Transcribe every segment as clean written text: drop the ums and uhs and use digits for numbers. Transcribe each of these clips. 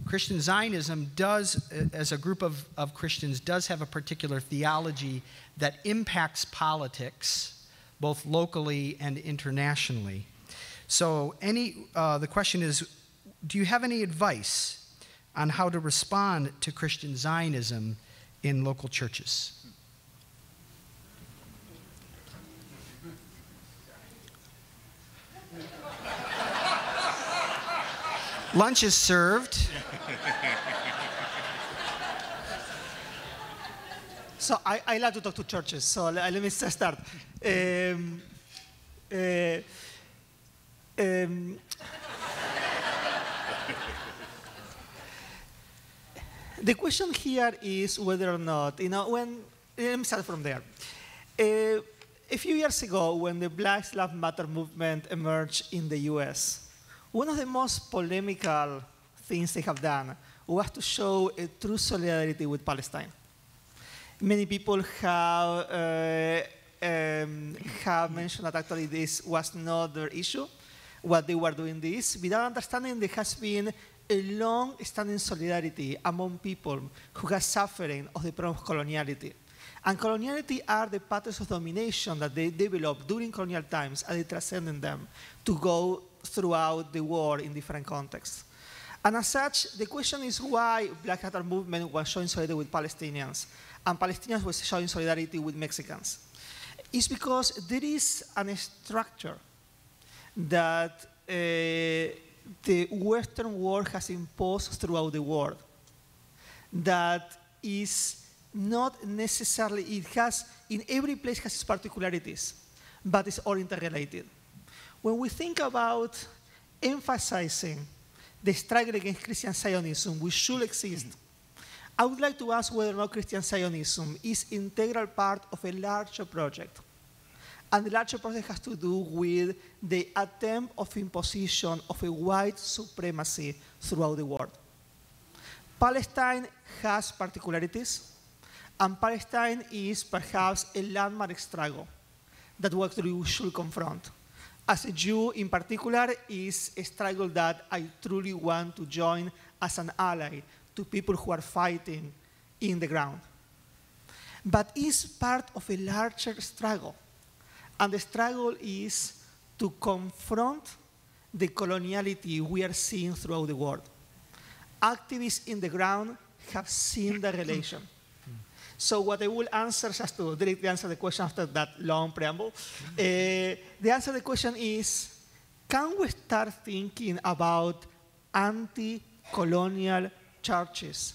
Christian Zionism does, as a group of Christians, does have a particular theology that impacts politics, both locally and internationally. So the question is, do you have any advice on how to respond to Christian Zionism in local churches? Lunch is served. So I like to talk to churches, so let me start. The question here is whether or not, let me start from there. A few years ago, when the Black Lives Matter movement emerged in the US, one of the most polemical things they have done was to show a true solidarity with Palestine. Many people have mentioned that actually this was not their issue, what they were doing this, without understanding there has been a long-standing solidarity among people who are suffering of the problem of coloniality. And coloniality are the patterns of domination that they developed during colonial times, and they transcended them to go throughout the world in different contexts. And as such, the question is why Black Lives Matter movement was showing solidarity with Palestinians, and Palestinians were showing solidarity with Mexicans. It's because there is a structure that the Western world has imposed throughout the world that is not necessarily, it has, in every place has its particularities, but it's all interrelated. When we think about emphasizing the struggle against Christian Zionism, which should exist, I would like to ask whether or not Christian Zionism is an integral part of a larger project. And the larger project has to do with the attempt of imposition of a white supremacy throughout the world. Palestine has particularities, and Palestine is perhaps a landmark struggle that we should confront. As a Jew in particular, is a struggle that I truly want to join as an ally to people who are fighting in the ground. But it's part of a larger struggle. And the struggle is to confront the coloniality we are seeing throughout the world. Activists in the ground have seen the relation. So what I will answer, just to directly answer the question after that long preamble, the answer to the question is, can we start thinking about anti-colonial churches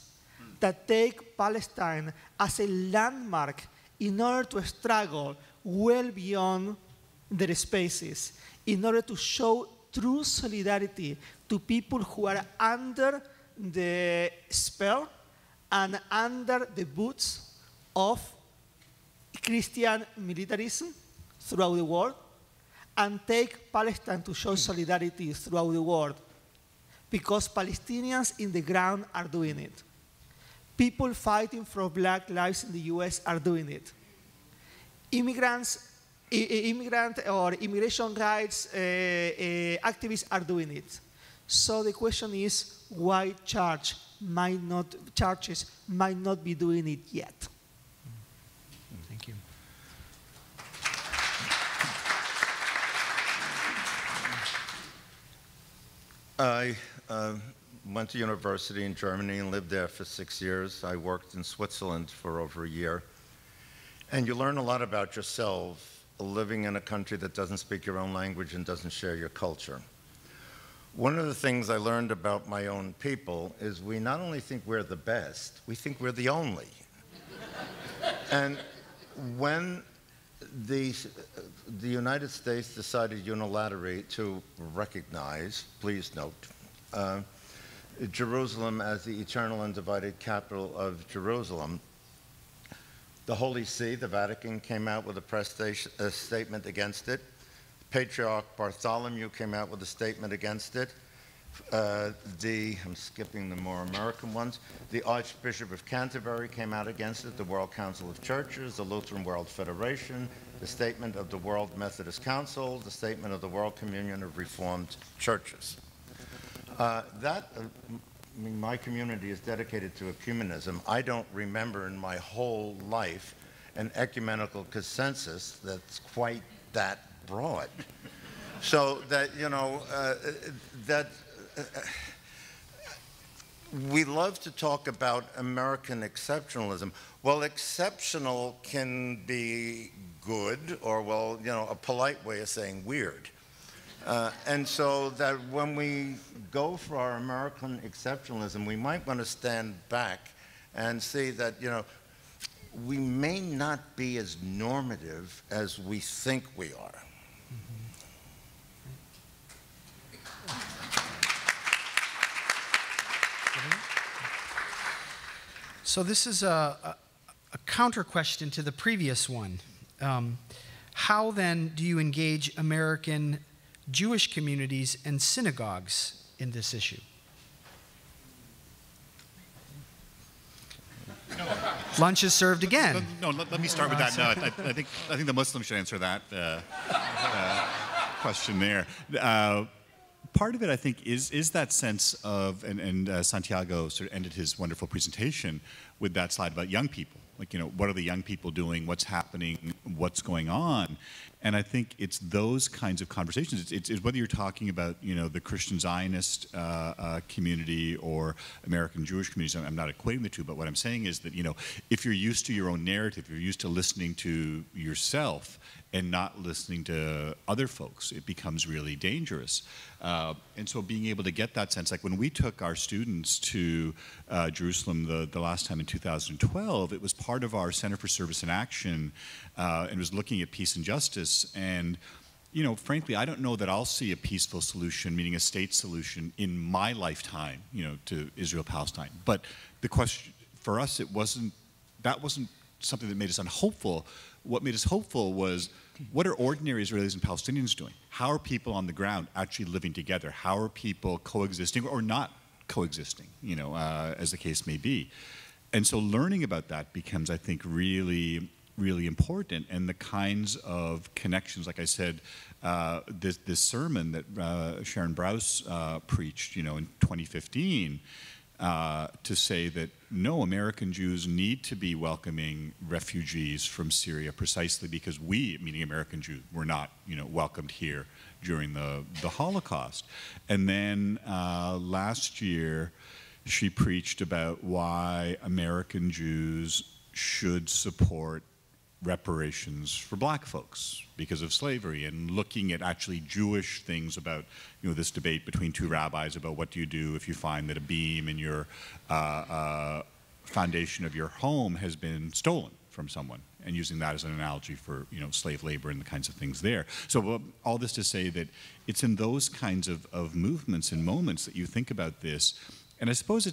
that take Palestine as a landmark in order to struggle well beyond their spaces, in order to show true solidarity to people who are under the spell and under the boots of Christian militarism throughout the world, and take Palestine to show solidarity throughout the world, because Palestinians in the ground are doing it. People fighting for Black lives in the US are doing it. Immigrant or immigration rights activists are doing it. So the question is why churches might not be doing it yet. Thank you. I went to university in Germany and lived there for 6 years. I worked in Switzerland for over a year. And you learn a lot about yourself living in a country that doesn't speak your own language and doesn't share your culture. One of the things I learned about my own people is we not only think we're the best, we think we're the only. And when the United States decided unilaterally to recognize, please note, Jerusalem as the eternal undivided capital of Jerusalem, the Holy See, the Vatican, came out with a statement against it. Patriarch Bartholomew came out with a statement against it. I'm skipping the more American ones. The Archbishop of Canterbury came out against it, the World Council of Churches, the Lutheran World Federation, the statement of the World Methodist Council, the statement of the World Communion of Reformed Churches. I mean, my community is dedicated to ecumenism. I don't remember in my whole life an ecumenical consensus that's quite that broad. So that, you know, we love to talk about American exceptionalism. Well, exceptional can be good, or, well, you know, a polite way of saying weird. And so that when we go for our American exceptionalism, we might want to stand back and see that, you know, we may not be as normative as we think we are. So this is a counter question to the previous one. How then do you engage American Jewish communities and synagogues in this issue? Lunch is served again. No, let me start with that. No, I think the Muslims should answer that question there. Part of it, I think, is that sense of, and Santiago sort of ended his wonderful presentation with that slide about young people. Like, you know, what are the young people doing? What's happening? What's going on? And I think it's those kinds of conversations. It's whether you're talking about, you know, the Christian Zionist community or American Jewish communities. I'm not equating the two, but what I'm saying is that, you know, if you're used to your own narrative, you're used to listening to yourself and not listening to other folks, it becomes really dangerous. And so being able to get that sense, like when we took our students to Jerusalem the last time in 2012, it was part of our Center for Service and Action, and was looking at peace and justice. And, you know, frankly, I don't know that I'll see a peaceful solution, meaning a state solution, in my lifetime, you know, to Israel-Palestine. But the question, for us, that wasn't something that made us unhopeful. What made us hopeful was, what are ordinary Israelis and Palestinians doing? How are people on the ground actually living together? How are people coexisting or not coexisting, you know, as the case may be? And so learning about that becomes, I think, really, really important. And the kinds of connections, like I said, this sermon that Sharon Brous preached, you know, in 2015, to say that no, American Jews need to be welcoming refugees from Syria precisely because we, meaning American Jews, were not, you know, welcomed here during the Holocaust. And then last year, she preached about why American Jews should support reparations for black folks because of slavery, and looking at actually Jewish things about, you know, this debate between two rabbis about what do you do if you find that a beam in your foundation of your home has been stolen from someone, and using that as an analogy for, you know, slave labor and the kinds of things there. So all this to say that it's in those kinds of movements and moments that you think about this. And I suppose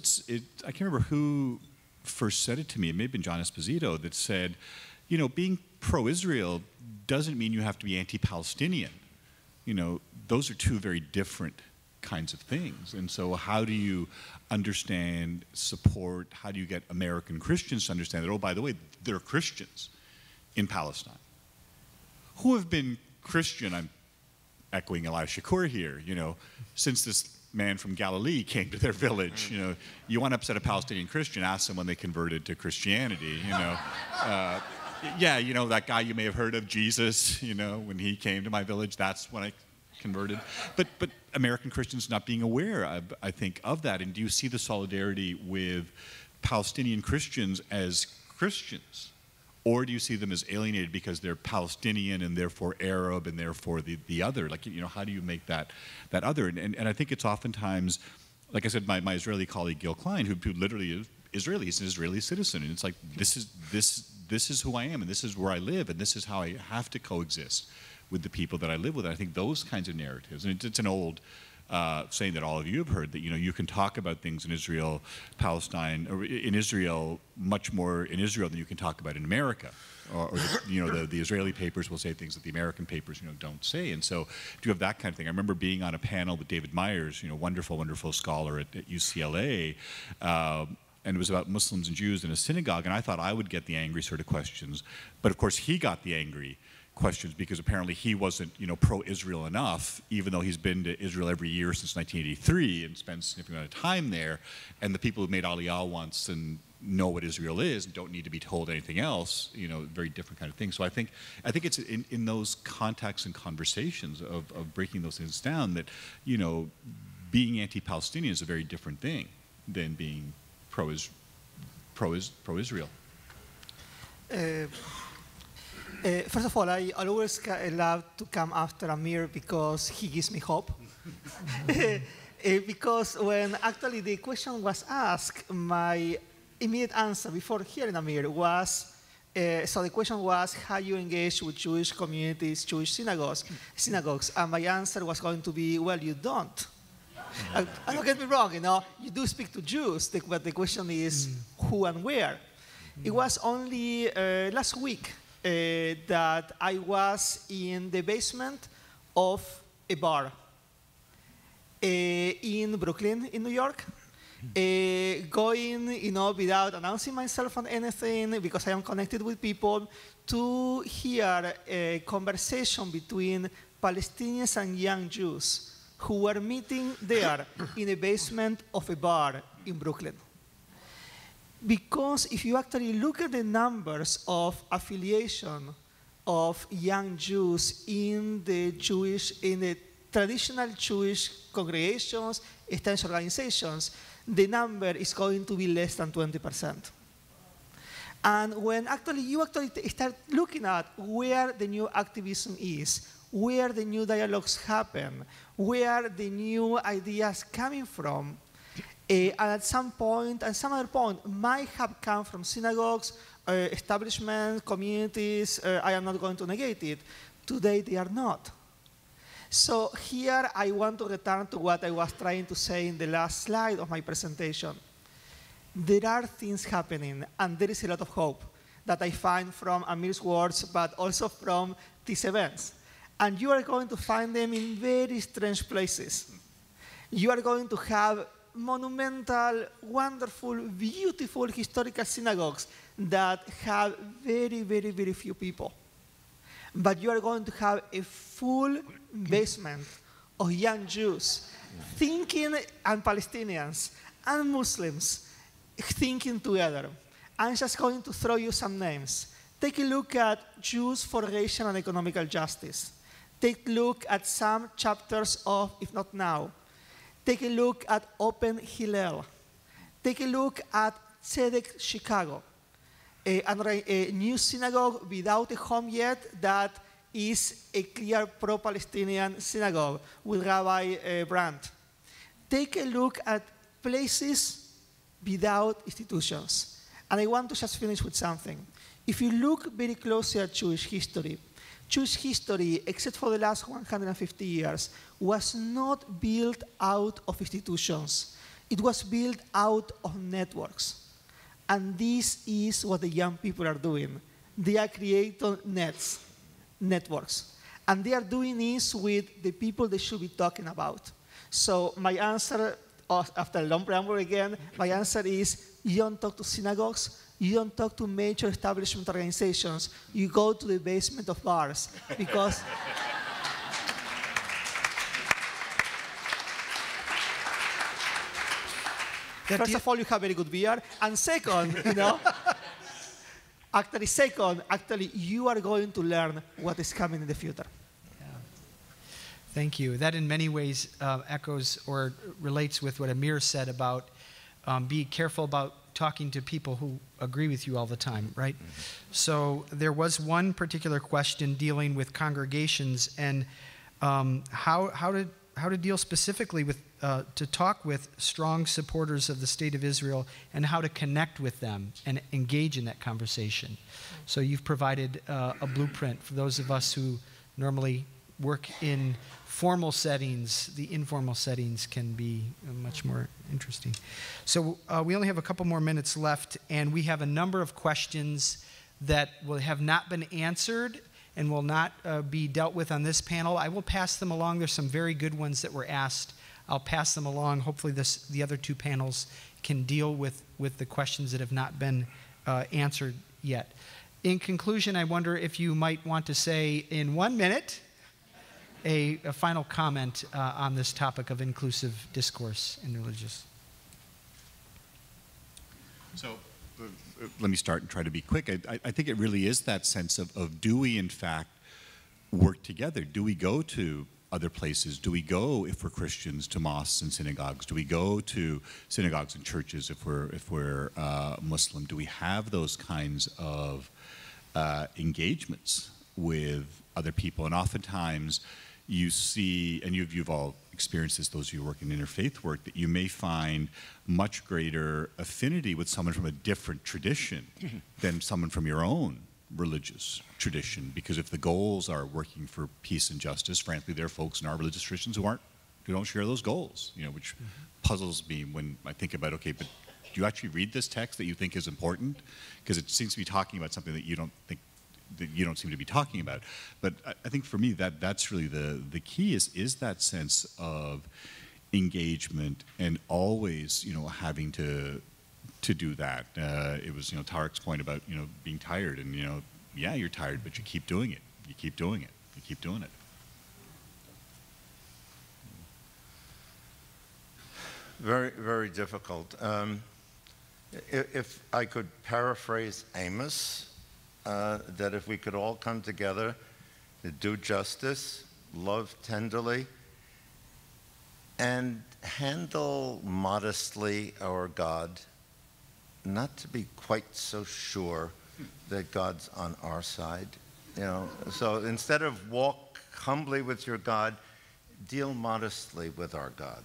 I can't remember who first said it to me. It may have been John Esposito that said, you know, being pro-Israel doesn't mean you have to be anti-Palestinian. You know, those are two very different kinds of things. And so how do you understand, support, how do you get American Christians to understand that, oh, by the way, there are Christians in Palestine who have been Christian, I'm echoing Elisha Shakur here, you know, since this man from Galilee came to their village. You know, you want to upset a Palestinian Christian, ask them when they converted to Christianity, you know. Yeah, you know, that guy you may have heard of, Jesus, you know, when he came to my village, that's when I converted. But American Christians not being aware, I think, of that. And do you see the solidarity with Palestinian Christians as Christians? Or do you see them as alienated because they're Palestinian and therefore Arab and therefore the other? Like, you know, how do you make that other? And I think it's oftentimes, like I said, my Israeli colleague Gil Klein, who literally is Israeli, he's an Israeli citizen, and it's like, this is who I am, and this is where I live, and this is how I have to coexist with the people that I live with. And I think those kinds of narratives, and it's an old saying that all of you have heard, that, you know, you can talk about things in Israel, Palestine, or in Israel, much more in Israel than you can talk about in America. Or you know, the Israeli papers will say things that the American papers, you know, don't say. And so do you have that kind of thing? I remember being on a panel with David Myers, you know, wonderful, wonderful scholar at UCLA, and it was about Muslims and Jews in a synagogue, and I thought I would get the angry sort of questions. But of course, he got the angry questions because apparently he wasn't, pro-Israel enough, even though he's been to Israel every year since 1983 and spent a significant amount of time there. And the people who made Aliyah once and know what Israel is and don't need to be told anything else, very different kind of thing. So I think it's in those contacts and conversations of breaking those things down that, being anti-Palestinian is a very different thing than being pro-Israel. First of all, I always love to come after Amir because he gives me hope. Because when actually the question was asked, my immediate answer before hearing Amir was, so the question was how you engage with Jewish communities, Jewish synagogues, and my answer was going to be, well, you don't. Don't get me wrong, you do speak to Jews, but the question is who and where. It was only last week that I was in the basement of a bar in Brooklyn, in New York, going, without announcing myself on anything, because I am connected with people, to hear a conversation between Palestinians and young Jews who were meeting there in the basement of a bar in Brooklyn. Because if you actually look at the numbers of affiliation of young Jews in the traditional Jewish congregations, extension organizations, the number is going to be less than 20%. And when you start looking at where the new activism is, where the new dialogues happen, where the new ideas coming from, and at some other point might have come from synagogues, establishments, communities. I am not going to negate it. Today they are not. So here I want to return to what I was trying to say in the last slide of my presentation. There are things happening, and there is a lot of hope that I find from Amir's words, but also from these events. And you are going to find them in very strange places. You are going to have monumental, wonderful, beautiful historical synagogues that have very, very, very few people. But you are going to have a full basement of young Jews thinking, and Palestinians and Muslims thinking together. I'm just going to throw you some names. Take a look at Jews for Racial and Economical Justice. Take a look at some chapters of If Not Now. Take a look at Open Hillel. Take a look at Tzedek Chicago, a new synagogue without a home yet that is a clear pro-Palestinian synagogue with Rabbi Brandt. Take a look at places without institutions. And I want to just finish with something. If you look very closely at Jewish history, except for the last 150 years, was not built out of institutions. It was built out of networks. And this is what the young people are doing. They are creating networks. And they are doing this with the people they should be talking about. So my answer, after a long preamble again, my answer is you don't talk to synagogues, you don't talk to major establishment organizations. You go to the basement of bars because first of all, you have very good beer, and second, actually, you are going to learn what is coming in the future. Yeah. Thank you. That in many ways echoes or relates with what Amir said about be careful about talking to people who agree with you all the time, right? Mm-hmm. So there was one particular question dealing with congregations and how to deal specifically with to talk with strong supporters of the State of Israel and how to connect with them and engage in that conversation. So you've provided a blueprint for those of us who normally work in formal settings. The informal settings can be much more interesting. So we only have a couple more minutes left, and we have a number of questions that will have not been answered and will not be dealt with on this panel. I will pass them along. There's some very good ones that were asked. I'll pass them along. Hopefully the other two panels can deal with the questions that have not been answered yet. In conclusion, I wonder if you might want to say in 1 minute a final comment on this topic of inclusive discourse in religious. So let me start and try to be quick. I think it really is that sense of do we in fact work together? Do we go to other places? Do we go, if we're Christians, to mosques and synagogues? Do we go to synagogues and churches if we're Muslim? Do we have those kinds of engagements with other people? And oftentimes you see, and you've all experienced this, those of you who work in interfaith work, that you may find much greater affinity with someone from a different tradition than someone from your own religious tradition, because if the goals are working for peace and justice, frankly, there are folks in our religious traditions who don't share those goals, which puzzles me when I think about, okay, but do you actually read this text that you think is important? Because it seems to be talking about something that you don't seem to be talking about. But I think for me that's really the key is that sense of engagement and always having to do that. It was Tarek's point about being tired, and yeah, you're tired, but you keep doing it. You keep doing it. You keep doing it. Very, very difficult. If I could paraphrase Amos, that if we could all come together to do justice, love tenderly, and handle modestly our God, not to be quite so sure that God's on our side. So instead of walk humbly with your God, deal modestly with our God.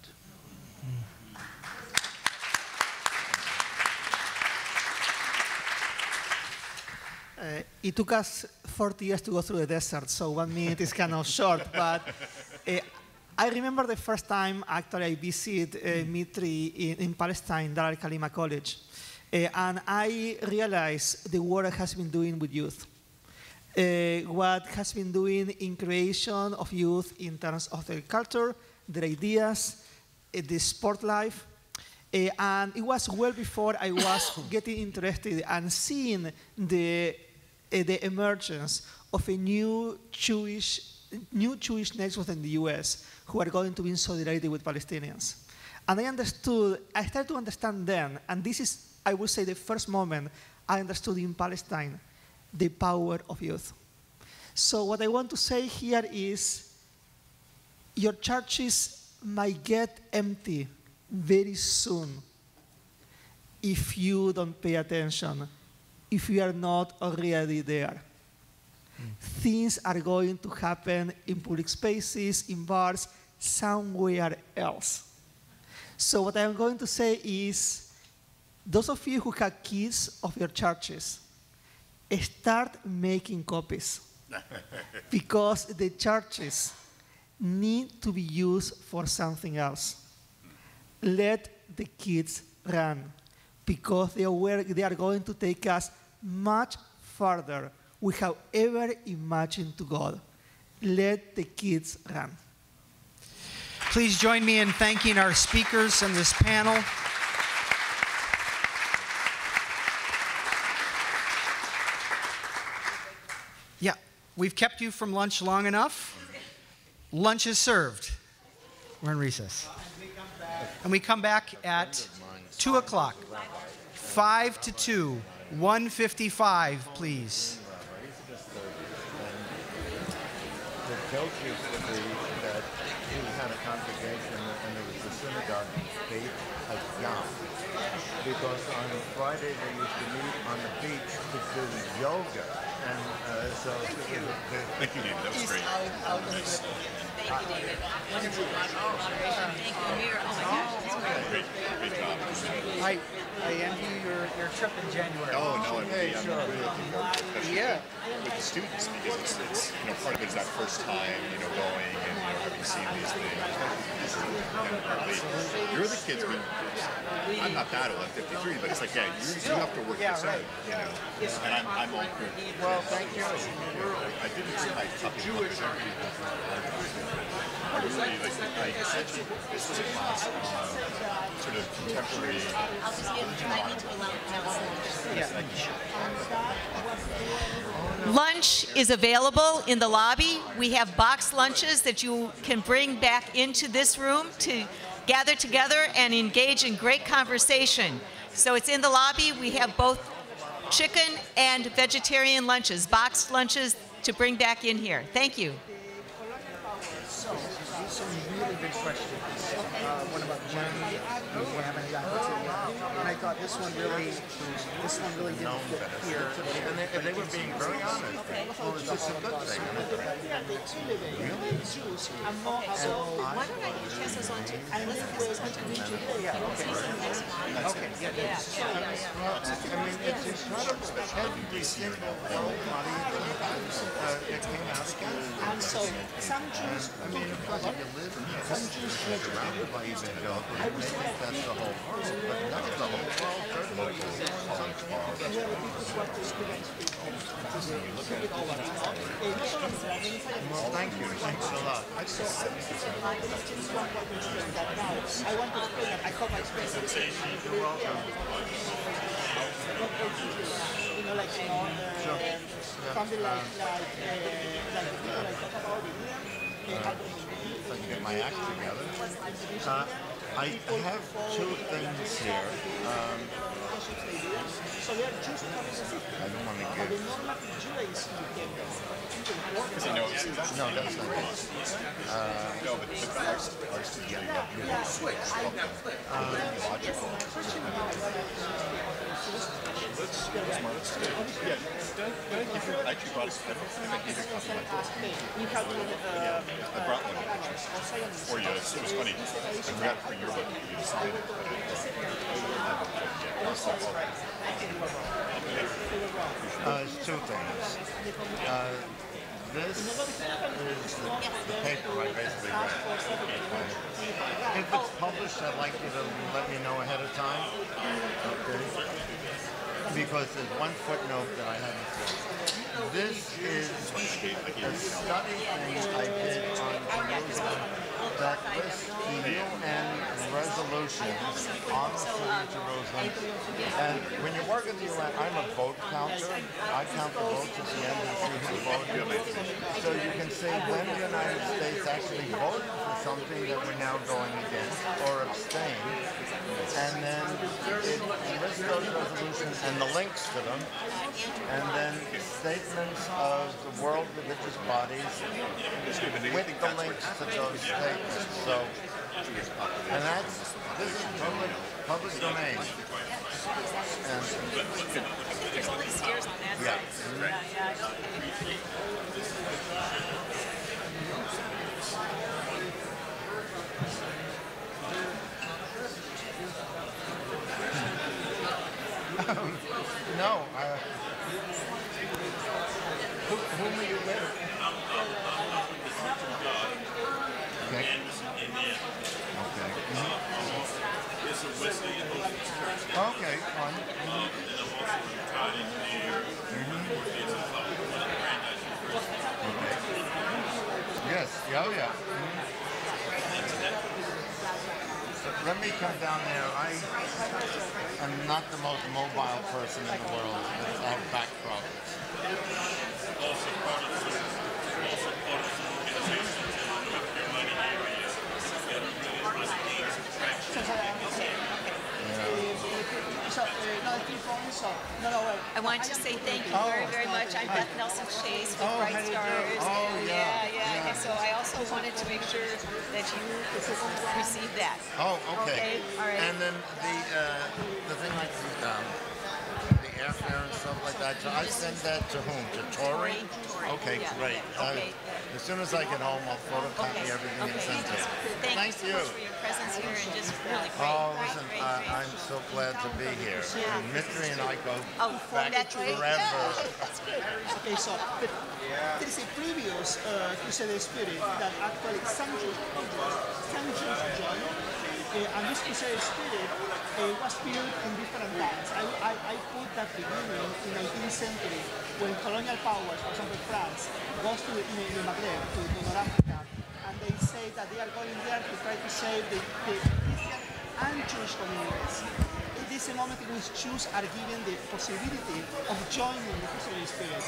It took us 40 years to go through the desert, so 1 minute is kind of short. But I remember the first time actually I visited Mitri in Palestine, Dar al-Kalima College, and I realized the work it has been doing with youth. What has been doing in creation of youth in terms of their culture, their ideas, the sport life. And it was well before I was getting interested and seeing the emergence of a new Jewish nation in the US who are going to be in solidarity with Palestinians. And I started to understand then, and this is, I would say, the first moment I understood in Palestine the power of youth. So what I want to say here is your churches might get empty very soon if you don't pay attention, if you are not already there. Things are going to happen in public spaces, in bars, somewhere else. So what I'm going to say is, those of you who have kids of your churches, start making copies. Because the churches need to be used for something else. Let the kids run, because they are going to take us much further we have ever imagined to God. Let the kids run. Please join me in thanking our speakers on this panel. Yeah, we've kept you from lunch long enough. Lunch is served. We're in recess. And we come back at 2 o'clock. 5 to 2. 1:55, please. The joke used to be that he had a congregation and there was a synagogue paid a yam. Because on Friday they used to meet on the beach to do yoga. And so... Thank you, David. That was great. Nice. Thank you, David. Wonderful moderation. Thank you, Amir. Oh my gosh, this is great. Great job. I envy your trip in January. Oh, no, I'm really looking forward to it, Yeah. with the students, because it's part of it is that first time, going and, having seen these things. You're the kids, but I'm not that old, I'm 53, but it's like, yeah, you have to work this out, and I'm all good. Well, thank you. I didn't realize how Jewish This was a class on sort of contemporary. I'll just give you, I need to allow Lunch is available in the lobby. We have boxed lunches that you can bring back into this room to gather together and engage in great conversation. So it's in the lobby. We have both chicken and vegetarian lunches, boxed lunches to bring back in here. Thank you. Some really good questions. One about Germany, we haven't gotten to yet. And I thought this one really didn't fit here. And they were being very honest. Well, it's just a good thing. So why don't I pass those on to, let's pass those on to Richard. Okay. Yeah. I mean, it's incredible. Every single world body that came out against it. And so some Jews I mean, of course, if you live in surrounded by evangelicals, maybe that's the whole world, but not the whole world. Certainly, well, thank you. Thanks a lot. I want to explain that. I hope I explained it. You're welcome. Something like the people I talk about If I can get my act together. I have two things here. So they are Jews. I don't want to The give. normal Judaism became No, that's not it. No, but ours I actually brought a spin. I gave you a copy of my book. I brought one for you. It was funny. I forgot for your book you to sign it. It's two things. This is the paper I basically read. If it's published, I'd like you to let me know ahead of time. Okay. Because there's one footnote that I haven't seen. This is a study thing I did on Jerusalem that lists the UN resolutions on the city of Jerusalem. And when you work at the UN, I'm a vote counter. I count the votes at the end and see who voted. So you can say when the United States actually voted for something that we're now going against or abstained. And then it lists those resolutions and the links to them. And then statements of the world religious bodies with the links to those statements. So, and this is public domain. And, There's only stairs on that yeah. No. Whom are you with? Okay. Okay. Okay, fine. Okay. Yes, oh yeah. Let me come down there. I am not the most mobile person in the world. I have back problems. I want to say thank you very, very much. I'm Beth Nelson Chase with Bright Stars. Yeah. And so I also wanted to make sure that you received that. Oh, okay. Okay, all right. And then the thing like the airfare and stuff like that. So I send that to whom? To Tori? Okay, Yeah. great. Okay. As soon as I get home, I'll photocopy everything and send it. Thank you so much for your presence here and just really great. Oh, listen, I'm so glad to be here. And Mitri and I go back that's right. forever. Okay, so but there is a previous Crusader spirit that actually some Jews joined, and this Crusader spirit was built in different times. I put that beginning in 19th century when colonial powers, for example France, goes to the Maghreb, to North Africa, and and they say that they are going there to try to save the Christian and Jewish communities. It is a moment in which Jews are given the possibility of joining the Holy Spirit.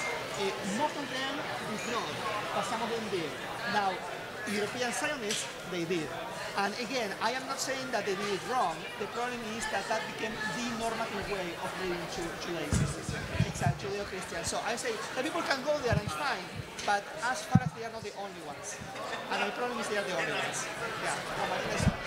Most of them did not, but some of them did. Now, European Zionists, they did. And again, I am not saying that they did it wrong. The problem is that that became the normative way of living Judaism. Exactly, Judeo-Christian. So I say the people can go there and fine, but as far as they are not the only ones. And the problem is they are the only ones. Yeah.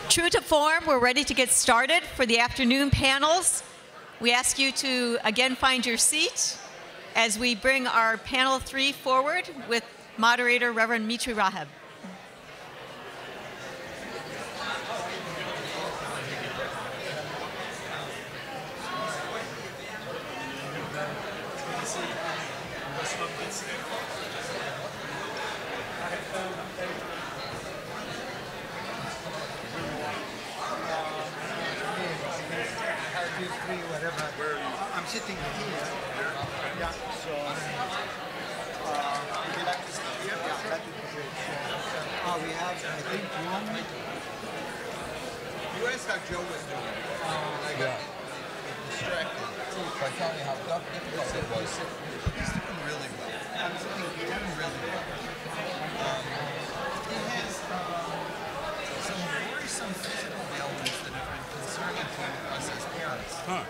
True to form, we're ready to get started for the afternoon panels. We ask you to again find your seat as we bring our panel 3 forward with moderator Reverend Mitri Raheb. I'm sitting here. Yeah, so would you like to sit here? Yeah, that would be great. We have, I think, one. You asked how Joe was doing. I got distracted by telling me how difficult it was. He's doing really well. I'm sitting here. Doing really well. He has some worrisome physical ailments that have been concerning to us as parents. Huh.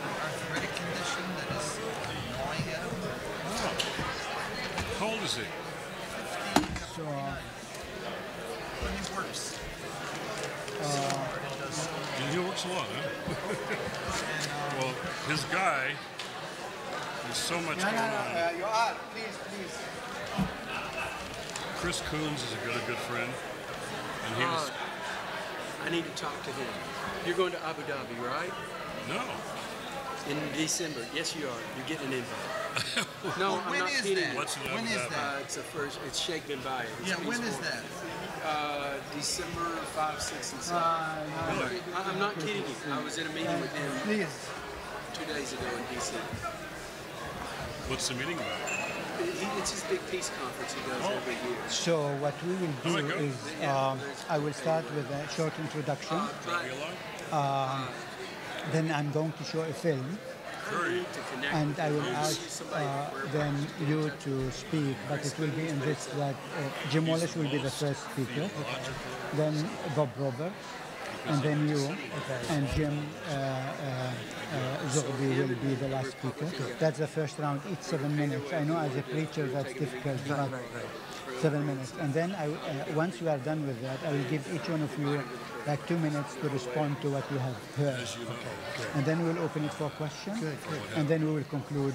Arthritic condition that is gnawing at him. Oh. How old is he? 15. So, but he works. He works a lot, huh? Well, his guy, there's so much going on. You are. Please. Chris Coons is a good friend, and he was. I need to talk to him. You're going to Abu Dhabi, right? No. In December. Yes, you are. You're getting an invite. No, I'm When not is kidding that? you. What's it When is about? that? It's the first. It's Sheikh bin Bayed. It's Yeah, when is peaceful. that? December 5, 6, and 7. I'm not kidding you. I was in a meeting with him Please. 2 days ago in DC. What's the meeting about? It's his big peace conference he does every year. So what we will do my God. is I will start with a short introduction. But Are you along? Then I'm going to show a film, Sure. to connect and with I will him, ask see somebody where- then you to speak. But it will be in this that Jim Wallace will be the first speaker, then Bob Robert, and then you, and Jim Zorbi will be the last speaker. That's the first round, each 7 minutes. I know as a preacher that's difficult, but 7 minutes. And then once you are done with that, I will give each one of you like 2 minutes to respond to what you have heard. And then we'll open it for questions. And then we will conclude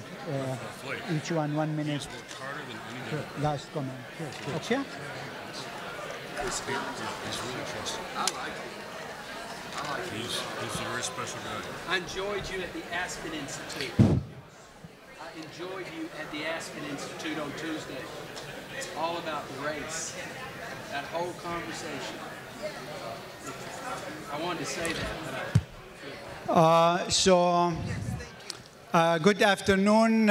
each one 1 minute Harder than any last comment. Okay? He's really trusted. I like him. He's a very special guy. I enjoyed you at the Aspen Institute. I enjoyed you at the Aspen Institute on Tuesday. It's all about race. That whole conversation. I wanted to say that, but Good afternoon,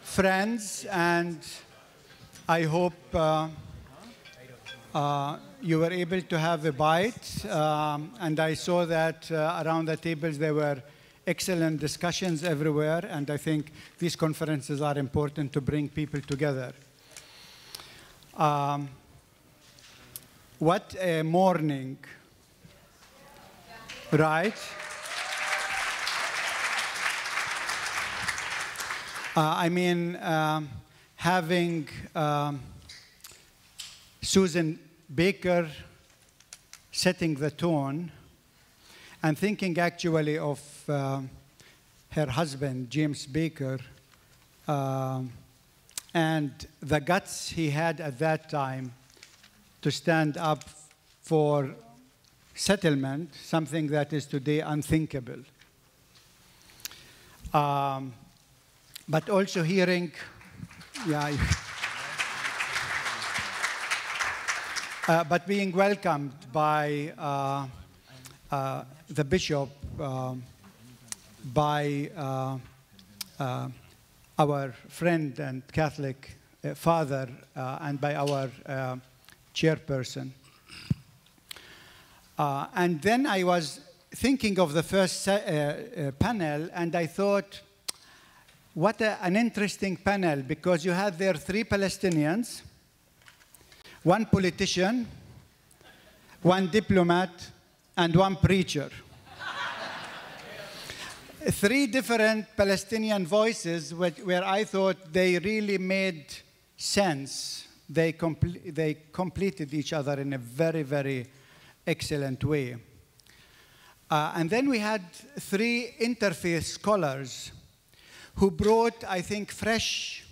friends, and I hope you were able to have a bite. And I saw that around the tables there were excellent discussions everywhere, and I think these conferences are important to bring people together. What a morning, right? I mean, having Susan Baker setting the tone, and thinking actually of her husband, James Baker, and the guts he had at that time to stand up for settlement, something that is today unthinkable. But also hearing, but being welcomed by the bishop, by our friend and Catholic father, and by our chairperson. And then I was thinking of the first panel, and I thought, what an interesting panel, because you had there 3 Palestinians, 1 politician, 1 diplomat, and 1 preacher. 3 different Palestinian voices where I thought they really made sense. They completed each other in a very, very excellent way. And then we had 3 interfaith scholars who brought, I think, fresh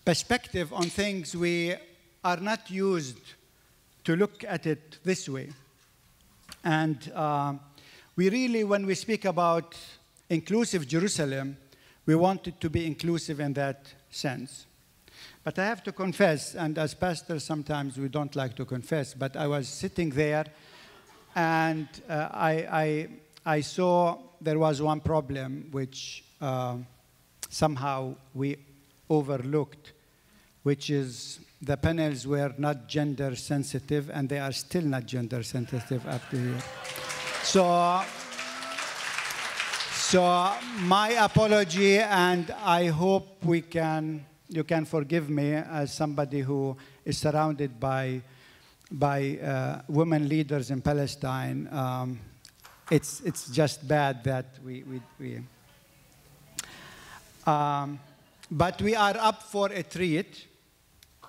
perspective on things we are not used to look at it this way. And we really, when we speak about inclusive Jerusalem, we want it to be inclusive in that sense. But I have to confess, and as pastors sometimes we don't like to confess, but I was sitting there and I saw there was one problem which somehow we overlooked, which is the panels were not gender sensitive, and they are still not gender sensitive up to here. So my apology, and I hope you can forgive me as somebody who is surrounded by women leaders in Palestine. It's just bad that but we are up for a treat,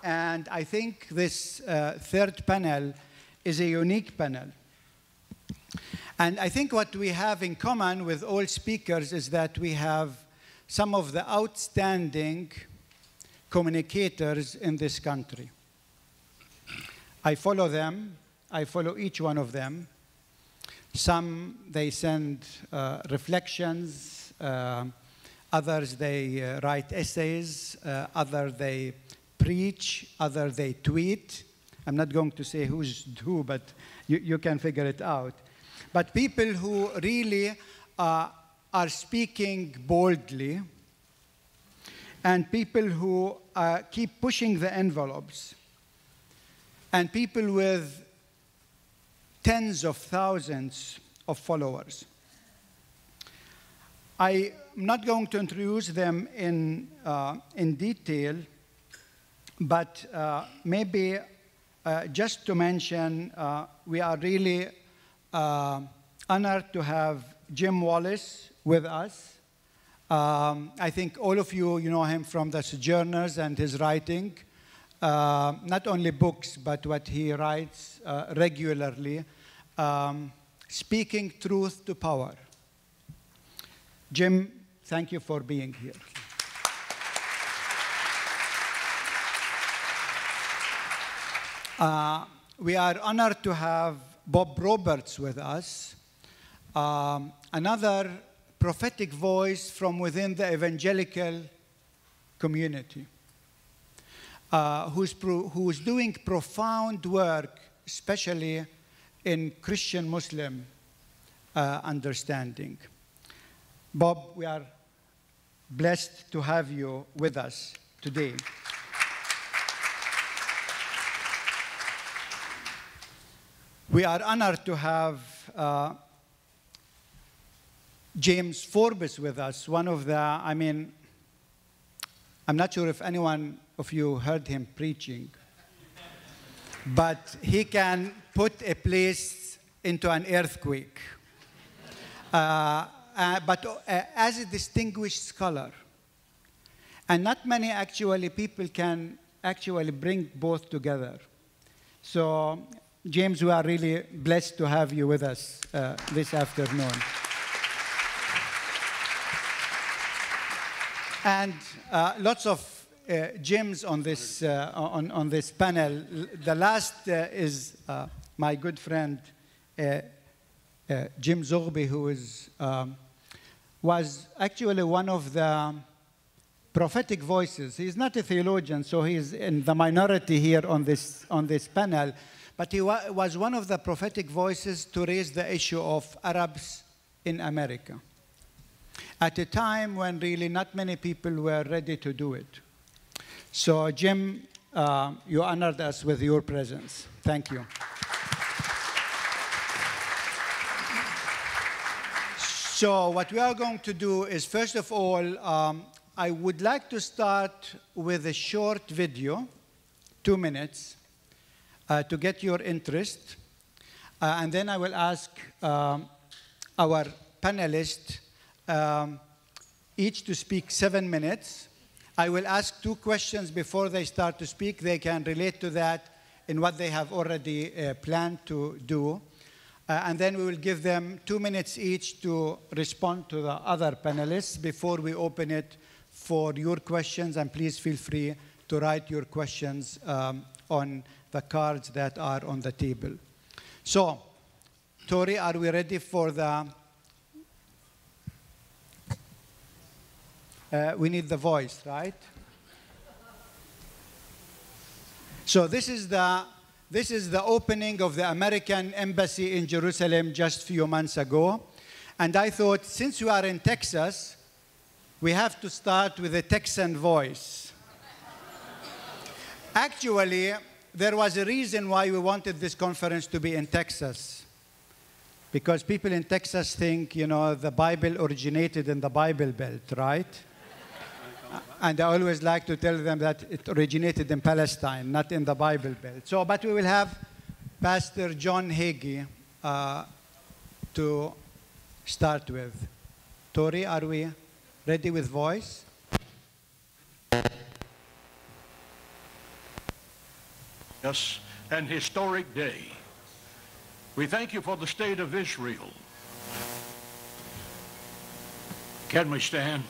and I think this 3rd panel is a unique panel. And I think what we have in common with all speakers is that we have some of the outstanding communicators in this country. I follow them. I follow each one of them. Some, they send reflections. Others, they write essays. Others, they preach. Others, they tweet. I'm not going to say who's who, but you can figure it out. But people who really are speaking boldly, and people who keep pushing the envelopes, and people with tens of thousands of followers. I'm not going to introduce them in detail, but maybe just to mention, we are really honored to have Jim Wallace with us. I think all of you know him from the Sojourners and his writing. Not only books, but what he writes regularly, speaking truth to power. Jim, thank you for being here. We are honored to have Bob Roberts with us, another prophetic voice from within the evangelical community, who's doing profound work, especially in Christian-Muslim understanding. Bob, we are blessed to have you with us today. We are honored to have James Forbes with us, one of the, I mean, I'm not sure if anyone of you heard him preaching, but he can put a place into an earthquake. But as a distinguished scholar, and not many actually people can actually bring both together. So, James, we are really blessed to have you with us this afternoon. And lots of gems on this on this panel. The last is my good friend Jim Zorbi, who is was actually one of the prophetic voices. He's not a theologian, so he's in the minority here on this panel. But he was one of the prophetic voices to raise the issue of Arabs in America at a time when really not many people were ready to do it. So, Jim, you honored us with your presence. Thank you. So, what we are going to do is, first of all, I would like to start with a short video, 2 minutes, to get your interest. And then I will ask our panelists each to speak 7 minutes. I will ask 2 questions before they start to speak. They can relate to that in what they have already planned to do. And then we will give them 2 minutes each to respond to the other panelists before we open it for your questions. And please feel free to write your questions on the cards that are on the table. So, Tori, are we ready for the... we need the voice, right? So this is the opening of the American Embassy in Jerusalem just a few months ago. And I thought, since we are in Texas, we have to start with a Texan voice. Actually, there was a reason why we wanted this conference to be in Texas. Because people in Texas think, you know, the Bible originated in the Bible Belt, right? And I always like to tell them that it originated in Palestine, not in the Bible Belt. So, but we will have Pastor John Hagee to start with. Tori, are we ready with voice? Yes, an historic day. We thank you for the state of Israel. Can we stand?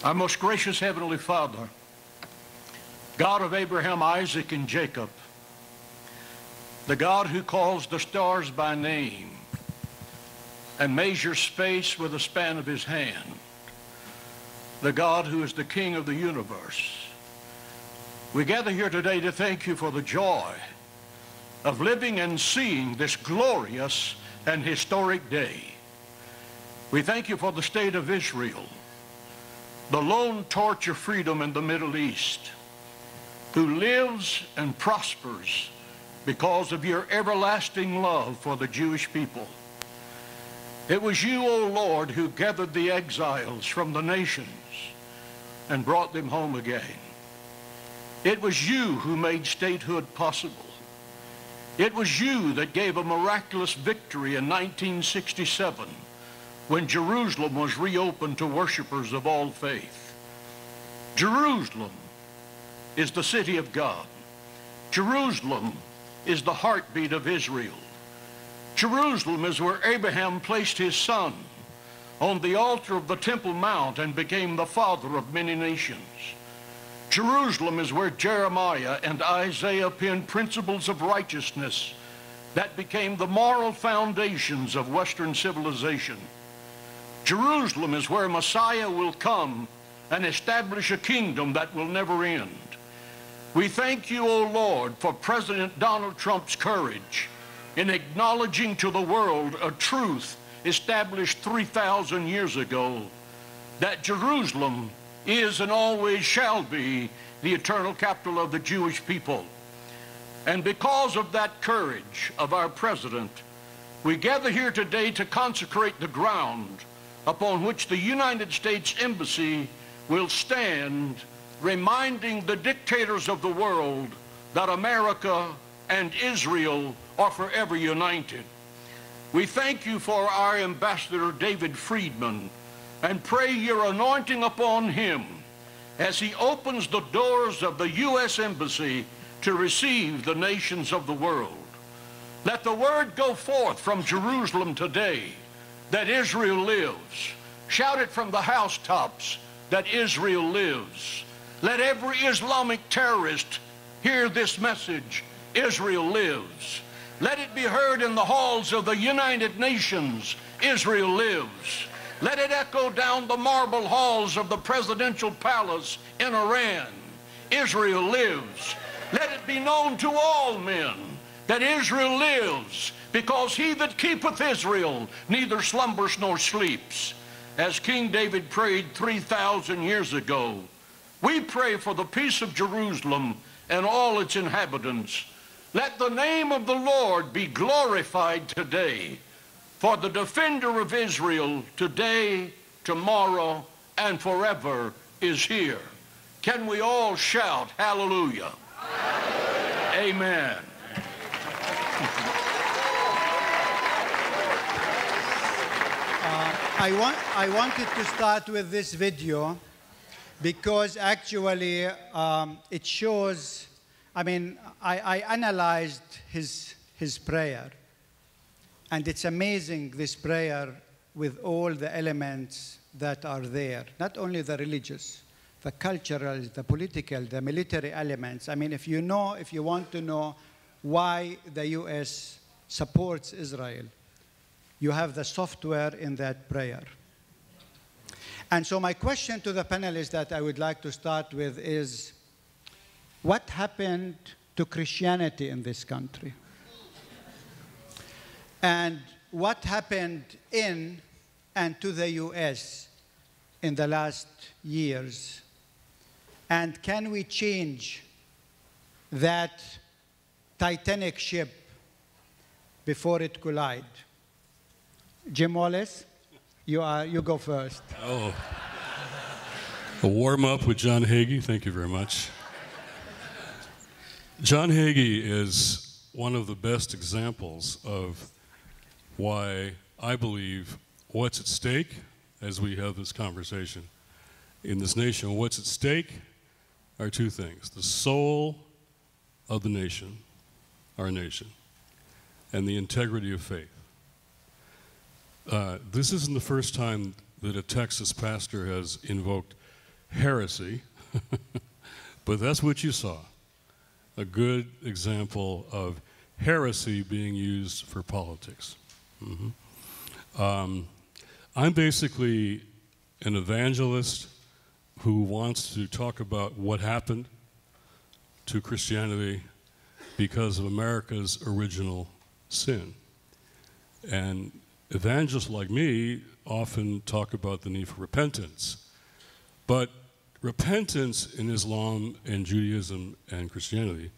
Our most gracious Heavenly Father, God of Abraham, Isaac, and Jacob, the God who calls the stars by name and measures space with the span of his hand, the God who is the King of the universe. We gather here today to thank you for the joy of living and seeing this glorious and historic day. We thank you for the state of Israel, the lone torch of freedom in the Middle East, who lives and prospers because of your everlasting love for the Jewish people. It was you, O Lord, who gathered the exiles from the nations and brought them home again. It was you who made statehood possible. It was you that gave a miraculous victory in 1967 when Jerusalem was reopened to worshipers of all faith. Jerusalem is the city of God. Jerusalem is the heartbeat of Israel. Jerusalem is where Abraham placed his son on the altar of the Temple Mount and became the father of many nations. Jerusalem is where Jeremiah and Isaiah penned principles of righteousness that became the moral foundations of Western civilization. Jerusalem is where Messiah will come and establish a kingdom that will never end. We thank you, O Lord, for President Donald Trump's courage in acknowledging to the world a truth established 3,000 years ago, that Jerusalem is and always shall be the eternal capital of the Jewish people. And because of that courage of our president, we gather here today to consecrate the ground upon which the United States Embassy will stand, reminding the dictators of the world that America and Israel are forever united. We thank you for our Ambassador David Friedman and pray your anointing upon him as he opens the doors of the U.S. Embassy to receive the nations of the world. Let the word go forth from Jerusalem today that Israel lives. Shout it from the housetops that Israel lives. Let every Islamic terrorist hear this message: Israel lives. Let it be heard in the halls of the United Nations: Israel lives. Let it echo down the marble halls of the presidential palace in Iran: Israel lives. Let it be known to all men that Israel lives, because he that keepeth Israel neither slumbers nor sleeps. As King David prayed 3,000 years ago, we pray for the peace of Jerusalem and all its inhabitants. Let the name of the Lord be glorified today, for the defender of Israel today, tomorrow, and forever is here. Can we all shout hallelujah? Hallelujah. Amen. I wanted to start with this video because actually it shows, I analyzed his prayer, and it's amazing, this prayer with all the elements that are there, not only the religious, the cultural, the political, the military elements. If you want to know why the U.S. supports Israel, you have the software in that prayer. And so my question to the panelists that I would like to start with is, what happened to Christianity in this country? And what happened in and to the U.S. in the last years? And can we change that Titanic ship before it collides? Jim Wallace, you go first. Oh, a warm-up with John Hagee. Thank you very much. John Hagee is one of the best examples of why I believe what's at stake as we have this conversation in this nation. What's at stake are two things: the soul of the nation, our nation, and the integrity of faith. This isn't the first time that a Texas pastor has invoked heresy, but that's what you saw. A good example of heresy being used for politics. I'm basically an evangelist who wants to talk about what happened to Christianity because of America's original sin. And evangelists like me often talk about the need for repentance. But repentance in Islam and Judaism and Christianity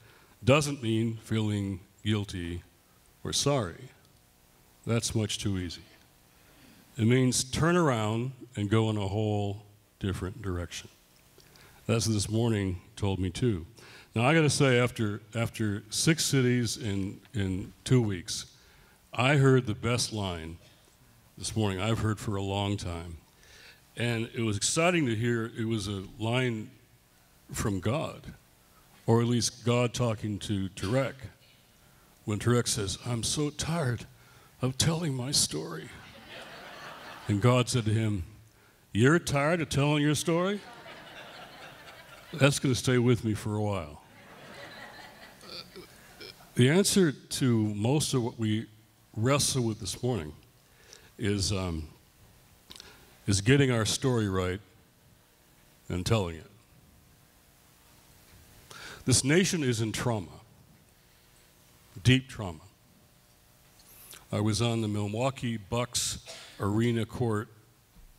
doesn't mean feeling guilty or sorry. That's much too easy. It means turn around and go in a whole different direction. That's what this morning told me too. Now I got to say, after 6 cities in 2 weeks, I heard the best line this morning I've heard for a long time. And it was exciting to hear. It was a line from God, or at least God talking to Tarek, when Tarek says, "I'm so tired of telling my story." And God said to him, "You're tired of telling your story? That's going to stay with me for a while." The answer to most of what we wrestle with this morning is getting our story right and telling it. This nation is in trauma, deep trauma. I was on the Milwaukee Bucks arena court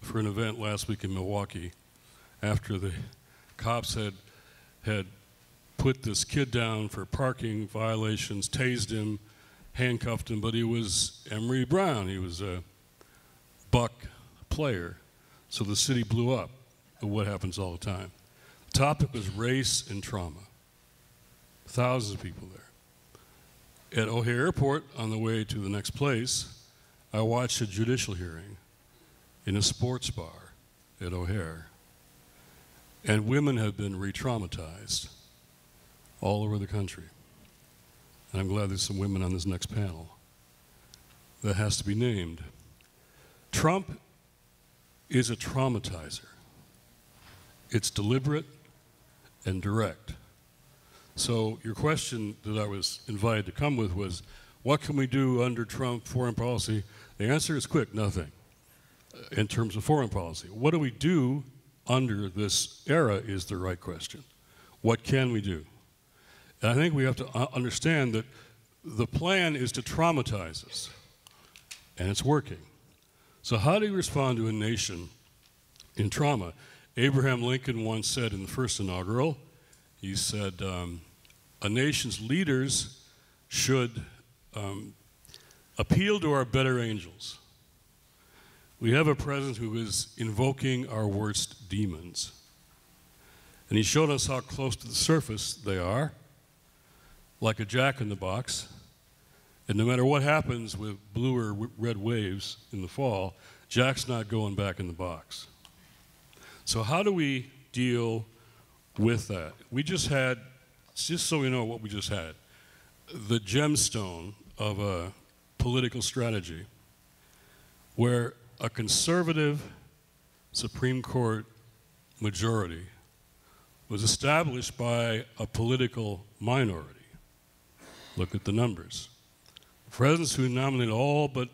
for an event last week in Milwaukee after the cops had put this kid down for parking violations, tased him, handcuffed him, but he was Emory Brown. He was a buck player. So the city blew up, what happens all the time. The topic was race and trauma. Thousands of people there. At O'Hare Airport, on the way to the next place, I watched a judicial hearing in a sports bar at O'Hare. And women have been re-traumatized all over the country. And I'm glad there's some women on this next panel that has to be named. Trump is a traumatizer. It's deliberate and direct. So your question that I was invited to come with was, what can we do under Trump foreign policy? The answer is quick, nothing in terms of foreign policy. What do we do under this era is the right question. What can we do? And I think we have to understand that the plan is to traumatize us, and it's working. So how do you respond to a nation in trauma? Abraham Lincoln once said in the first inaugural, he said, a nation's leaders should appeal to our better angels. We have a president who is invoking our worst demons. And he showed us how close to the surface they are, like a jack-in-the-box. And no matter what happens with blue or red waves in the fall, Jack's not going back in the box. So how do we deal with that? We just had, just so we know what we just had, the gemstone of a political strategy where a conservative Supreme Court majority was established by a political minority. Look at the numbers. The presidents who nominated all but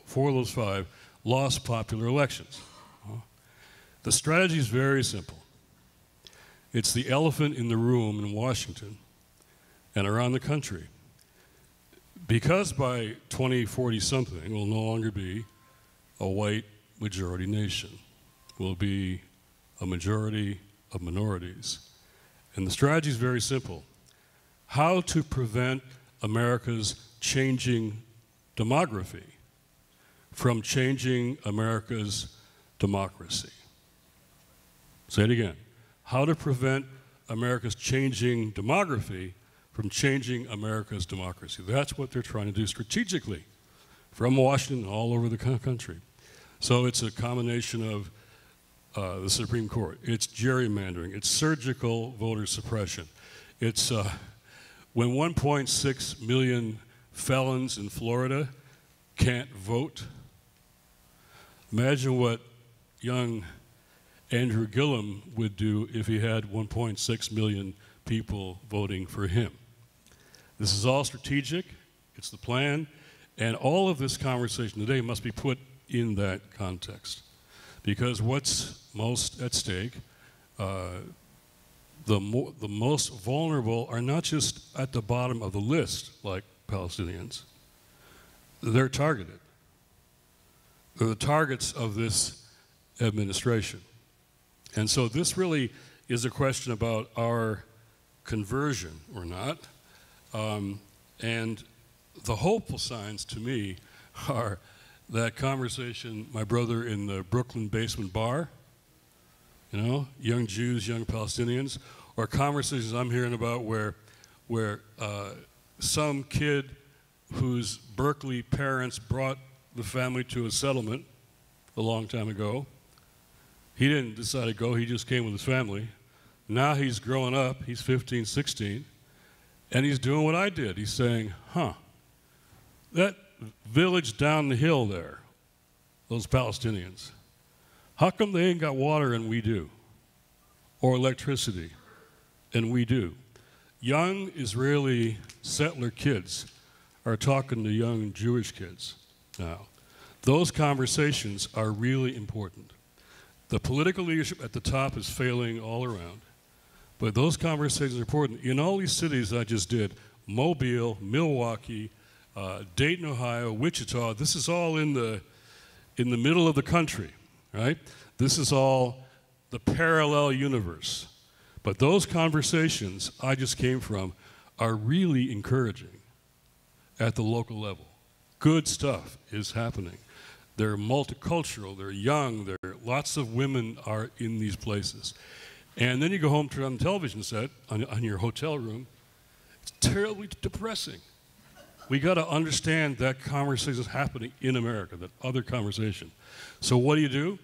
4 of those 5 lost popular elections. The strategy is very simple. It's the elephant in the room in Washington and around the country. Because by 2040 something will no longer be a white majority nation. Will be a majority of minorities. And the strategy is very simple. How to prevent America's changing demography from changing America's democracy. Say it again. How to prevent America's changing demography from changing America's democracy. That's what they're trying to do strategically from Washington all over the country. So it's a combination of the Supreme Court. It's gerrymandering. It's surgical voter suppression. It's when 1.6 million felons in Florida can't vote. Imagine what young Andrew Gillum would do if he had 1.6 million people voting for him. This is all strategic. It's the plan. And all of this conversation today must be put in that context. Because what's most at stake, the most vulnerable are not just at the bottom of the list, like Palestinians. They're targeted. They're the targets of this administration. And so this really is a question about our conversion or not. And the hopeful signs to me are that conversation, my brother in the Brooklyn basement bar, you know, young Jews, young Palestinians, or conversations I'm hearing about where some kid whose Berkeley parents brought the family to a settlement a long time ago. He didn't decide to go, he just came with his family. Now he's growing up, he's 15, 16, and he's doing what I did. He's saying, that village down the hill there, those Palestinians, how come they ain't got water and we do? Or electricity, and we do? Young Israeli settler kids are talking to young Jewish kids now. Those conversations are really important. The political leadership at the top is failing all around, but those conversations are important. In all these cities I just did, Mobile, Milwaukee, Dayton, Ohio, Wichita, this is all in the middle of the country, right? This is all the parallel universe. But those conversations I just came from are really encouraging at the local level. Good stuff is happening. They're multicultural, they're young, lots of women are in these places. And then you go home, turn on the television set, on your hotel room, it's terribly depressing. We got to understand that conversation is happening in America, that other conversation. So what do?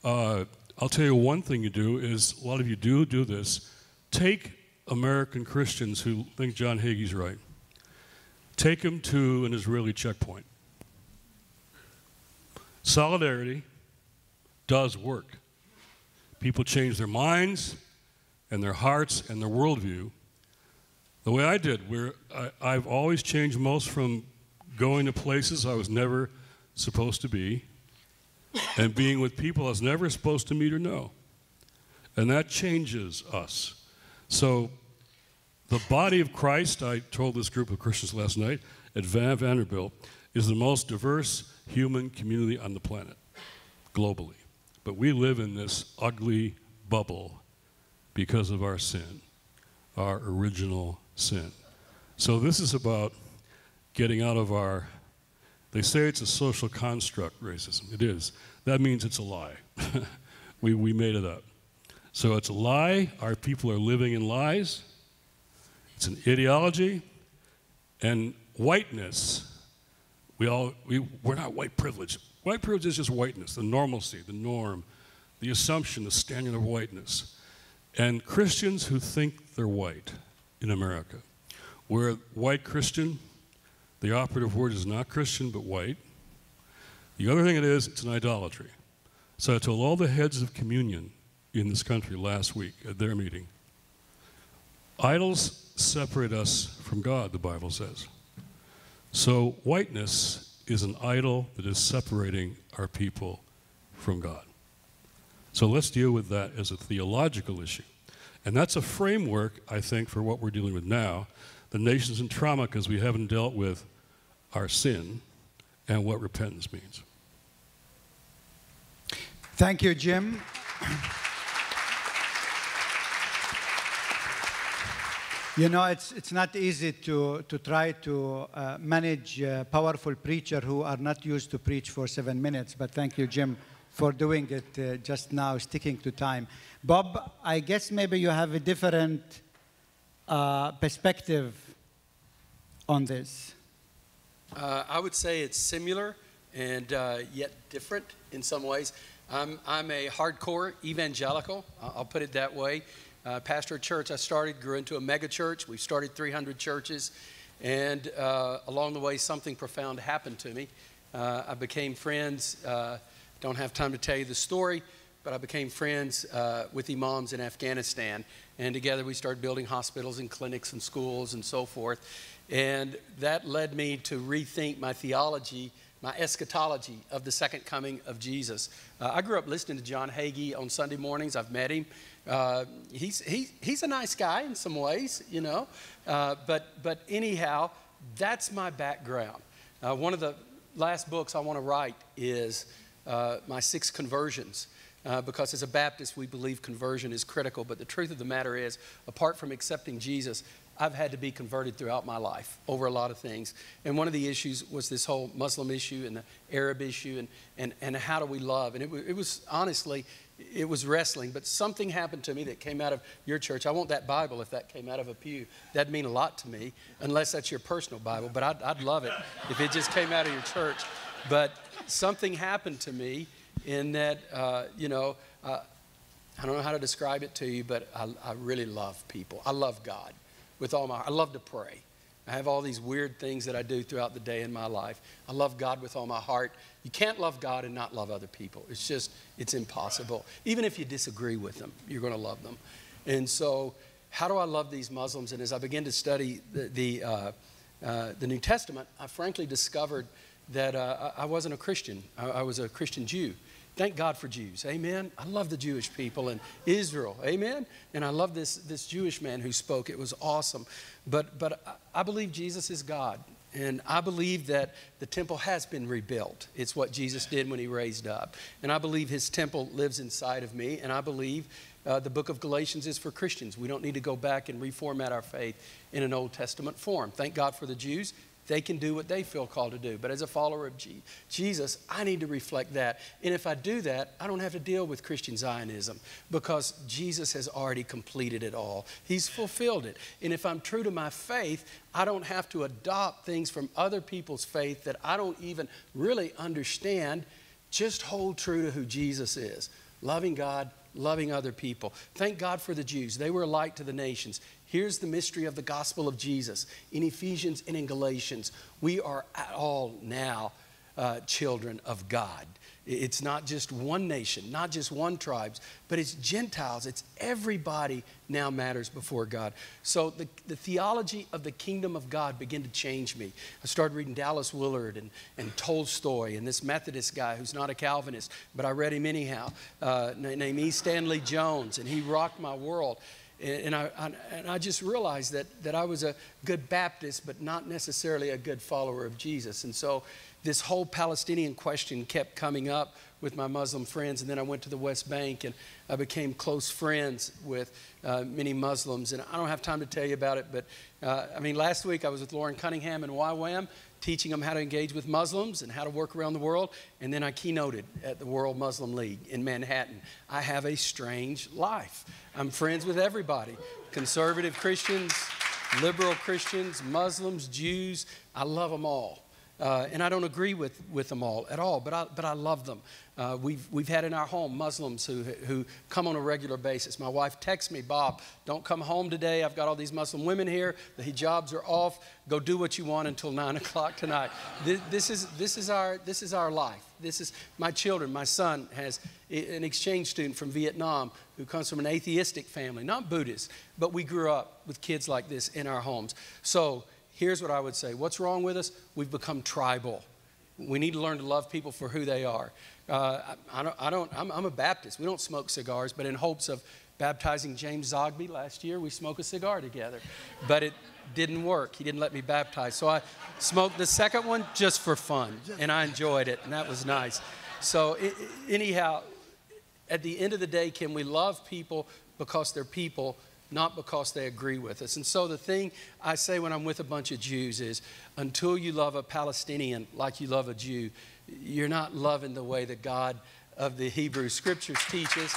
I'll tell you one thing you do is, a lot of you do this, take American Christians who think John Hagee's right, take them to an Israeli checkpoint. Solidarity does work. People change their minds and their hearts and their worldview. The way I did, I've always changed most from going to places I was never supposed to be and being with people I was never supposed to meet or know. And that changes us. So the body of Christ, I told this group of Christians last night at Vanderbilt, is the most diverse human community on the planet, globally. But we live in this ugly bubble because of our sin, our original sin. So this is about getting out of our, they say it's a social construct, racism. It is. That means it's a lie. we made it up. So it's a lie. Our people are living in lies. It's an ideology. And whiteness, we're not white privilege. White privilege is just whiteness, the normalcy, the norm, the assumption, the standard of whiteness. And Christians who think they're white in America, where white Christian, the operative word is not Christian but white. The other thing it is, it's an idolatry. So I told all the heads of communion in this country last week at their meeting, idols separate us from God, the Bible says. So whiteness is an idol that is separating our people from God. So let's deal with that as a theological issue. And that's a framework, I think, for what we're dealing with now. The nation's in trauma because we haven't dealt with our sin and what repentance means. Thank you, Jim. You know, it's not easy to try to manage a powerful preacher who are not used to preach for 7 minutes, but thank you, Jim, for doing it just now, sticking to time. Bob, I guess maybe you have a different perspective on this. I would say it's similar and yet different in some ways. I'm a hardcore evangelical, I'll put it that way. Pastor a church I started, grew into a mega church. We've started 300 churches. And along the way, something profound happened to me. I became friends, don't have time to tell you the story, but I became friends with imams in Afghanistan. And together we started building hospitals and clinics and schools and so forth. And that led me to rethink my theology, my eschatology of the second coming of Jesus. I grew up listening to John Hagee on Sunday mornings. I've met him. He's a nice guy in some ways, you know. But anyhow, that's my background. One of the last books I want to write is my 6 conversions. Because as a Baptist, we believe conversion is critical. But the truth of the matter is, apart from accepting Jesus, I've had to be converted throughout my life over a lot of things. And one of the issues was this whole Muslim issue and the Arab issue and how do we love. And it was honestly, it was wrestling. But something happened to me that came out of your church. I want that Bible if that came out of a pew. That'd mean a lot to me, unless that's your personal Bible. But I'd love it if it just came out of your church. But something happened to me in that, you know, I don't know how to describe it to you, but I really love people. I love God with all my heart. I love to pray. I have all these weird things that I do throughout the day in my life. I love God with all my heart. You can't love God and not love other people. It's just, it's impossible. Even if you disagree with them, you're going to love them. And so, how do I love these Muslims? And as I began to study the New Testament, I frankly discovered that I wasn't a Christian. I was a Christian Jew. Thank God for Jews. Amen. I love the Jewish people and Israel. Amen. And I love this Jewish man who spoke. It was awesome. But I believe Jesus is God. And I believe that the temple has been rebuilt. It's what Jesus did when he raised up. And I believe his temple lives inside of me. And I believe the book of Galatians is for Christians. We don't need to go back and reformat our faith in an Old Testament form. Thank God for the Jews. They can do what they feel called to do. But as a follower of Jesus, I need to reflect that. And if I do that, I don't have to deal with Christian Zionism because Jesus has already completed it all. He's fulfilled it. And if I'm true to my faith, I don't have to adopt things from other people's faith that I don't even really understand. Just hold true to who Jesus is. Loving God, loving other people. Thank God for the Jews. They were a light to the nations. Here's the mystery of the gospel of Jesus. In Ephesians and in Galatians, we are all now children of God. It's not just one nation, not just one tribe, but it's Gentiles. It's everybody now matters before God. So the theology of the kingdom of God began to change me. I started reading Dallas Willard and Tolstoy and this Methodist guy who's not a Calvinist, but I read him anyhow, named E. Stanley Jones, and he rocked my world. And I just realized that I was a good Baptist, but not necessarily a good follower of Jesus. And so this whole Palestinian question kept coming up with my Muslim friends. And then I went to the West Bank and I became close friends with many Muslims. And I don't have time to tell you about it, but last week I was with Lauren Cunningham and YWAM, teaching them how to engage with Muslims and how to work around the world. And then I keynoted at the World Muslim League in Manhattan. I have a strange life. I'm friends with everybody. Conservative Christians, liberal Christians, Muslims, Jews. I love them all. And I don't agree with them all at all, but I love them. We've had in our home Muslims who come on a regular basis. My wife texts me, Bob, don't come home today. I've got all these Muslim women here. The hijabs are off. Go do what you want until 9 o'clock tonight. This is our life. This is my children. My son has an exchange student from Vietnam who comes from an atheistic family, not Buddhist, but we grew up with kids like this in our homes. So here's what I would say. What's wrong with us? We've become tribal. We need to learn to love people for who they are. I'm a Baptist. We don't smoke cigars, but in hopes of baptizing James Zogby last year, we smoked a cigar together. But it didn't work. He didn't let me baptize. So I smoked the second one just for fun, and I enjoyed it, and that was nice. So anyhow, at the end of the day, can we love people because they're people, not because they agree with us? And so the thing I say when I'm with a bunch of Jews is, until you love a Palestinian like you love a Jew, you're not loving the way that God of the Hebrew Scriptures teaches.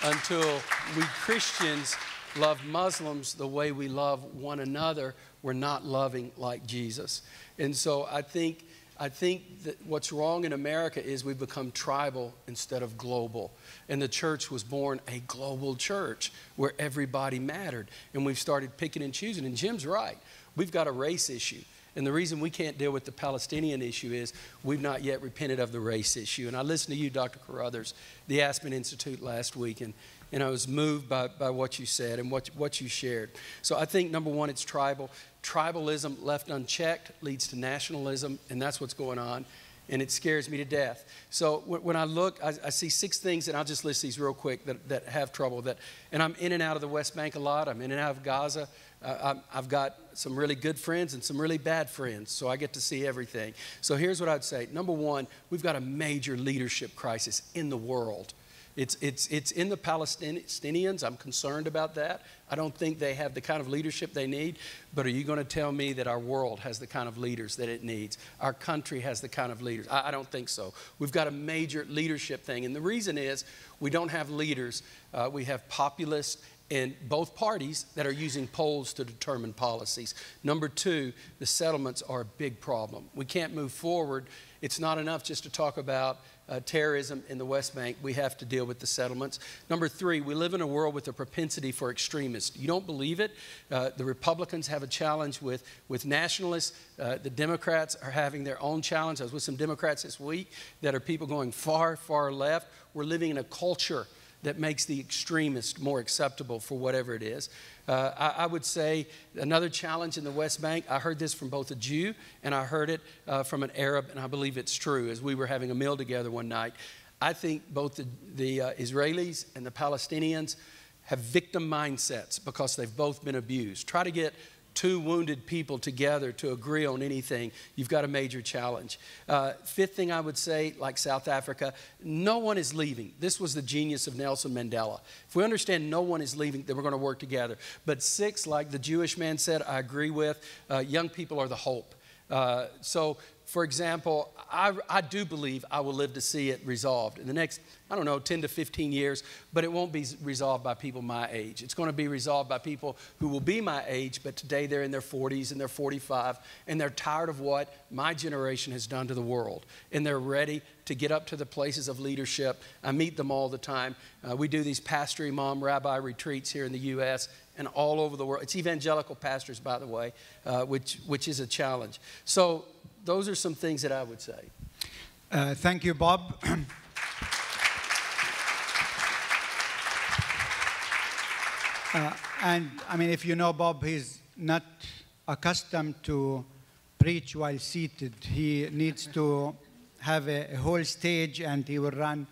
Until we Christians love Muslims the way we love one another, we're not loving like Jesus. And so I think that what's wrong in America is we've become tribal instead of global. And the church was born a global church where everybody mattered. And we've started picking and choosing. And Jim's right. We've got a race issue. And the reason we can't deal with the Palestinian issue is we've not yet repented of the race issue. And I listened to you, Dr. Carruthers, the Aspen Institute last week, and I was moved by what you said and what you shared. So I think, number one, it's tribal. Tribalism left unchecked leads to nationalism, and that's what's going on, and it scares me to death. So when I look, I see 6 things, and I'll just list these real quick that have trouble. And I'm in and out of the West Bank a lot. I'm in and out of Gaza. I've got some really good friends and some really bad friends, so I get to see everything. So here's what I'd say. Number one, we've got a major leadership crisis in the world. It's in the Palestinians. I'm concerned about that. I don't think they have the kind of leadership they need. But are you going to tell me that our world has the kind of leaders that it needs? Our country has the kind of leaders? I don't think so. We've got a major leadership thing. And the reason is we don't have leaders. We have populists in both parties that are using polls to determine policies. Number 2, the settlements are a big problem. We can't move forward. It's not enough just to talk about terrorism in the West Bank. We have to deal with the settlements. Number 3, we live in a world with a propensity for extremists. You don't believe it? The Republicans have a challenge with nationalists. The Democrats are having their own challenge. I was with some Democrats this week that are people going far, far left. We're living in a culture that makes the extremist more acceptable for whatever it is. I would say another challenge in the West Bank, I heard this from both a Jew and I heard it from an Arab, and I believe it's true, as we were having a meal together one night. I think both the Israelis and the Palestinians have victim mindsets because they've both been abused. Try to get two wounded people together to agree on anything, you've got a major challenge. Fifth thing I would say, like South Africa, no one is leaving. This was the genius of Nelson Mandela. If we understand no one is leaving, then we're going to work together. But six, like the Jewish man said, I agree with, young people are the hope. So, for example, I do believe I will live to see it resolved in the next, I don't know, 10 to 15 years, but it won't be resolved by people my age. It's going to be resolved by people who will be my age, but today they're in their 40s and they're 45, and they're tired of what my generation has done to the world, and they're ready to get up to the places of leadership. I meet them all the time. We do these pastor, imam, rabbi retreats here in the U.S., and all over the world. It's evangelical pastors, by the way, which is a challenge. So those are some things that I would say. Thank you, Bob. And I mean, if you know Bob, he's not accustomed to preach while seated. He needs to have a whole stage, and he will run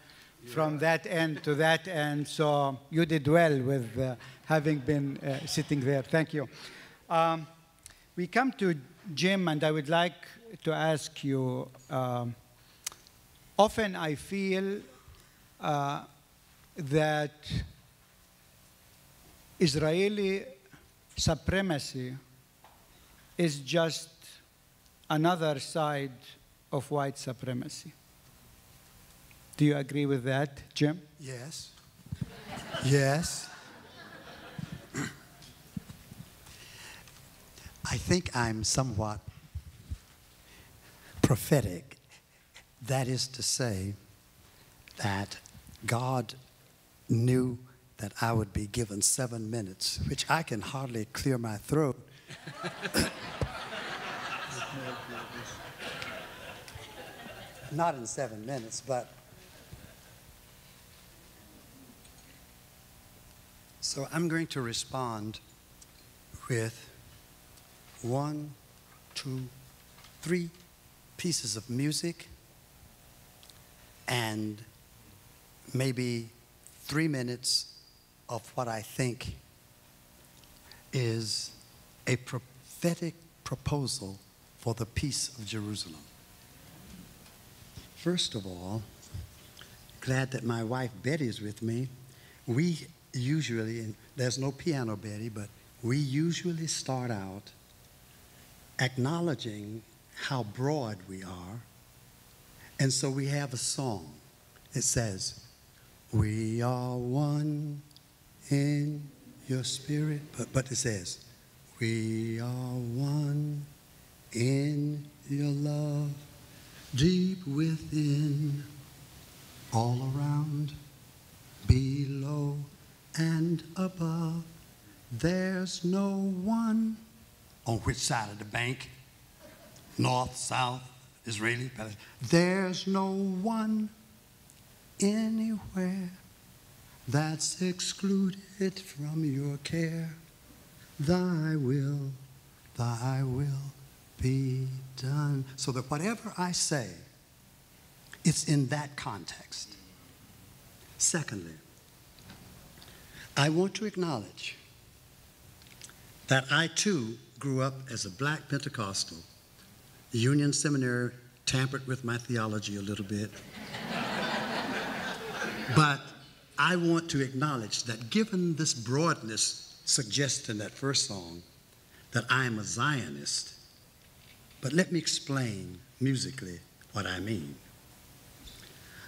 from that end to that end. So you did well with having been sitting there. Thank you. We come to Jim, and I would like to ask you, often I feel that Israeli supremacy is just another side of white supremacy. Do you agree with that, Jim? Yes. Yes. I think I'm somewhat prophetic. That is to say that God knew that I would be given 7 minutes, which I can hardly clear my throat. Not in 7 minutes, but so I'm going to respond with 1, 2, 3 pieces of music and maybe 3 minutes of what I think is a prophetic proposal for the peace of Jerusalem. First of all, glad that my wife Betty is with me. We usually, and there's no piano, Betty, but we usually start out acknowledging how broad we are. And so we have a song. It says, "We are one in your spirit." But it says, "We are one in your love, deep within, all around, below and above. There's no one." On which side of the bank? North, south, Israeli, Palestine. There's no one anywhere that's excluded from your care. Thy will be done. So that whatever I say, it's in that context. Secondly, I want to acknowledge that I too grew up as a black Pentecostal. The Union Seminary tampered with my theology a little bit. But I want to acknowledge that given this broadness suggested in that first song, that I am a Zionist. But let me explain musically what I mean.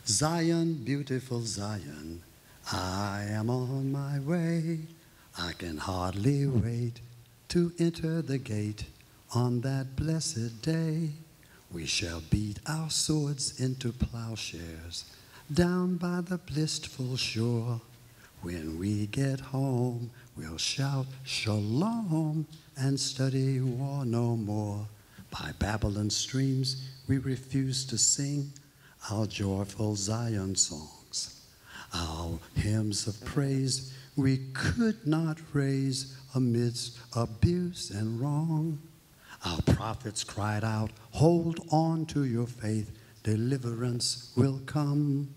Zion, beautiful Zion, I am on my way. I can hardly wait to enter the gate. On that blessed day, we shall beat our swords into plowshares down by the blissful shore. When we get home, we'll shout shalom and study war no more. By Babylon's streams, we refuse to sing our joyful Zion songs. Our hymns of praise we could not raise amidst abuse and wrong. Our prophets cried out, hold on to your faith, deliverance will come.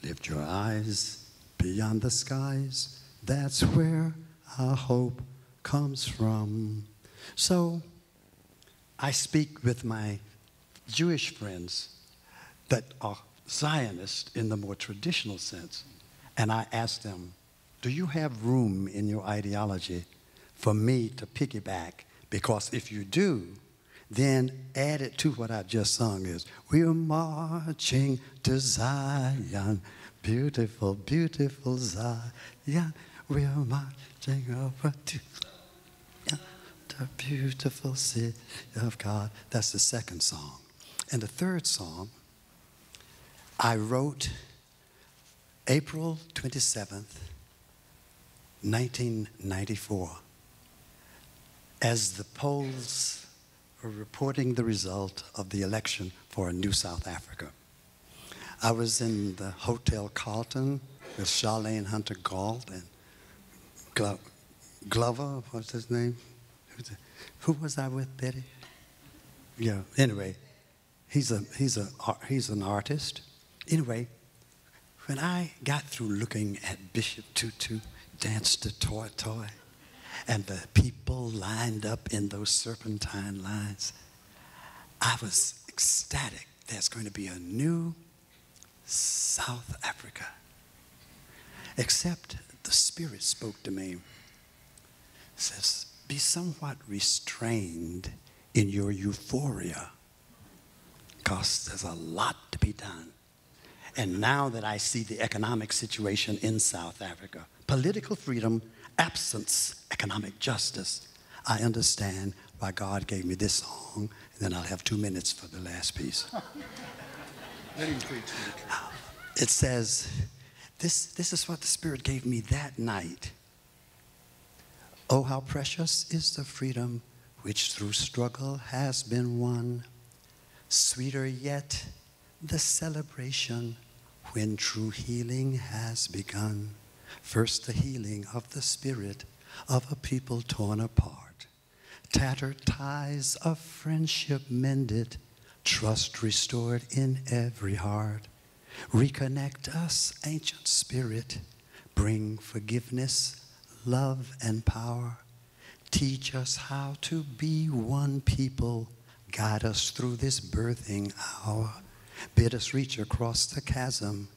Lift your eyes beyond the skies, that's where our hope comes from. So I speak with my Jewish friends that are Zionists in the more traditional sense, and I ask them, do you have room in your ideology for me to piggyback? Because if you do, then add it to what I've just sung is, we're marching to Zion, beautiful, beautiful Zion. We're marching over to the beautiful city of God. That's the second song. And the third song, I wrote April 27th, 1994, as the polls were reporting the result of the election for a new South Africa. I was in the Hotel Carlton with Charlene Hunter Gault and Glover, what's his name? Who was I with, Betty? Yeah, anyway, he's an artist. Anyway, when I got through looking at Bishop Tutu dance to Toy Toy, and the people lined up in those serpentine lines, I was ecstatic. There's going to be a new South Africa. Except the Spirit spoke to me. It says, be somewhat restrained in your euphoria, because there's a lot to be done. And now that I see the economic situation in South Africa, political freedom, absence, economic justice, I understand why God gave me this song, and then I'll have 2 minutes for the last piece. Let him preach. It says, this is what the Spirit gave me that night. Oh, how precious is the freedom which through struggle has been won. Sweeter yet the celebration when true healing has begun. First, the healing of the spirit of a people torn apart. Tattered ties of friendship mended, trust restored in every heart. Reconnect us, ancient spirit. Bring forgiveness, love, and power. Teach us how to be one people. Guide us through this birthing hour. Bid us reach across the chasm,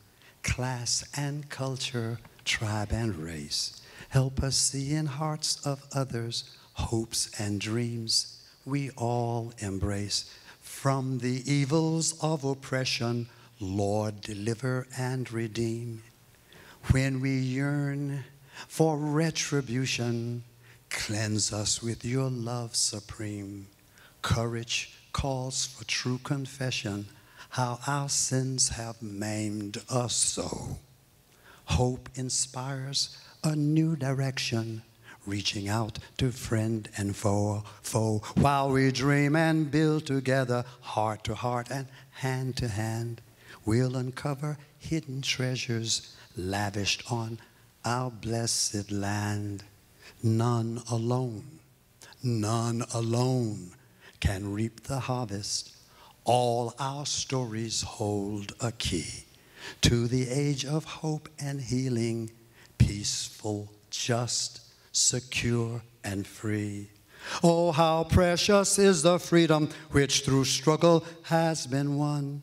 class and culture, tribe and race. Help us see in hearts of others hopes and dreams we all embrace. From the evils of oppression, Lord, deliver and redeem. When we yearn for retribution, cleanse us with your love supreme. Courage calls for true confession, how our sins have maimed us so. Hope inspires a new direction, reaching out to friend and foe, while we dream and build together, heart to heart and hand to hand. We'll uncover hidden treasures lavished on our blessed land. None alone can reap the harvest. All our stories hold a key to the age of hope and healing, peaceful, just, secure, and free. Oh, how precious is the freedom which through struggle has been won.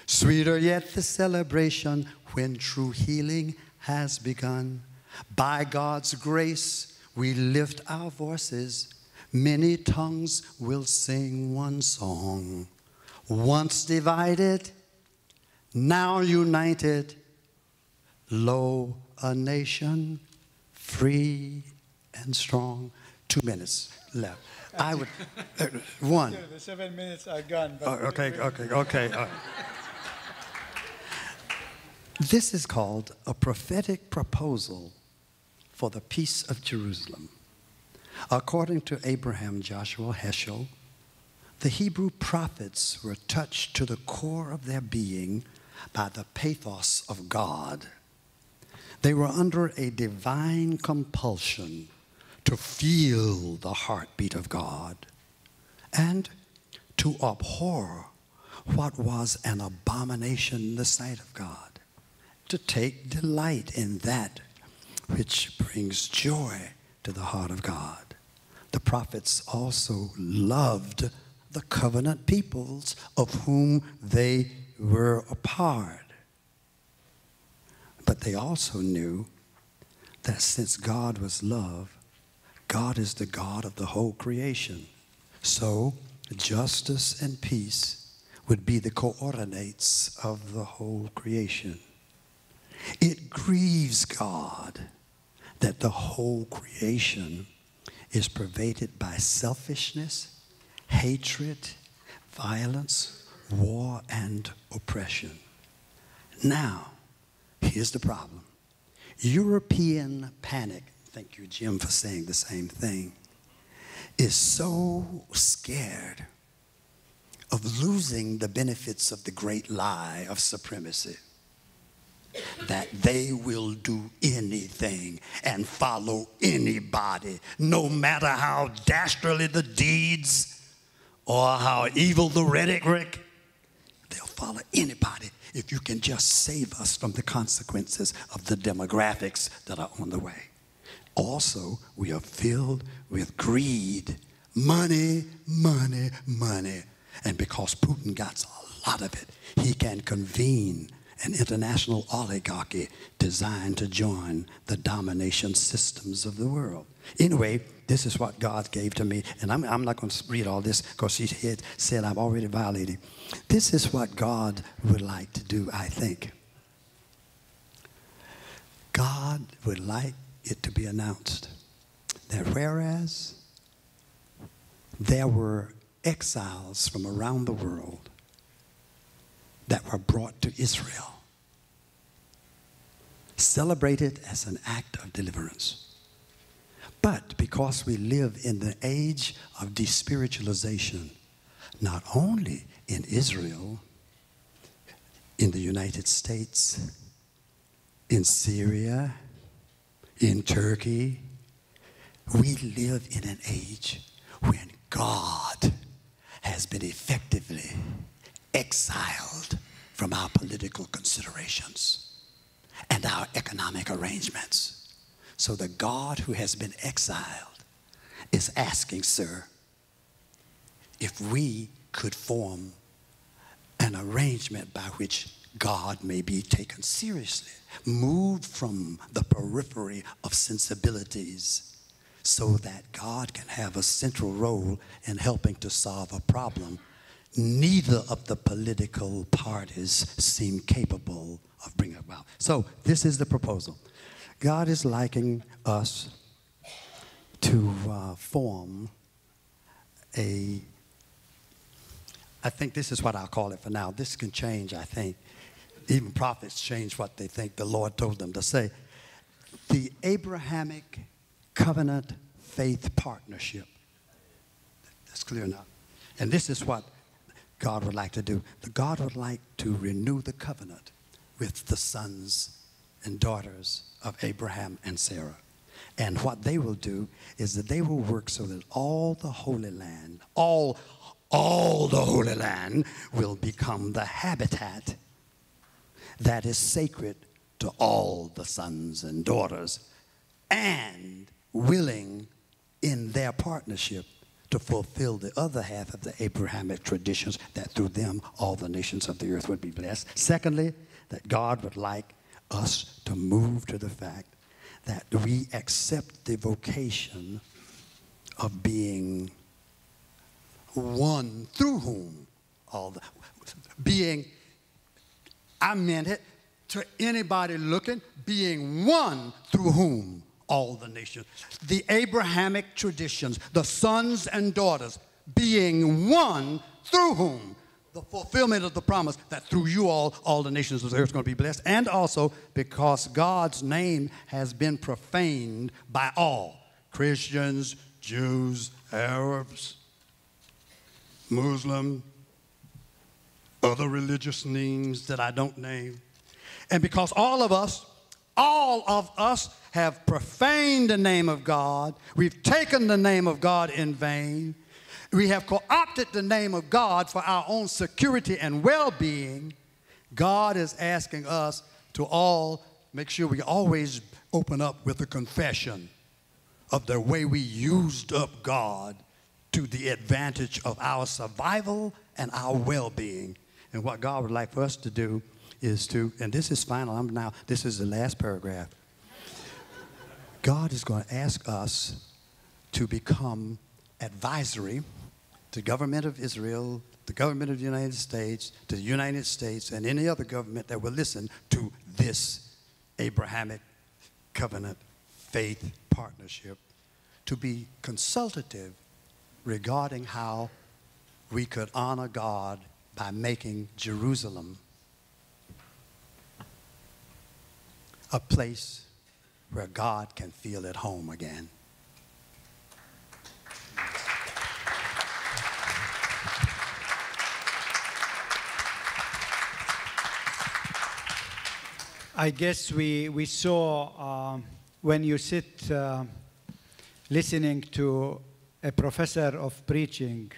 Sweeter yet the celebration when true healing has begun. By God's grace, we lift our voices. Many tongues will sing one song. Once divided, now united. Lo, a nation free and strong. 2 minutes left. I would, one. The 7 minutes are gone. Okay. This is called a prophetic proposal for the peace of Jerusalem. According to Abraham Joshua Heschel, the Hebrew prophets were touched to the core of their being by the pathos of God. They were under a divine compulsion to feel the heartbeat of God and to abhor what was an abomination in the sight of God, to take delight in that which brings joy to the heart of God. the prophets also loved the covenant peoples of whom they were a part. But they also knew that since God was love, God is the God of the whole creation. So justice and peace would be the coordinates of the whole creation. It grieves God that the whole creation is pervaded by selfishness, hatred, violence, war, and oppression. Now, here's the problem. European panic, thank you, Jim, for saying the same thing, is so scared of losing the benefits of the great lie of supremacy that they will do anything and follow anybody, no matter how dastardly the deeds or how evil the rhetoric. They'll follow anybody if you can just save us from the consequences of the demographics that are on the way. Also, we are filled with greed, money, money, money. And because Putin got a lot of it, he can convene an international oligarchy designed to join the domination systems of the world. Anyway, this is what God gave to me, and I'm not going to read all this because he had said I've already violated. This is what God would like to do, I think. God would like it to be announced that whereas there were exiles from around the world that were brought to Israel, celebrated as an act of deliverance. But because we live in the age of despiritualization, not only in Israel, in the United States, in Syria, in Turkey, we live in an age when God has been effectively exiled from our political considerations and our economic arrangements. So the God who has been exiled is asking, sir, if we could form an arrangement by which God may be taken seriously, moved from the periphery of sensibilities so that God can have a central role in helping to solve a problem neither of the political parties seem capable of bringing about. So this is the proposal. God is liking us to form I think this is what I'll call it for now. This can change, I think. Even prophets change what they think the Lord told them to say. The Abrahamic Covenant Faith Partnership. That's clear enough. And this is what God would like to do. God would like to renew the covenant with the sons and daughters of Abraham and Sarah. And what they will do is that they will work so that all the Holy Land, all the Holy Land will become the habitat that is sacred to all the sons and daughters and willing in their partnership to fulfill the other half of the Abrahamic traditions that through them all the nations of the earth would be blessed. Secondly, that God would like us to move to the fact that we accept the vocation of being one through whom all the being, I meant it to anybody looking, being one through whom all the nations, the Abrahamic traditions, the sons and daughters, being one through whom the fulfillment of the promise that through you all the nations of the earth are going to be blessed. And also because God's name has been profaned by all, Christians, Jews, Arabs, Muslim, other religious names that I don't name. And because all of us have profaned the name of God, we've taken the name of God in vain, we have co-opted the name of God for our own security and well-being, God is asking us to all make sure we always open up with a confession of the way we used up God to the advantage of our survival and our well-being. And what God would like for us to do is to, and this is final, this is the last paragraph. God is going to ask us to become advisory to the government of Israel, the government of the United States, to the United States, and any other government that will listen to this Abrahamic covenant faith partnership, to be consultative regarding how we could honor God by making Jerusalem a place where God can feel at home again. I guess we saw when you sit listening to a professor of preaching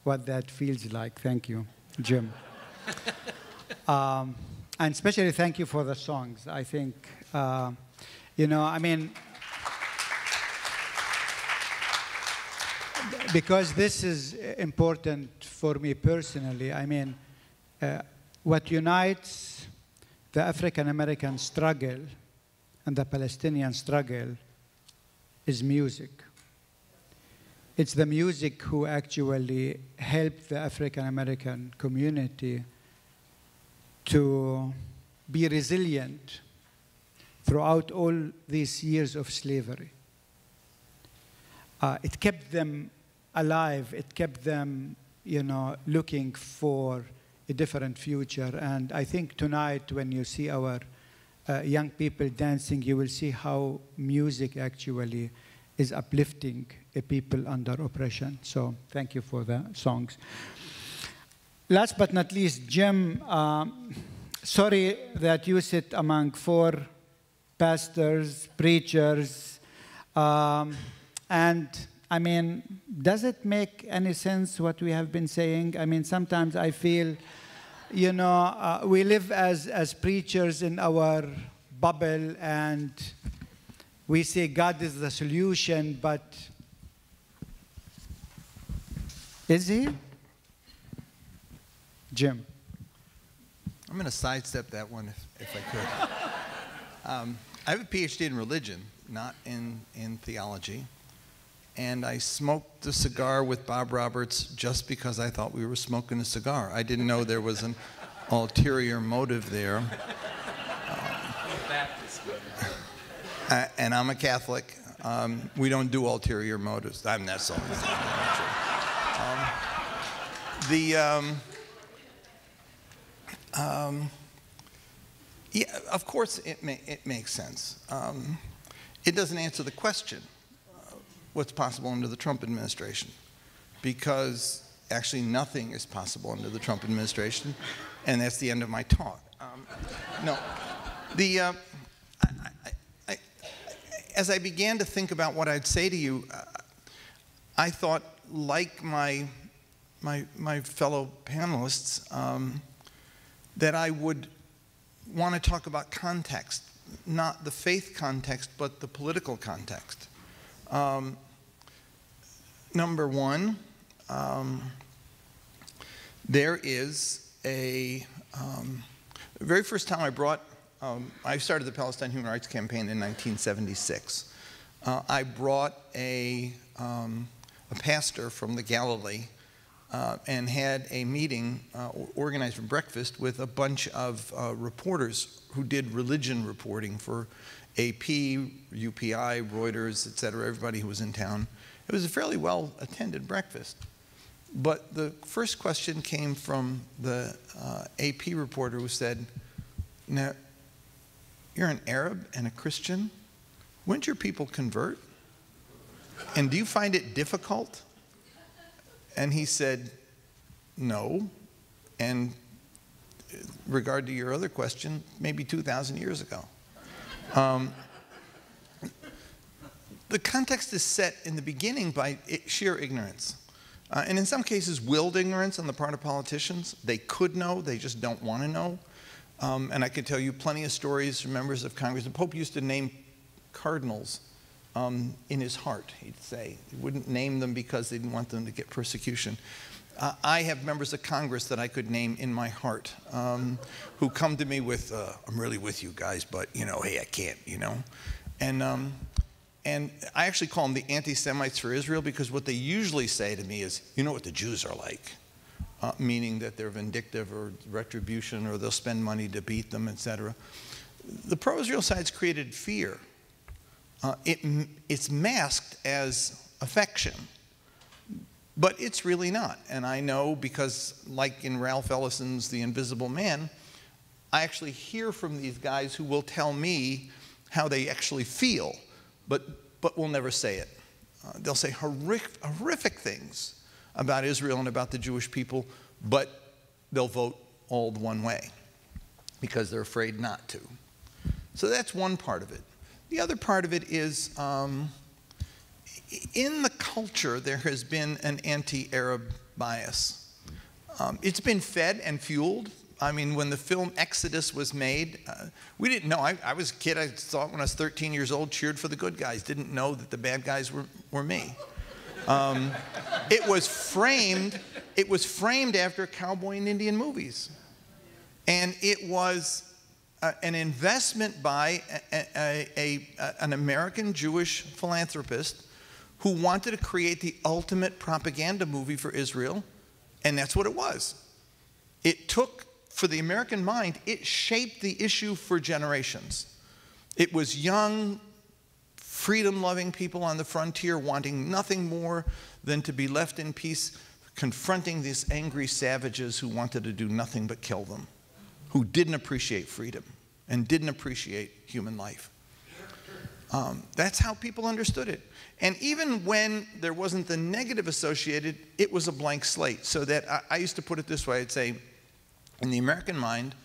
what that feels like. Thank you, Jim. And especially thank you for the songs. I think, you know, I mean, because this is important for me personally. I mean, what unites the African-American struggle and the Palestinian struggle is music. It's the music who actually helped the African-American community to be resilient throughout all these years of slavery. It kept them alive. It kept them, you know, looking for a different future. And I think tonight, when you see our young people dancing, you will see how music actually is uplifting a people under oppression. So thank you for the songs. Last but not least, Jim, sorry that you sit among 4 pastors, preachers, and I mean, does it make any sense what we have been saying? I mean, sometimes I feel, you know, we live as preachers in our bubble and we say God is the solution, but is he? Jim. I'm going to sidestep that one if I could. I have a PhD in religion, not in theology. And I smoked a cigar with Bob Roberts just because I thought we were smoking a cigar. I didn't know there was an ulterior motive there. And I'm a Catholic. We don't do ulterior motives. I'm not so. Yeah, of course it makes sense. It doesn't answer the question, what's possible under the Trump administration, because actually nothing is possible under the Trump administration, and that's the end of my talk. No, as I began to think about what I'd say to you, I thought, like my fellow panelists, that I would want to talk about context, not the faith context, but the political context. Number one, there is the very first time I brought, I started the Palestine Human Rights Campaign in 1976. I brought a pastor from the Galilee and had a meeting organized for breakfast with a bunch of reporters who did religion reporting for AP, UPI, Reuters, et cetera, everybody who was in town. It was a fairly well-attended breakfast. But the first question came from the AP reporter who said, "Now, you're an Arab and a Christian. Wouldn't your people convert? And do you find it difficult?" And he said, "No. And in regard to your other question, maybe 2,000 years ago." The context is set in the beginning by sheer ignorance. And in some cases, willed ignorance on the part of politicians. They could know, they just don't want to know. And I could tell you plenty of stories from members of Congress. The Pope used to name cardinals in his heart, he'd say. He wouldn't name them because they didn't want them to get persecution. I have members of Congress that I could name in my heart who come to me with, I'm really with you guys, but, you know, hey, I can't, you know. And I actually call them the anti-Semites for Israel, because what they usually say to me is, you know what the Jews are like, meaning that they're vindictive or retribution, or they'll spend money to beat them, etc. The pro-Israel side's created fear. It's masked as affection, but it's really not. And I know, because like in Ralph Ellison's The Invisible Man, I actually hear from these guys who will tell me how they actually feel, but will never say it. They'll say horrific things about Israel and about the Jewish people, but they'll vote all one way because they're afraid not to. So that's one part of it. The other part of it is, in the culture, there has been an anti-Arab bias. It's been fed and fueled. I mean, when the film Exodus was made, we didn't know. I was a kid. I saw it when I was 13 years old, cheered for the good guys, didn't know that the bad guys were me. It was framed after cowboy and Indian movies. And it was an investment by an American Jewish philanthropist who wanted to create the ultimate propaganda movie for Israel, and that's what it was. It took, for the American mind, it shaped the issue for generations. It was young, freedom-loving people on the frontier wanting nothing more than to be left in peace, confronting these angry savages who wanted to do nothing but kill them, who didn't appreciate freedom and didn't appreciate human life. That's how people understood it. And even when there wasn't the negative associated, it was a blank slate. So that I used to put it this way. I'd say, in the American mind,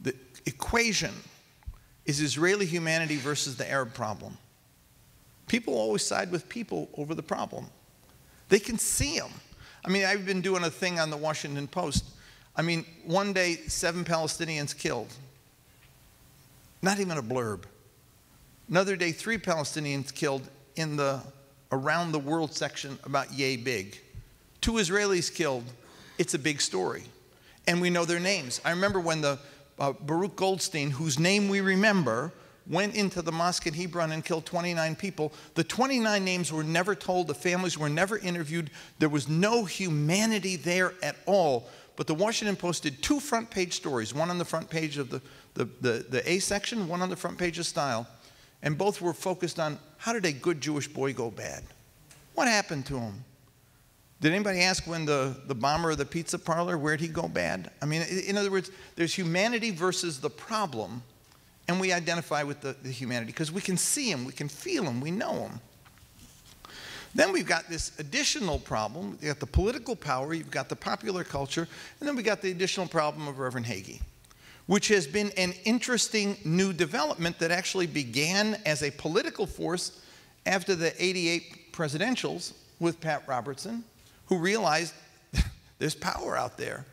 the equation is Israeli humanity versus the Arab problem. People always side with people over the problem. They can see them. I mean, I've been doing a thing on the Washington Post. I mean, one day, 7 Palestinians killed. Not even a blurb. Another day, 3 Palestinians killed in the around the world section about yay big. 2 Israelis killed. It's a big story. And we know their names. I remember when the Baruch Goldstein, whose name we remember, went into the mosque in Hebron and killed 29 people. The 29 names were never told. The families were never interviewed. There was no humanity there at all. But the Washington Post did 2 front-page stories, one on the front page of the A section, one on the front page of Style. And both were focused on, how did a good Jewish boy go bad? What happened to him? Did anybody ask when the bomber of the pizza parlor, where'd he go bad? I mean, in other words, there's humanity versus the problem, and we identify with the humanity because we can see him, we can feel him, we know him. Then we've got this additional problem. You've got the political power, you've got the popular culture, and then we've got the additional problem of Reverend Hagee, which has been an interesting new development that actually began as a political force after the '88 presidentials with Pat Robertson, who realized there's power out there.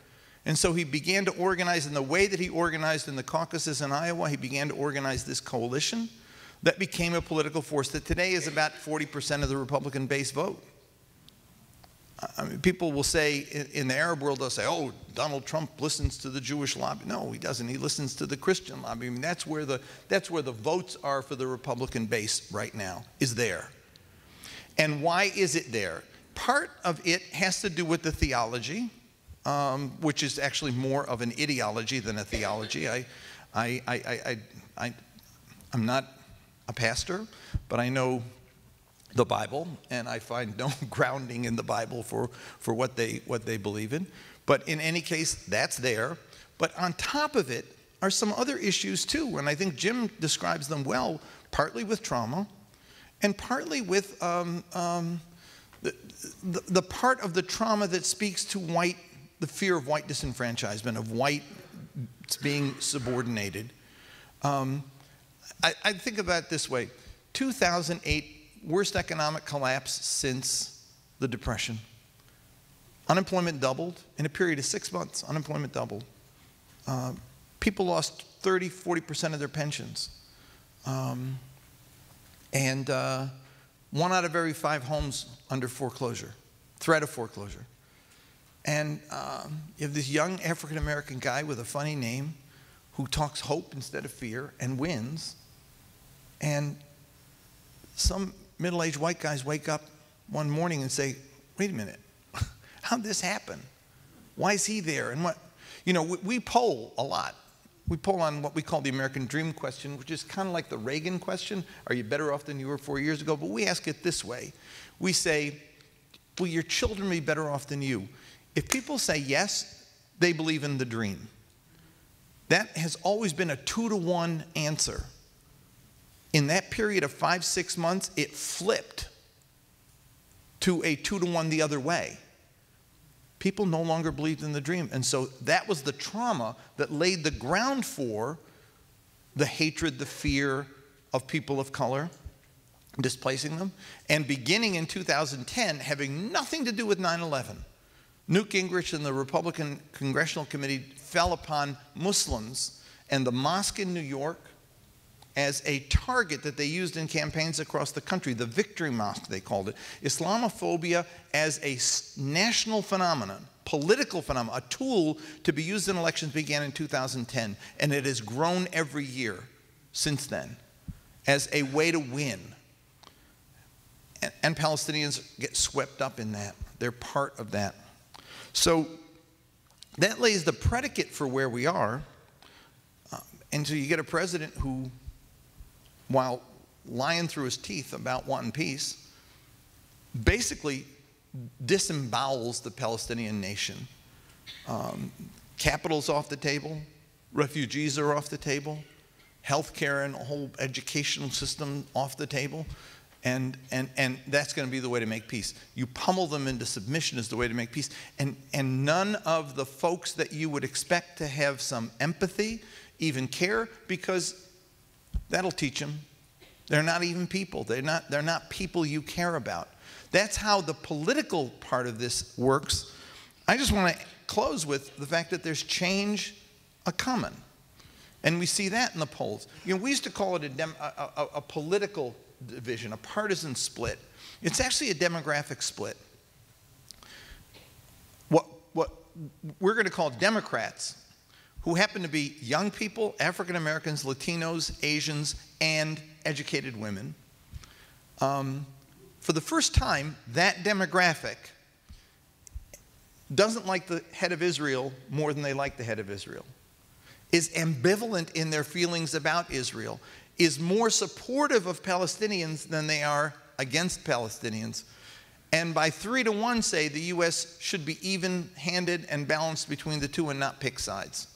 And so he began to organize in the way that he organized in the caucuses in Iowa. He began to organize this coalition that became a political force that today is about 40% of the Republican base vote. I mean, people will say, in the Arab world, they'll say, oh, Donald Trump listens to the Jewish lobby. No, he doesn't. He listens to the Christian lobby. I mean, that's where the votes are for the Republican base right now, is there. And why is it there? Part of it has to do with the theology, which is actually more of an ideology than a theology. I'm not a pastor, but I know the Bible, and I find no grounding in the Bible for what they believe in. But in any case, that's there. But on top of it are some other issues too, and I think Jim describes them well, partly with trauma, and partly with the part of the trauma that speaks to the fear of white disenfranchisement, of white being subordinated. I think about it this way. 2008, worst economic collapse since the Depression. Unemployment doubled. In a period of 6 months, unemployment doubled. People lost 30, 40% of their pensions. And 1 out of every 5 homes under foreclosure, threat of foreclosure. And you have this young African-American guy with a funny name who talks hope instead of fear and wins. And some middle-aged white guys wake up one morning and say, wait a minute, how'd this happen? Why is he there? And what, you know, we poll a lot. We poll on what we call the American Dream question, which is kind of like the Reagan question. Are you better off than you were 4 years ago? But we ask it this way. We say, will your children be better off than you? If people say yes, they believe in the dream. That has always been a 2-to-1 answer. In that period of 5-6 months, it flipped to a 2-to-1 the other way. People no longer believed in the dream. And so that was the trauma that laid the ground for the hatred, the fear of people of color, displacing them. And beginning in 2010, having nothing to do with 9/11, Newt Gingrich and the Republican Congressional Committee fell upon Muslims and the mosque in New York as a target that they used in campaigns across the country, the Victory Mosque, they called it. Islamophobia as a national phenomenon, political phenomenon, a tool to be used in elections began in 2010, and it has grown every year since then as a way to win. And Palestinians get swept up in that. They're part of that. So that lays the predicate for where we are. And so you get a president who, while lying through his teeth about wanting peace, basically disembowels the Palestinian nation. Capital's off the table. Refugees are off the table. Healthcare and the whole educational system off the table. And that's going to be the way to make peace. You pummel them into submission is the way to make peace. And none of the folks that you would expect to have some empathy even care, because that'll teach them. They're not even people. They're not people you care about. That's how the political part of this works. I just want to close with the fact that there's change a-coming. And we see that in the polls. You know, we used to call it a political division, a partisan split. It's actually a demographic split. What we're going to call Democrats, who happen to be young people, African Americans, Latinos, Asians, and educated women. For the first time, that demographic doesn't like the head of Israel more than they like the head of Israel, is ambivalent in their feelings about Israel, is more supportive of Palestinians than they are against Palestinians, and by 3-to-1 say the U.S. should be even-handed and balanced between the two and not pick sides.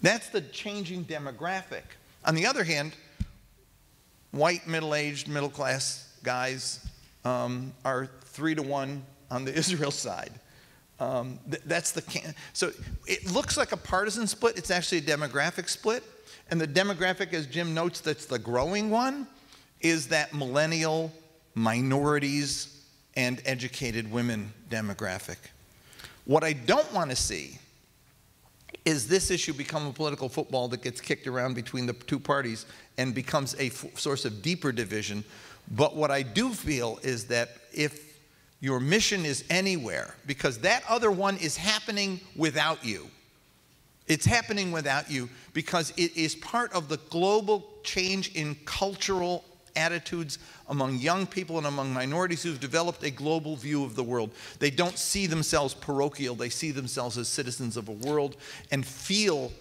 That's the changing demographic. On the other hand, white, middle-aged, middle-class guys are 3-to-1 on the Israel side. So it looks like a partisan split. It's actually a demographic split. And the demographic, as Jim notes, that's the growing one, is that millennial, minorities, and educated women demographic. What I don't want to see is this issue become a political football that gets kicked around between the two parties and becomes a source of deeper division. But what I do feel is that if your mission is anywhere, because that other one is happening without you. It's happening without you because it is part of the global change in cultural attitudes among young people and among minorities who've developed a global view of the world. They don't see themselves parochial. They see themselves as citizens of a world and feel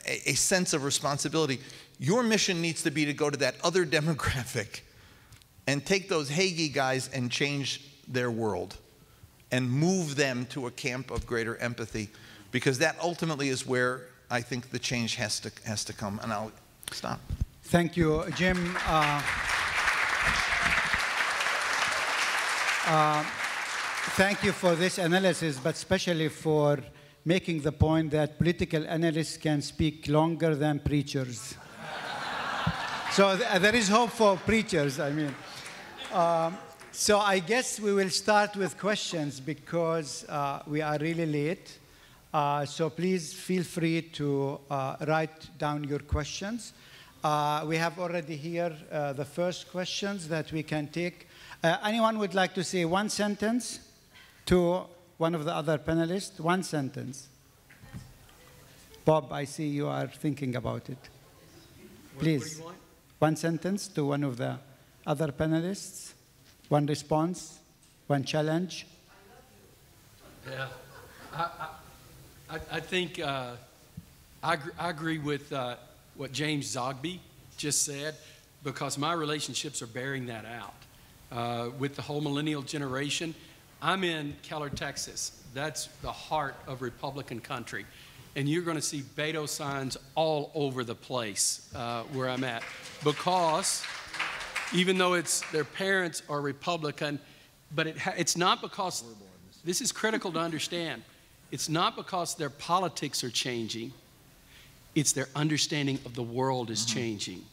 a sense of responsibility. Your mission needs to be to go to that other demographic and take those Hagee guys and change their world and move them to a camp of greater empathy, because that ultimately is where I think the change has to come. And I'll stop. Thank you, Jim. Thank you for this analysis, but especially for making the point that political analysts can speak longer than preachers. So there is hope for preachers, I mean. So I guess we will start with questions because we are really late. So please feel free to write down your questions. We have already here the first questions that we can take. Anyone would like to say one sentence to one of the other panelists? One sentence. Bob, I see you are thinking about it. Please, what do you want? one sentence to one of the other panelists. One response, one challenge. Yeah, I think I agree with what James Zogby just said, because my relationships are bearing that out. With the whole millennial generation, I'm in Keller, Texas. That's the heart of Republican country. And you're going to see Beto signs all over the place where I'm at. Because even though their parents are Republican, but it's not because, this is critical to understand, it's not because their politics are changing, it's their understanding of the world is changing.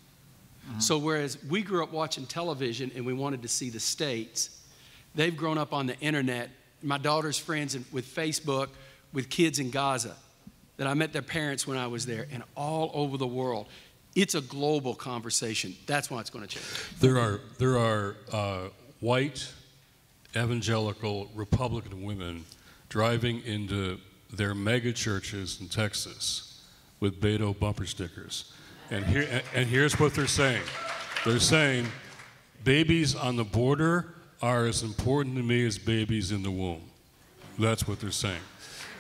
So whereas we grew up watching television and we wanted to see the States, they've grown up on the internet. My daughter's friends with Facebook, with kids in Gaza, that I met their parents when I was there, and all over the world. It's a global conversation. That's why it's going to change. There are white evangelical Republican women driving into their mega churches in Texas with Beto bumper stickers. And here's what they're saying. They're saying babies on the border are as important to me as babies in the womb. That's what they're saying.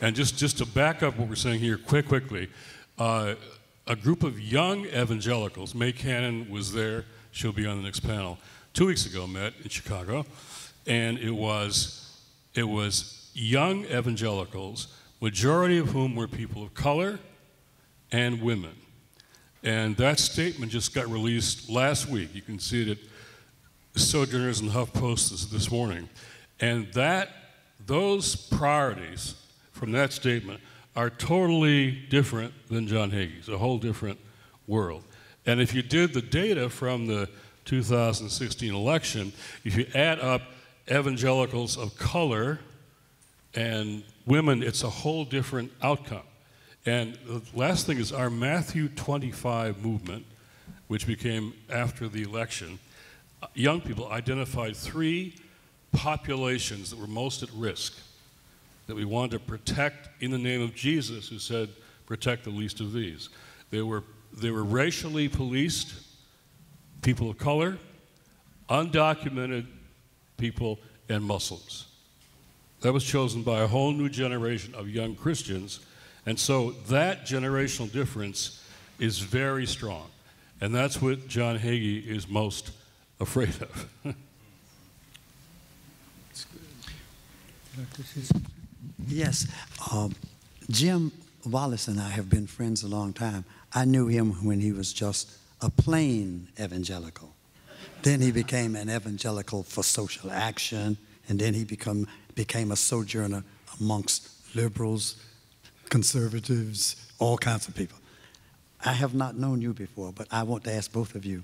And just to back up what we're saying here quickly, a group of young evangelicals, May Cannon was there, she'll be on the next panel, 2 weeks ago met in Chicago, and it was young evangelicals, majority of whom were people of color and women. And that statement just got released last week. You can see it at Sojourners and HuffPost this morning. And those priorities from that statement are totally different than John Hagee's, a whole different world. And if you did the data from the 2016 election, if you add up evangelicals of color and women, it's a whole different outcome. And the last thing is our Matthew 25 movement, which became after the election, young people identified 3 populations that were most at risk, that we wanted to protect in the name of Jesus, who said, protect the least of these. They were racially policed, people of color, undocumented people, and Muslims. That was chosen by a whole new generation of young Christians. And so that generational difference is very strong. And that's what John Hagee is most afraid of. Yes. Jim Wallace and I have been friends a long time. I knew him when he was just a plain evangelical. Then he became an evangelical for social action, and then he became a sojourner amongst liberals, conservatives, all kinds of people. I have not known you before, but I want to ask both of you.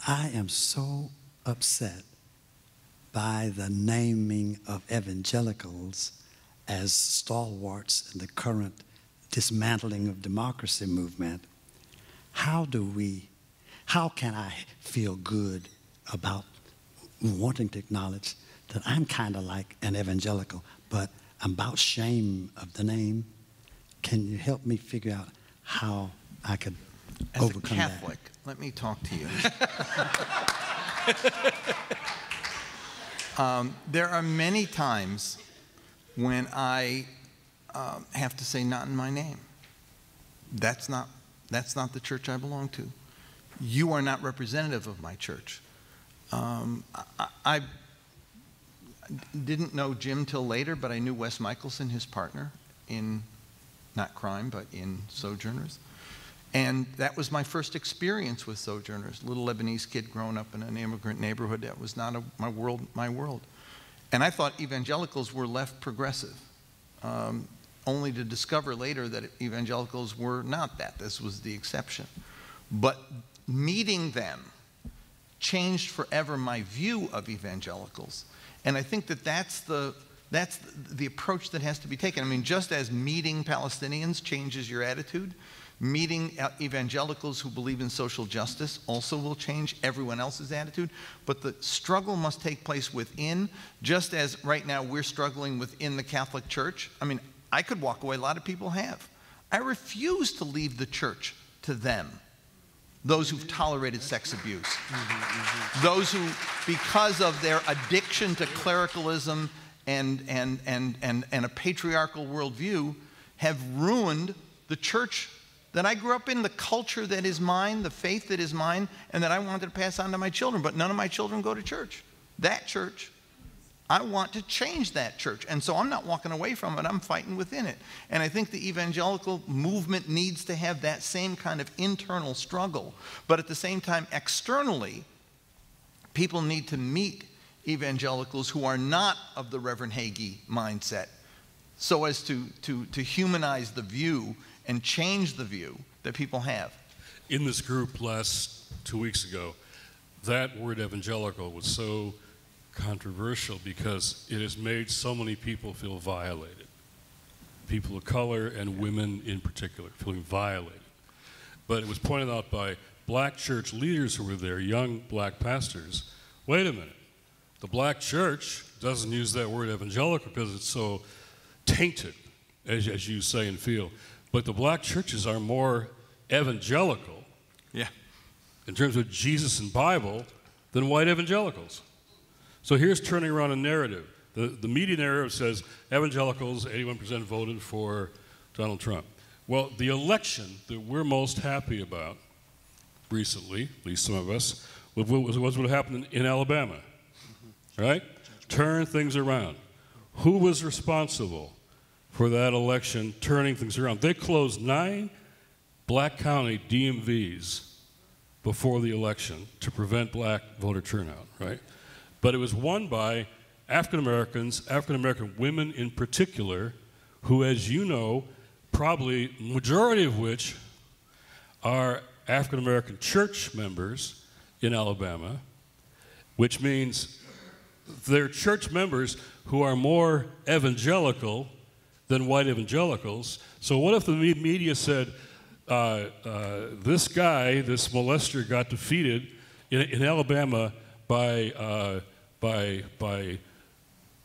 I am so upset by the naming of evangelicals as stalwarts in the current dismantling of democracy movement. How can I feel good about wanting to acknowledge that I'm kind of like an evangelical, but I'm about shame of the name? Can you help me figure out how I could overcome that? As a Catholic, let me talk to you. There are many times when I have to say, not in my name. That's not the church I belong to. You are not representative of my church. I didn't know Jim till later, but I knew Wes Michelson, his partner, in not crime, but in Sojourners. And that was my first experience with Sojourners. Little Lebanese kid growing up in an immigrant neighborhood. That was not my world. And I thought evangelicals were left progressive, only to discover later that evangelicals were not that. This was the exception. But meeting them changed forever my view of evangelicals. And I think that's the approach that has to be taken. I mean, just as meeting Palestinians changes your attitude, Meeting evangelicals who believe in social justice also will change everyone else's attitude. But the struggle must take place within, just as right now we're struggling within the Catholic Church. I mean, I could walk away, a lot of people have. I refuse to leave the church to them, those who've tolerated sex abuse, those who, because of their addiction to clericalism and a patriarchal worldview, have ruined the church that I grew up in, the culture that is mine, the faith that is mine, and that I wanted to pass on to my children. But none of my children go to church. That church, I want to change that church. And so I'm not walking away from it, I'm fighting within it. And I think the evangelical movement needs to have that same kind of internal struggle. But at the same time, externally, people need to meet evangelicals who are not of the Reverend Hagee mindset, so as to humanize the view and change the view that people have. In this group 2 weeks ago, that word evangelical was so controversial because it has made so many people feel violated. People of color and women in particular feeling violated. But it was pointed out by black church leaders who were there, young black pastors, wait a minute, the black church doesn't use that word evangelical because it's so tainted, as you say and feel. But the black churches are more evangelical in terms of Jesus and Bible than white evangelicals. So here's turning around a narrative. The media narrative says evangelicals, 81% voted for Donald Trump. Well, the election that we're most happy about recently, at least some of us, was what happened in Alabama, right? Turn things around. Who was responsible for that election turning things around? They closed 9 black county DMVs before the election to prevent black voter turnout, right? But it was won by African Americans, African American women in particular, who, as you know, probably majority of which are African American church members in Alabama, which means they're church members who are more evangelical than white evangelicals. So what if the media said, this guy, this molester, got defeated in Alabama by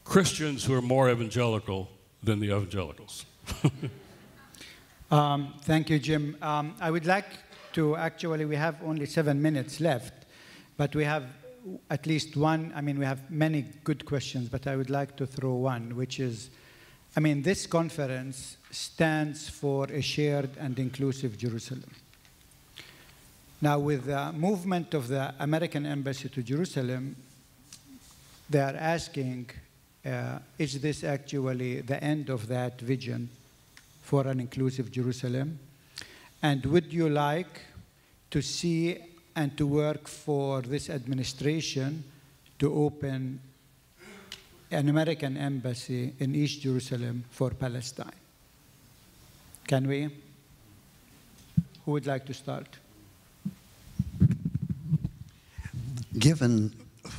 Christians who are more evangelical than the evangelicals? Thank you, Jim. I would like to, actually, we have only 7 minutes left, but we have at least one, I mean, we have many good questions, but I would like to throw one, which is, I mean, this conference stands for a shared and inclusive Jerusalem. Now, with the movement of the American Embassy to Jerusalem, they are asking, is this actually the end of that vision for an inclusive Jerusalem? And would you like to see and to work for this administration to open an American embassy in East Jerusalem for Palestine? Can we? Who would like to start? Given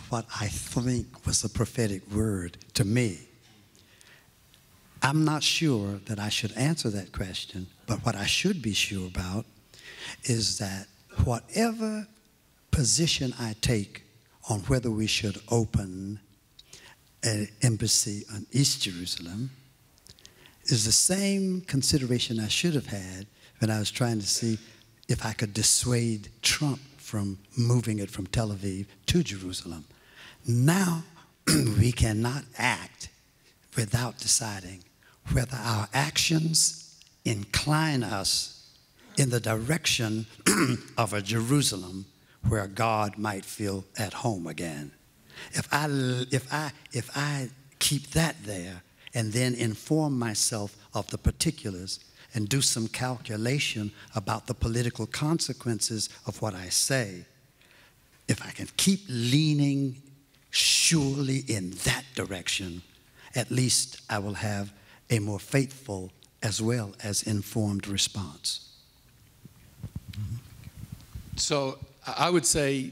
what I think was a prophetic word to me, I'm not sure that I should answer that question, but what I should be sure about is that whatever position I take on whether we should open an embassy in East Jerusalem is the same consideration I should have had when I was trying to see if I could dissuade Trump from moving it from Tel Aviv to Jerusalem. Now, we cannot act without deciding whether our actions incline us in the direction of a Jerusalem where God might feel at home again. If I keep that there and then inform myself of the particulars and do some calculation about the political consequences of what I say, if I can keep leaning surely in that direction, at least I will have a more faithful as well as informed response. So I would say,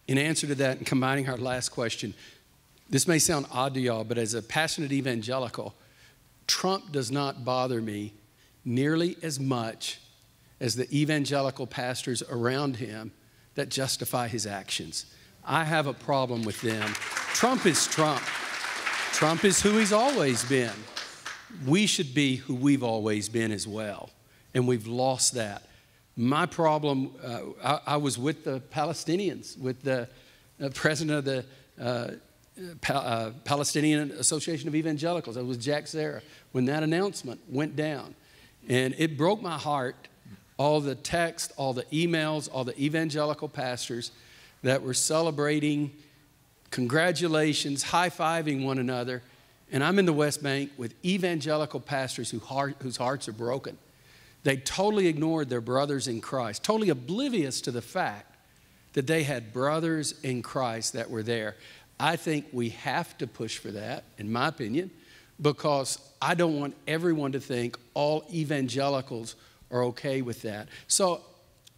in answer to that and combining our last question, this may sound odd to y'all, but as a passionate evangelical, Trump does not bother me nearly as much as the evangelical pastors around him that justify his actions. I have a problem with them. Trump is Trump. Trump is who he's always been. We should be who we've always been as well, and we've lost that. My problem, I was with the Palestinians, with the president of the Palestinian Association of Evangelicals. I was with Jack Serra when that announcement went down. And it broke my heart, all the text, all the emails, all the evangelical pastors that were celebrating, congratulations, high-fiving one another. And I'm in the West Bank with evangelical pastors whose hearts are broken. They totally ignored their brothers in Christ, totally oblivious to the fact that they had brothers in Christ that were there. I think we have to push for that, in my opinion, because I don't want everyone to think all evangelicals are okay with that. So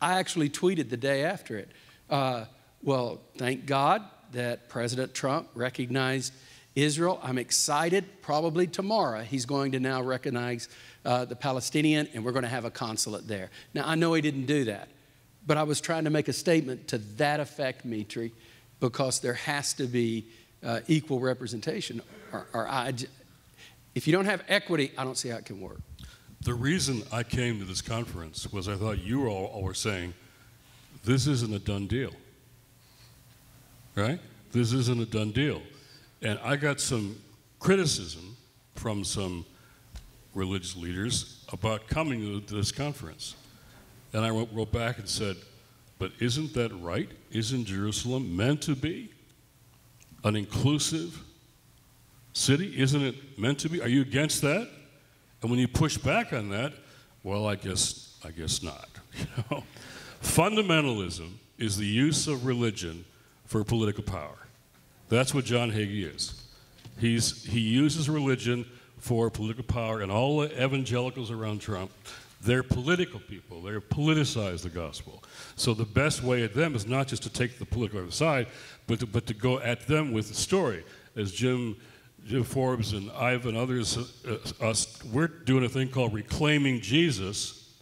I actually tweeted the day after it, well, thank God that President Trump recognized Israel. I'm excited. Probably tomorrow he's going to now recognize the Palestinian, and we're going to have a consulate there. Now, I know he didn't do that, but I was trying to make a statement to that effect, Mitri, because there has to be equal representation. If you don't have equity, I don't see how it can work. The reason I came to this conference was I thought you all were saying, this isn't a done deal, right? This isn't a done deal. And I got some criticism from some religious leaders about coming to this conference. And I wrote back and said, but isn't that right? Isn't Jerusalem meant to be an inclusive city? Isn't it meant to be? Are you against that? And when you push back on that, well, I guess not. You know? Fundamentalism is the use of religion for political power. That's what John Hagee is. He uses religion for political power, and all the evangelicals around Trump, they're political people. They politicize the gospel. So the best way at them is not just to take the political side, but to go at them with the story. As Jim Forbes and Ivan and others, we're doing a thing called Reclaiming Jesus,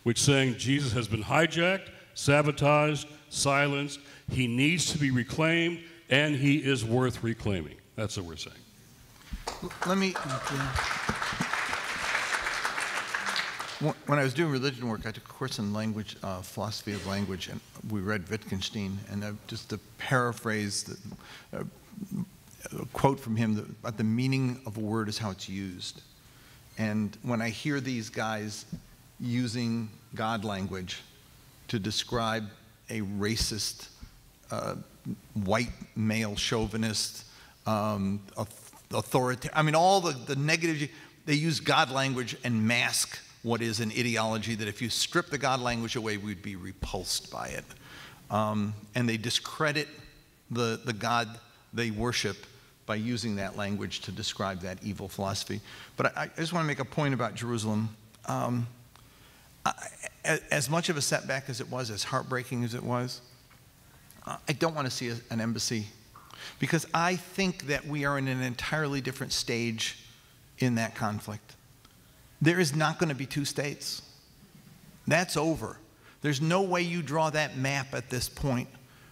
which is saying Jesus has been hijacked, sabotaged, silenced. He needs to be reclaimed, and he is worth reclaiming. That's what we're saying. Let me... When I was doing religion work, I took a course in language, philosophy of language, and we read Wittgenstein. And just to paraphrase, a quote from him, about the meaning of a word is how it's used. And when I hear these guys using God language to describe a racist, white male chauvinist, authoritarian, I mean, all the negative, they use God language and mask what is an ideology that if you strip the God language away, we'd be repulsed by it. And they discredit the God they worship by using that language to describe that evil philosophy. But I just want to make a point about Jerusalem. As much of a setback as it was, as heartbreaking as it was, I don't want to see an embassy, because I think that we are in an entirely different stage in that conflict. There is not going to be two states. That's over. There's no way you draw that map at this point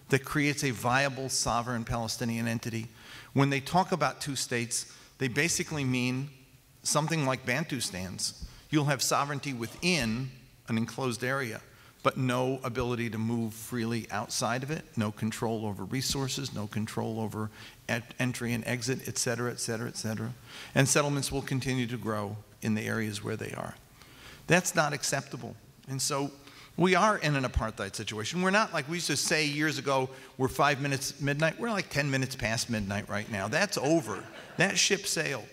that creates a viable sovereign Palestinian entity. When they talk about two states, they basically mean something like Bantustans. You'll have sovereignty within an enclosed area, but no ability to move freely outside of it, no control over resources, no control over entry and exit, et cetera, et cetera, et cetera. And settlements will continue to grow in the areas where they are. That's not acceptable. And so we are in an apartheid situation. We're not like we used to say years ago, we're 5 minutes midnight. We're like 10 minutes past midnight right now. That's over. That ship sailed.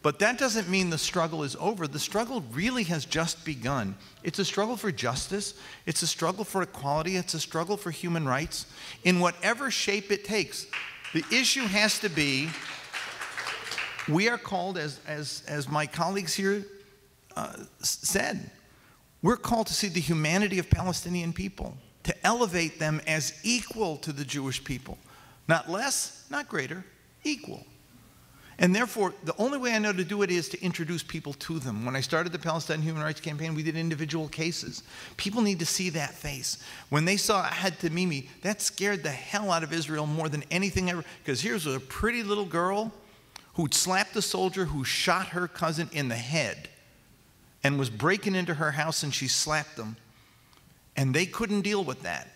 But that doesn't mean the struggle is over. The struggle really has just begun. It's a struggle for justice. It's a struggle for equality. It's a struggle for human rights in whatever shape it takes. The issue has to be, we are called, as my colleagues here said, we're called to see the humanity of Palestinian people, to elevate them as equal to the Jewish people. Not less, not greater, equal. And therefore, the only way I know to do it is to introduce people to them. When I started the Palestine Human Rights Campaign, we did individual cases. People need to see that face. When they saw Ahad Tamimi, that scared the hell out of Israel more than anything ever. Because here's a pretty little girl who'd slapped a soldier who shot her cousin in the head and was breaking into her house, and she slapped them. And they couldn't deal with that.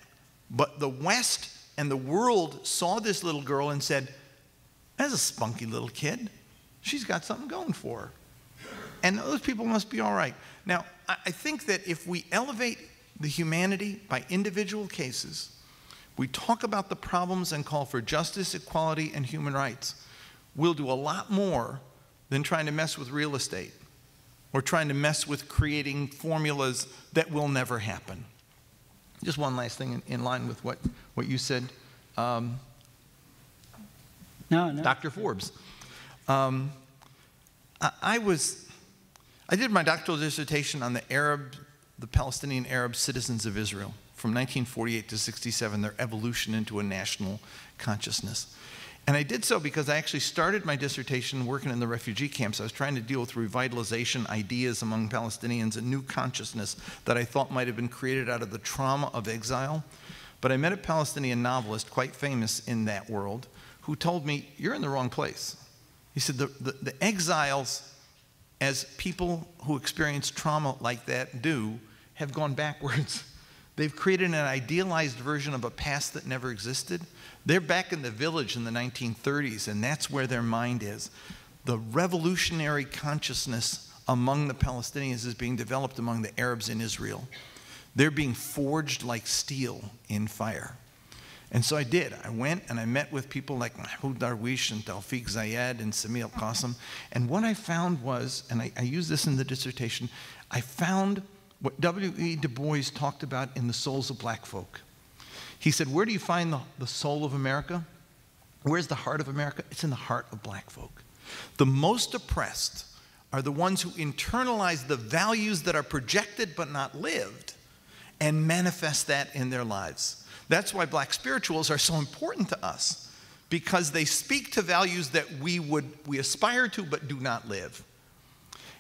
But the West and the world saw this little girl and said, "That's a spunky little kid. She's got something going for her." And those people must be all right. Now, I think that if we elevate the humanity by individual cases, we talk about the problems and call for justice, equality, and human rights, we'll do a lot more than trying to mess with real estate or trying to mess with creating formulas that will never happen. Just one last thing in line with what you said. No. Dr. Forbes. I did my doctoral dissertation on the Palestinian Arab citizens of Israel from 1948 to 67, their evolution into a national consciousness. And I did so because I actually started my dissertation working in the refugee camps. I was trying to deal with revitalization ideas among Palestinians, a new consciousness that I thought might have been created out of the trauma of exile. But I met a Palestinian novelist, quite famous in that world, who told me, "You're in the wrong place." He said, the exiles, as people who experience trauma like that do, have gone backwards. They've created an idealized version of a past that never existed. They're back in the village in the 1930s, and that's where their mind is. The revolutionary consciousness among the Palestinians is being developed among the Arabs in Israel. They're being forged like steel in fire. And so I did. I went and I met with people like Mahmoud Darwish and Tawfiq Zayed and Sami al-Qasim. And what I found was, and I use this in the dissertation, I found what W.E. Du Bois talked about in The Souls of Black Folk. He said, where do you find the soul of America? Where's the heart of America? It's in the heart of black folk. The most oppressed are the ones who internalize the values that are projected but not lived and manifest that in their lives. That's why black spirituals are so important to us, because they speak to values that we aspire to but do not live.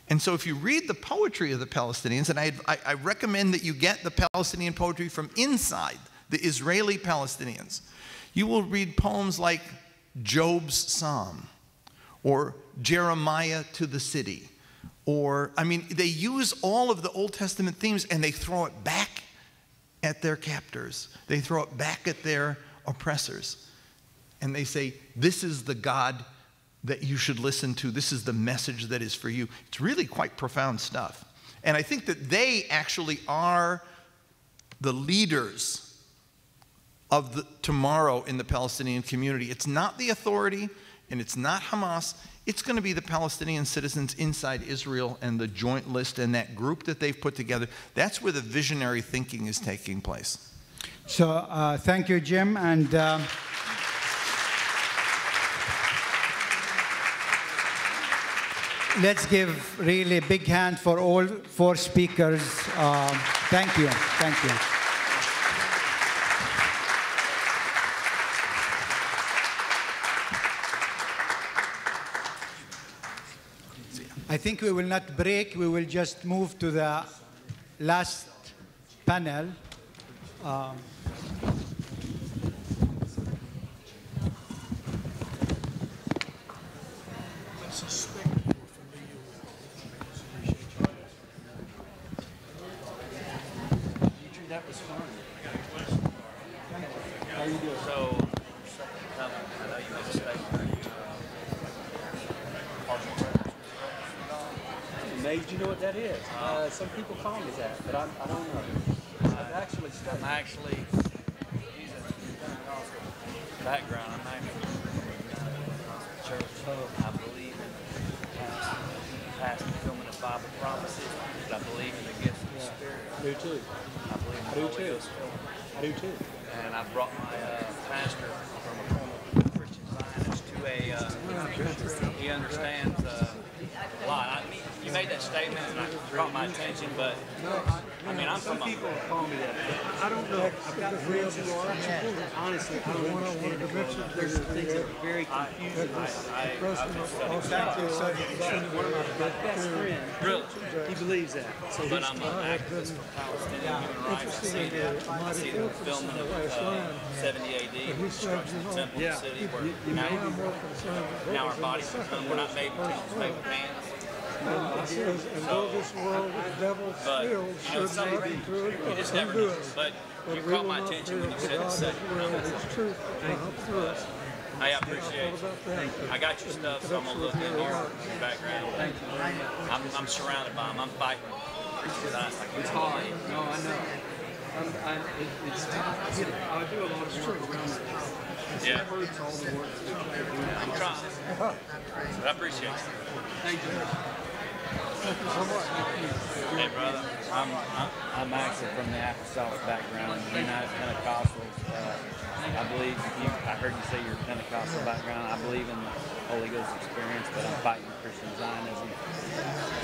And so if you read the poetry of the Palestinians, and I recommend that you get the Palestinian poetry from inside the Israeli Palestinians, you will read poems like Job's Psalm or Jeremiah to the City, or, I mean, they use all of the Old Testament themes and they throw it back at their captors. They throw it back at their oppressors. And they say, this is the God that you should listen to. This is the message that is for you. It's really quite profound stuff. And I think that they actually are the leaders of the tomorrow in the Palestinian community. It's not the authority, and it's not Hamas. It's going to be the Palestinian citizens inside Israel and the joint list and that group that they've put together. That's where the visionary thinking is taking place. So thank you, Jim. And let's give really a big hand for all four speakers. Thank you. Thank you. I think we will not break. We will just move to the last panel. That was fun. How you doing? So, I know you made a statement. Made, you know what that is? Some people call me that, but I don't know. I'm actually using background. I'm actually church. I believe in past fulfillment of Bible promises, but I believe in the gift of the Spirit. I do too. I believe in the Holy Ghost filling. I do too. And I brought my pastor from a former Christian Zionist to a, he understands a lot. You made that statement and it caught my attention, but I mean, I'm from people call me that. I don't know. I've got friends who are. Honestly, I don't understand it. There's some things that are very confusing. One of my best friends, really, he believes that. So but I'm an activist for Palestinian human rights. I see that. I see the filming of 70 AD, destruction of the temple in the city, where now our bodies become, we're not made with tools, made with hands. It says, and though this world with devils filled should not be through it, you just never know. But you caught my attention when you said it second. It's truth through us. I appreciate you. I got your stuff, so I'm going to look in here in the background. I'm surrounded by them. I'm fighting. It's hard. No, I know. I do a lot of work around it. Yeah. I'm trying. But I appreciate you. Thank you. Hey, brother. I'm actually from the Apostolic background, United Pentecostals. I believe I heard you say you're a Pentecostal background. I believe in the Holy Ghost experience, but I'm fighting Christian Zionism.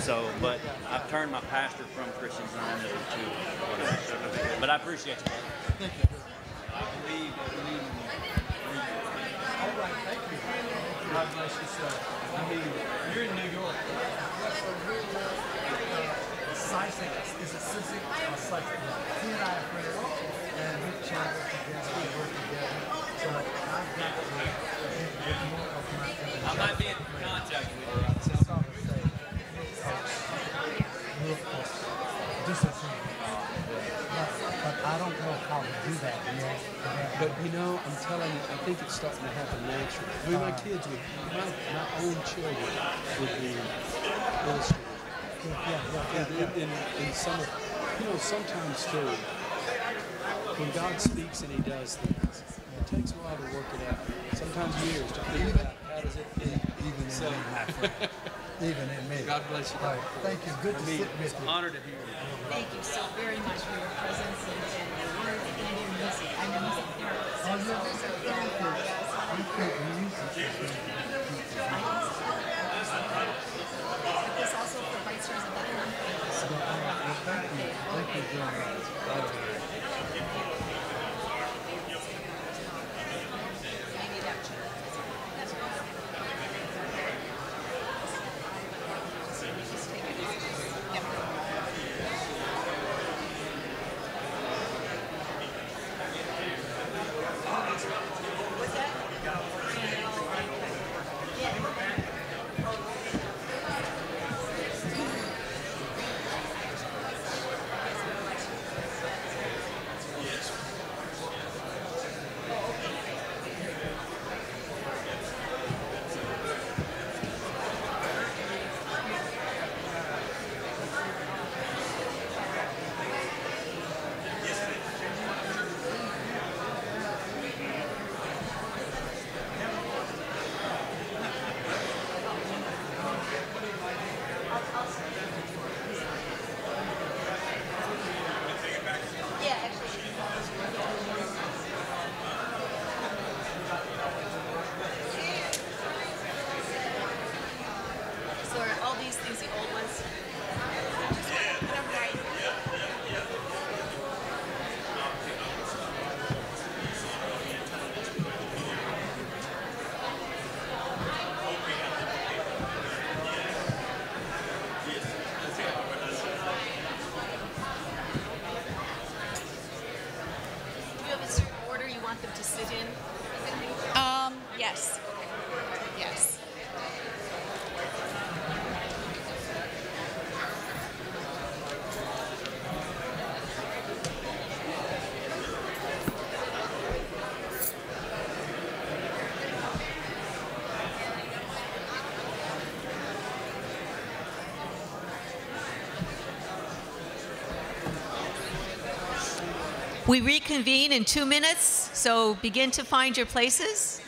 So, but I've turned my pastor from Christian Zionism to whatever. But I appreciate you. Thank you. I believe that we need all right, thank you. God bless you, sir. I mean, you're in New York. Is a sister of such. He and I are friends, and we travel together, we work together. So I've got to get more of my I might be in contact with you. That's all I say. Discipline. But I don't know how to do that yet. But you know, I'm telling you, I think it's starting to happen naturally. I mean, my own children would be illustrated. And some of, you know, sometimes too, when God speaks and He does things, it takes a while to work it out. Sometimes years to figure out how does it fit. Even in me, my friend. Even in me. God bless you. Right. Thank you. Good to sit with you. Honored to hear you. Thank you so very much for your presence and your work and your music. I'm a music therapist. Oh, no. Thank you. Music. This also for brightstarsbethlehem. Thank you. Thank you very much. Yes. Yes. We reconvene in 2 minutes, so begin to find your places.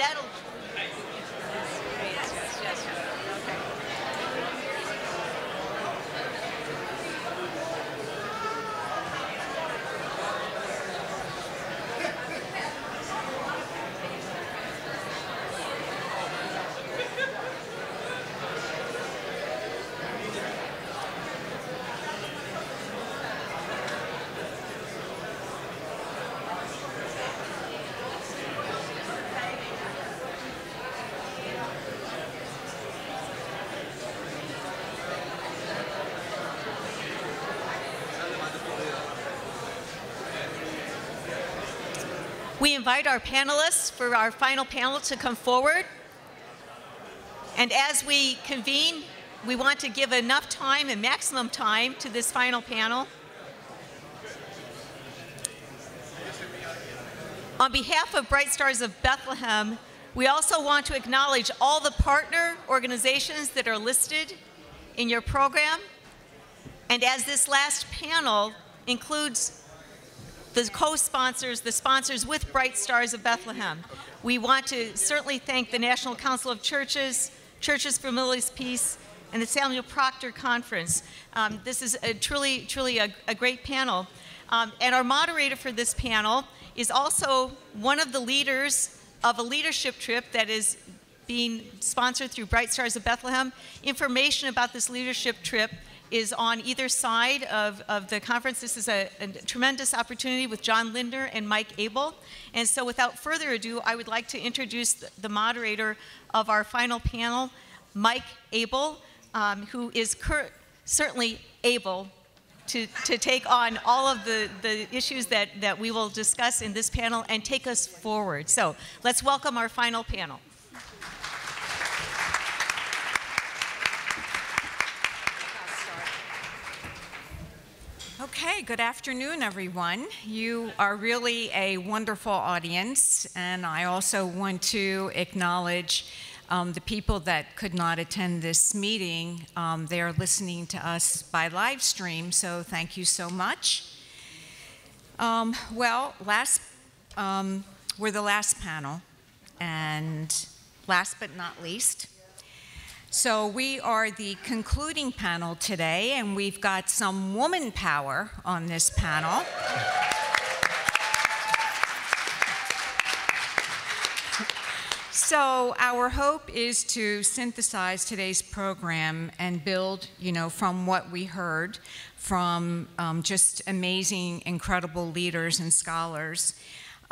that'll. Yes. Okay. We invite our panelists for our final panel to come forward. And as we convene, we want to give enough time and maximum time to this final panel. On behalf of Bright Stars of Bethlehem, we also want to acknowledge all the partner organizations that are listed in your program. And as this last panel includes the co-sponsors, the sponsors with Bright Stars of Bethlehem, we want to certainly thank the National Council of Churches, Churches for Middle East Peace, and the Samuel Proctor Conference. This is truly a great panel. And our moderator for this panel is also one of the leaders of a leadership trip that is being sponsored through Bright Stars of Bethlehem. Information about this leadership trip is on either side of the conference. This is a tremendous opportunity with John Lindner and Mike Abel. And so without further ado, I would like to introduce the moderator of our final panel, Mike Abel, who is certainly able to take on all of the issues that we will discuss in this panel and take us forward. So let's welcome our final panel. Okay, good afternoon, everyone. You are really a wonderful audience, and I also want to acknowledge the people that could not attend this meeting. They are listening to us by live stream, so thank you so much. Well, we're the last panel, and last but not least, so we are the concluding panel today, and we've got some woman power on this panel. So our hope is to synthesize today's program and build, from what we heard from just amazing, incredible leaders and scholars.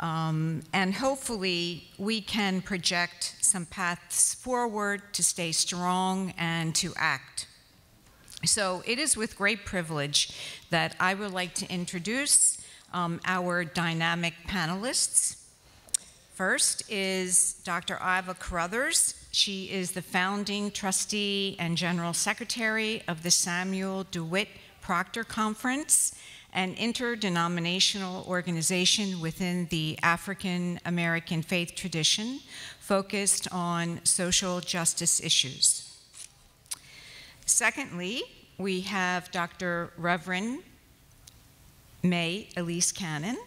And hopefully we can project some paths forward to stay strong and to act. So it is with great privilege that I would like to introduce our dynamic panelists. First is Dr. Iva Carruthers. She is the founding trustee and general secretary of the Samuel DeWitt Proctor Conference, an interdenominational organization within the African American faith tradition focused on social justice issues. Secondly, we have Dr. Reverend May Elise Cannon,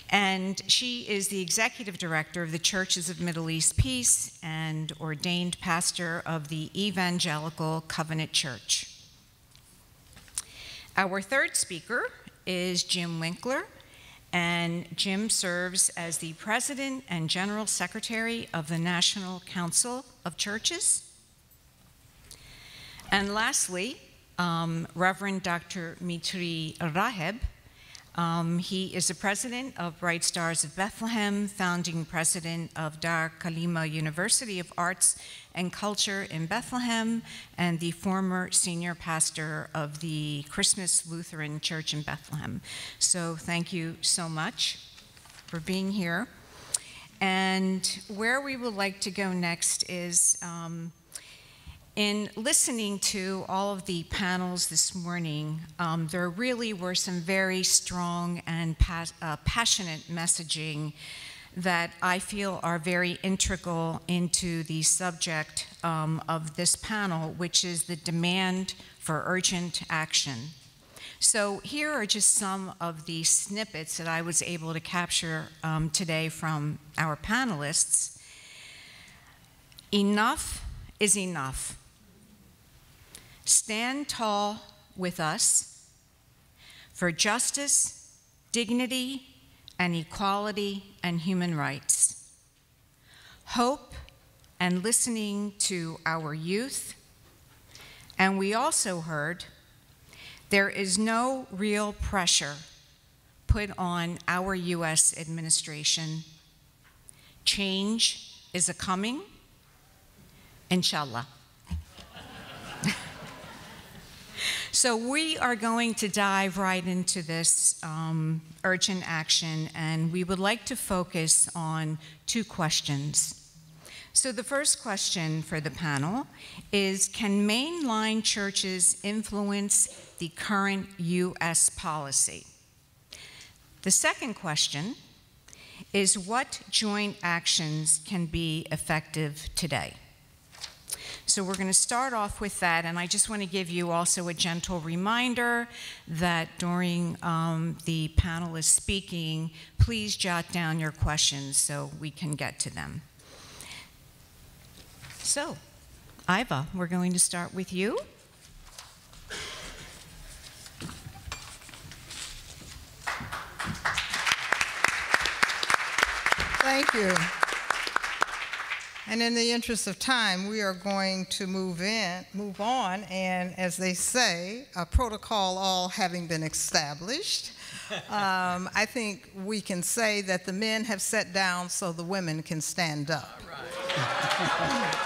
and she is the executive director of the Churches of Middle East Peace and ordained pastor of the Evangelical Covenant Church. Our third speaker is Jim Winkler, and Jim serves as the president and general secretary of the National Council of Churches. And lastly, Reverend Dr. Mitri Raheb. He is the president of Bright Stars of Bethlehem, founding president of Dar Kalima University of Arts and Culture in Bethlehem, and the former senior pastor of the Christmas Lutheran Church in Bethlehem. So thank you so much for being here. And where we would like to go next is in listening to all of the panels this morning, there really were some very strong and passionate messaging that I feel are very integral into the subject of this panel, which is the demand for urgent action. So here are just some of the snippets that I was able to capture today from our panelists. Enough is enough. Stand tall with us for justice, dignity, and equality and human rights. Hope and listening to our youth. And we also heard there is no real pressure put on our U.S. administration. Change is a-coming, inshallah. So we are going to dive right into this urgent action, and we would like to focus on two questions. So the first question for the panel is, can mainline churches influence the current U.S. policy? The second question is, what joint actions can be effective today? So we're going to start off with that, and I just want to give you also a gentle reminder that during the panelists speaking, please jot down your questions so we can get to them. So, Iva, we're going to start with you. Thank you. And in the interest of time, we are going to move on, and as they say, a protocol all having been established, I think we can say that the men have sat down so the women can stand up. All right.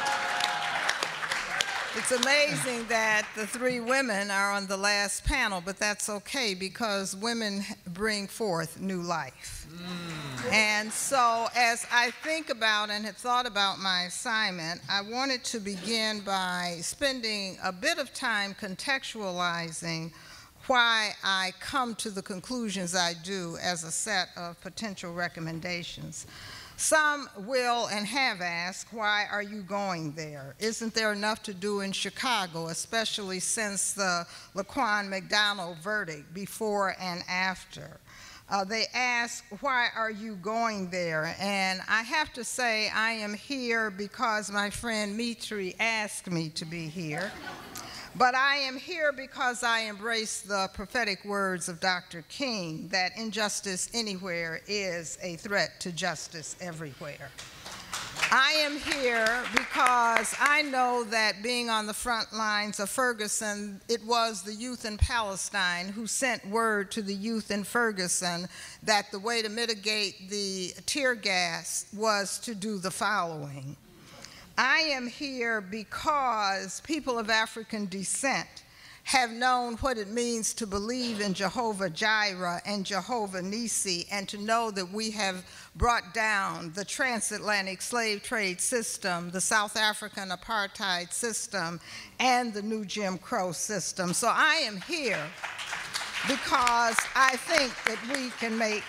It's amazing that the three women are on the last panel, but that's okay because women bring forth new life. And so as I think about and have thought about my assignment, I wanted to begin by spending a bit of time contextualizing why I come to the conclusions I do as a set of potential recommendations. Some will and have asked, why are you going there? Isn't there enough to do in Chicago, especially since the Laquan McDonald verdict, before and after? They ask, why are you going there? And I have to say, I am here because my friend Mitri asked me to be here. But I am here because I embrace the prophetic words of Dr. King that injustice anywhere is a threat to justice everywhere. I am here because I know that being on the front lines of Ferguson, it was the youth in Palestine who sent word to the youth in Ferguson that the way to mitigate the tear gas was to do the following. I am here because people of African descent have known what it means to believe in Jehovah Jireh and Jehovah Nissi, and to know that we have brought down the transatlantic slave trade system, the South African apartheid system, and the new Jim Crow system. So I am here because I think that we can make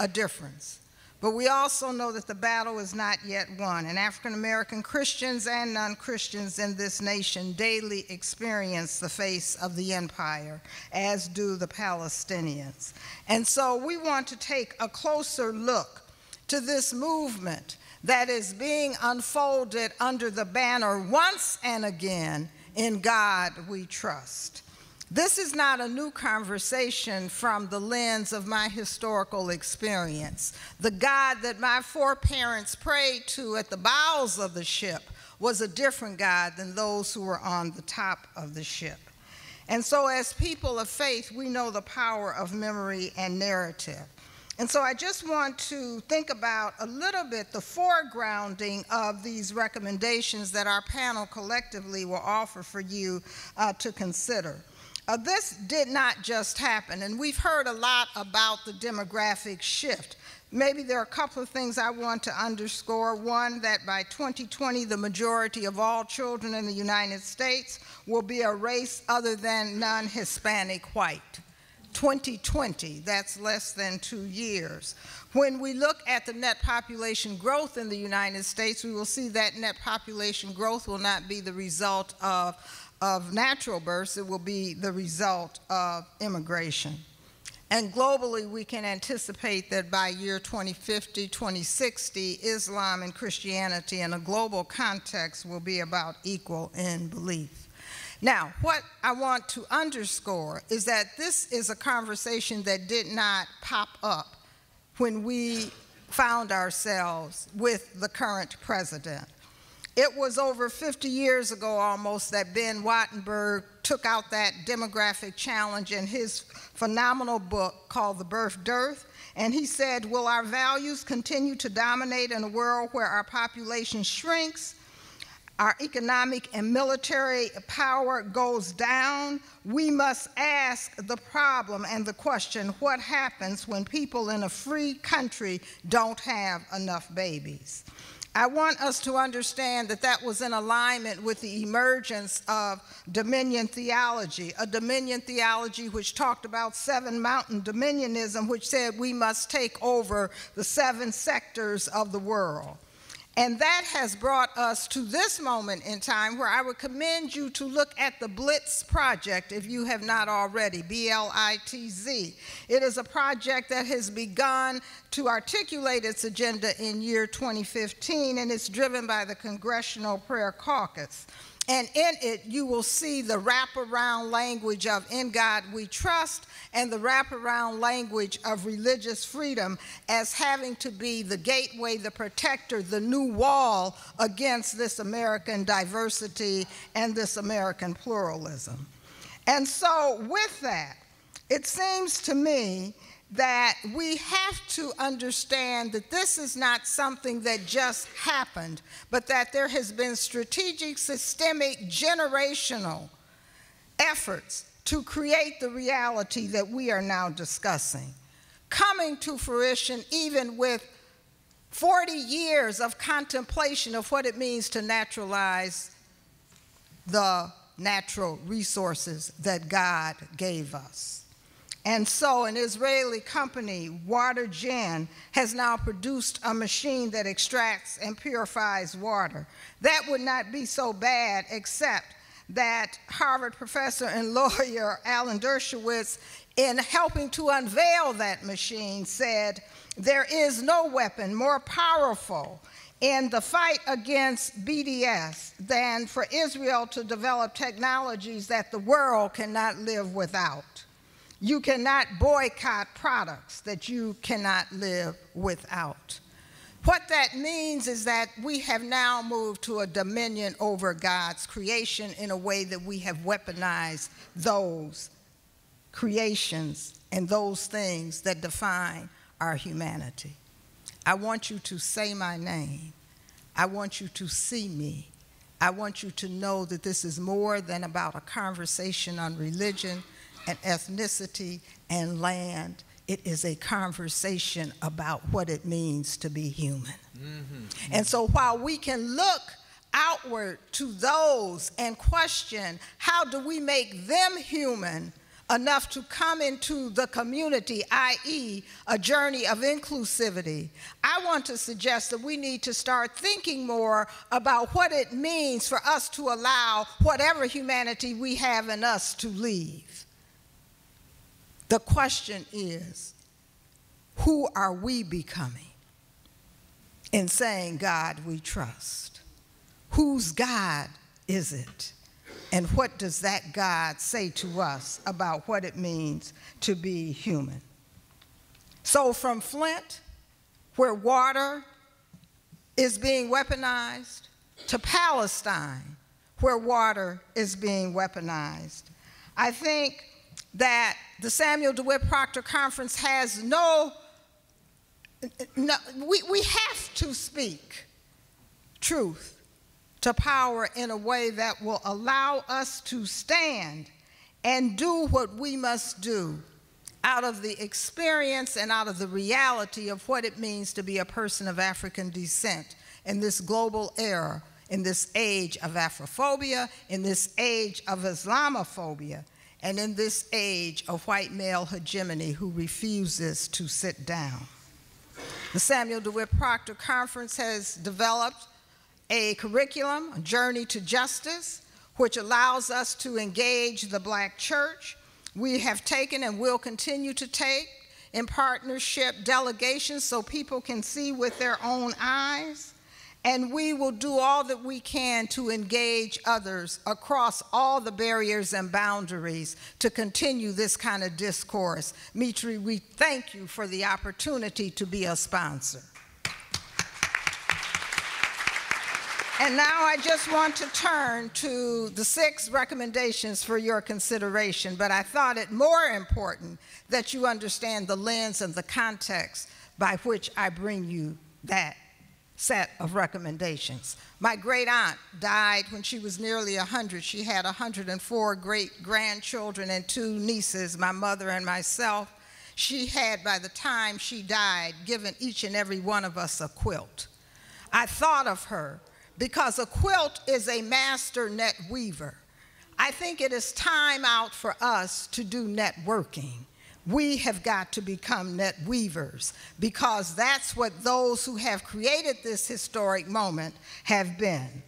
a difference. But we also know that the battle is not yet won, and African-American Christians and non-Christians in this nation daily experience the face of the empire, as do the Palestinians. And so we want to take a closer look to this movement that is being unfolded under the banner once and again, "In God We Trust." This is not a new conversation from the lens of my historical experience. The God that my foreparents prayed to at the bows of the ship was a different God than those who were on the top of the ship. And so as people of faith, we know the power of memory and narrative. And so I just want to think about a little bit the foregrounding of these recommendations that our panel collectively will offer for you to consider. This did not just happen, and we've heard a lot about the demographic shift. Maybe there are a couple of things I want to underscore. One, that by 2020, the majority of all children in the United States will be a race other than non-Hispanic white. 2020, that's less than 2 years. When we look at the net population growth in the United States, we will see that net population growth will not be the result of natural births, it will be the result of immigration. And globally, we can anticipate that by year 2050, 2060, Islam and Christianity in a global context will be about equal in belief. Now, what I want to underscore is that this is a conversation that did not pop up when we found ourselves with the current president. It was over 50 years ago almost that Ben Wattenberg took out that demographic challenge in his phenomenal book called The Birth Dearth, and he said, will our values continue to dominate in a world where our population shrinks, our economic and military power goes down? We must ask the problem and the question, what happens when people in a free country don't have enough babies? I want us to understand that that was in alignment with the emergence of dominion theology, a dominion theology which talked about seven mountain dominionism, which said we must take over the seven sectors of the world. And that has brought us to this moment in time where I would commend you to look at the Blitz project if you have not already, B-L-I-T-Z. It is a project that has begun to articulate its agenda in year 2015, and it's driven by the Congressional Prayer Caucus. And in it, you will see the wraparound language of In God We Trust and the wraparound language of religious freedom as having to be the gateway, the protector, the new wall against this American diversity and this American pluralism. And so with that, it seems to me that we have to understand that this is not something that just happened, but that there has been strategic, systemic, generational efforts to create the reality that we are now discussing, coming to fruition even with 40 years of contemplation of what it means to naturalize the natural resources that God gave us. And so an Israeli company, WaterGen, has now produced a machine that extracts and purifies water. That would not be so bad, except that Harvard professor and lawyer Alan Dershowitz, in helping to unveil that machine, said, there is no weapon more powerful in the fight against BDS than for Israel to develop technologies that the world cannot live without. You cannot boycott products that you cannot live without. What that means is that we have now moved to a dominion over God's creation in a way that we have weaponized those creations and those things that define our humanity. I want you to say my name. I want you to see me. I want you to know that this is more than about a conversation on religion and ethnicity and land. It is a conversation about what it means to be human. Mm-hmm. And so while we can look outward to those and question how do we make them human enough to come into the community, i.e. a journey of inclusivity, I want to suggest that we need to start thinking more about what it means for us to allow whatever humanity we have in us to leave. The question is, who are we becoming in saying, God we trust? Whose God is it? And what does that God say to us about what it means to be human? So from Flint, where water is being weaponized, to Palestine, where water is being weaponized, I think that the Samuel DeWitt Proctor Conference has we have to speak truth to power in a way that will allow us to stand and do what we must do out of the experience and out of the reality of what it means to be a person of African descent in this global era, in this age of Afrophobia, in this age of Islamophobia, and in this age of white male hegemony who refuses to sit down. The Samuel DeWitt Proctor Conference has developed a curriculum, a journey to justice, which allows us to engage the Black church, We have taken and will continue to take in partnership delegations so people can see with their own eyes. And we will do all that we can to engage others across all the barriers and boundaries to continue this kind of discourse. Mitri, we thank you for the opportunity to be a sponsor. And now I just want to turn to the 6 recommendations for your consideration, but I thought it more important that you understand the lens and the context by which I bring you that set of recommendations. My great aunt died when she was nearly 100. She had 104 great grandchildren and 2 nieces, my mother and myself. She had, by the time she died, given each and every one of us a quilt. I thought of her because a quilt is a master net weaver. I think it is time out for us to do networking. We have got to become net weavers because that's what those who have created this historic moment have been.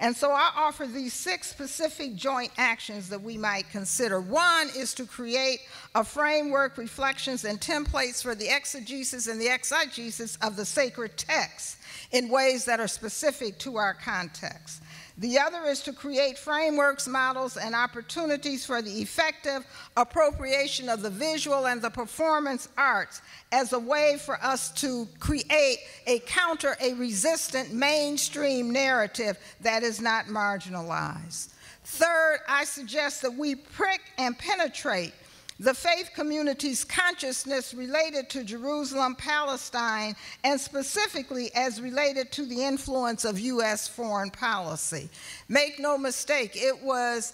And so I offer these 6 specific joint actions that we might consider. 1 is to create a framework, reflections, and templates for the exegesis and the exegesis of the sacred text in ways that are specific to our context. The other is to create frameworks, models, and opportunities for the effective appropriation of the visual and the performance arts as a way for us to create a resistant mainstream narrative that is not marginalized. Third, I suggest that we prick and penetrate the faith community's consciousness related to Jerusalem, Palestine, and specifically as related to the influence of U.S. foreign policy. Make no mistake, it was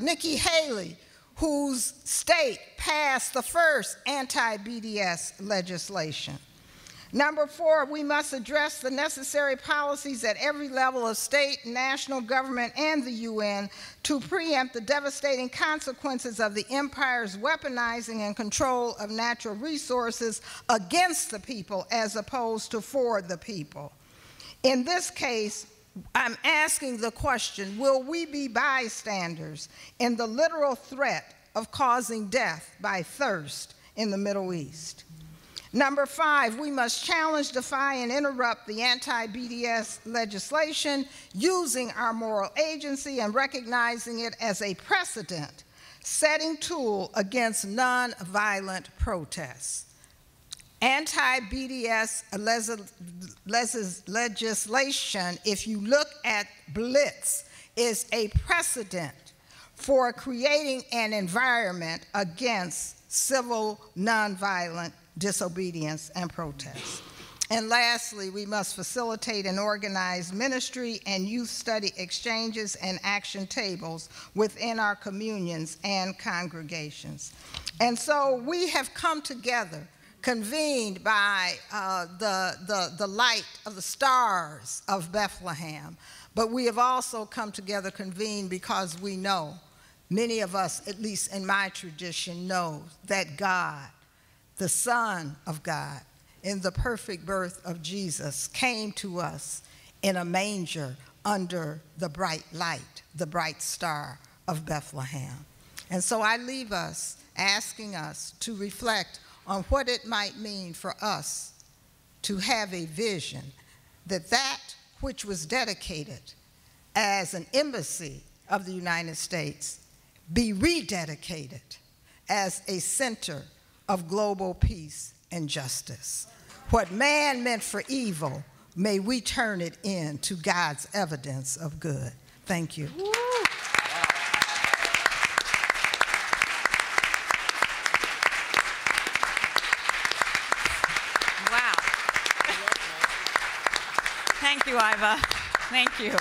Nikki Haley whose state passed the first anti-BDS legislation. Number 4, we must address the necessary policies at every level of state, national government, and the UN to preempt the devastating consequences of the empire's weaponizing and control of natural resources against the people as opposed to for the people. In this case, I'm asking the question, will we be bystanders in the literal threat of causing death by thirst in the Middle East? Number 5, we must challenge, defy, and interrupt the anti-BDS legislation using our moral agency and recognizing it as a precedent-setting tool against non-violent protests. Anti-BDS legislation, if you look at Blitz, is a precedent for creating an environment against civil nonviolent disobedience and protest. And lastly, we must facilitate and organize ministry and youth study exchanges and action tables within our communions and congregations. And so we have come together, convened by the light of the stars of Bethlehem, but we have also come together, convened because we know, many of us, at least in my tradition, know that God, the Son of God, in the perfect birth of Jesus, came to us in a manger under the bright light, the bright star of Bethlehem. And so I leave us asking us to reflect on what it might mean for us to have a vision that that which was dedicated as an embassy of the United States be rededicated as a center of global peace and justice. What man meant for evil, may we turn it into God's evidence of good. Thank you. Wow. Thank you, Iva. Thank you.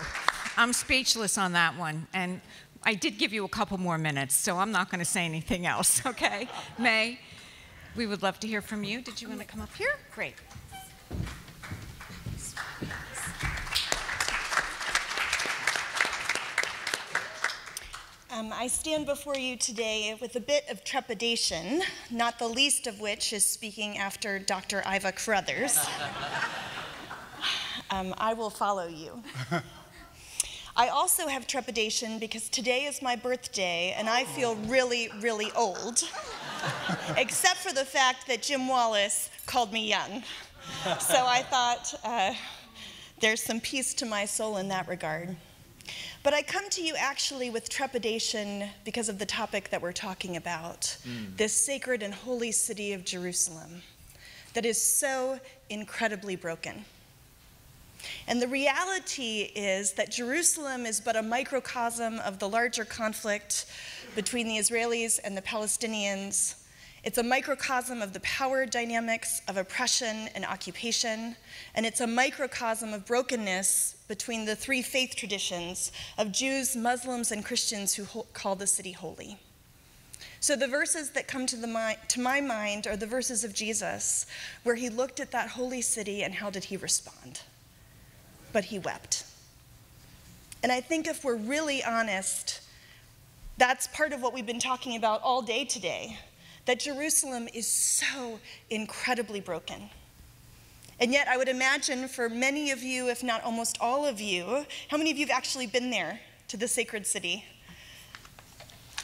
I'm speechless on that one. And I did give you a couple more minutes, so I'm not going to say anything else, okay? May, we would love to hear from you. Did you want to come up here? Great. I stand before you today with a bit of trepidation, not the least of which is speaking after Dr. Iva Carruthers. I will follow you. I also have trepidation because today is my birthday and I feel really, really old, except for the fact that Jim Wallace called me young. So I thought there's some peace to my soul in that regard. But I come to you actually with trepidation because of the topic that we're talking about, this sacred and holy city of Jerusalem that is so incredibly broken. And the reality is that Jerusalem is but a microcosm of the larger conflict between the Israelis and the Palestinians. It's a microcosm of the power dynamics of oppression and occupation, and it's a microcosm of brokenness between the three faith traditions of Jews, Muslims, and Christians who call the city holy. So the verses that come to my mind are the verses of Jesus, where he looked at that holy city and how did he respond? But he wept. And I think if we're really honest, that's part of what we've been talking about all day today, that Jerusalem is so incredibly broken. And yet I would imagine for many of you, if not almost all of you, how many of you have actually been there to the sacred city?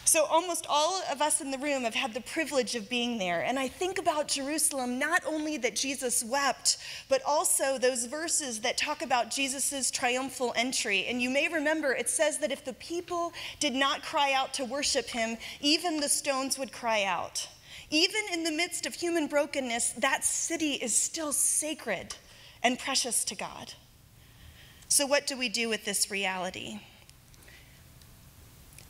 So almost all of us in the room have had the privilege of being there. And I think about Jerusalem, not only that Jesus wept, but also those verses that talk about Jesus' triumphal entry. And you may remember it says that if the people did not cry out to worship him, even the stones would cry out. Even in the midst of human brokenness, that city is still sacred and precious to God. So what do we do with this reality?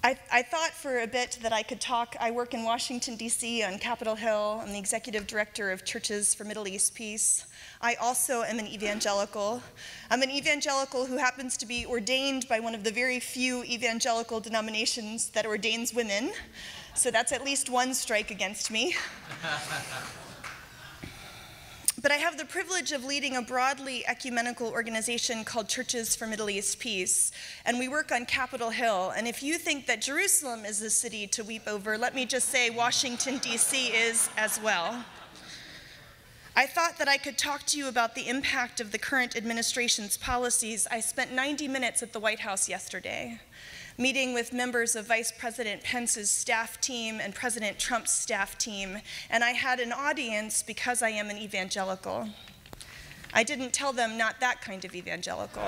I thought for a bit that I could talk. I work in Washington, D.C. on Capitol Hill. I'm the executive director of Churches for Middle East Peace. I also am an evangelical. I'm an evangelical who happens to be ordained by one of the very few evangelical denominations that ordains women. So that's at least one strike against me. But I have the privilege of leading a broadly ecumenical organization called Churches for Middle East Peace, and we work on Capitol Hill. And if you think that Jerusalem is a city to weep over, let me just say Washington, D.C. is as well. I thought that I could talk to you about the impact of the current administration's policies. I spent 90 minutes at the White House yesterday, meeting with members of Vice President Pence's staff team and President Trump's staff team, and I had an audience because I am an evangelical. I didn't tell them not that kind of evangelical.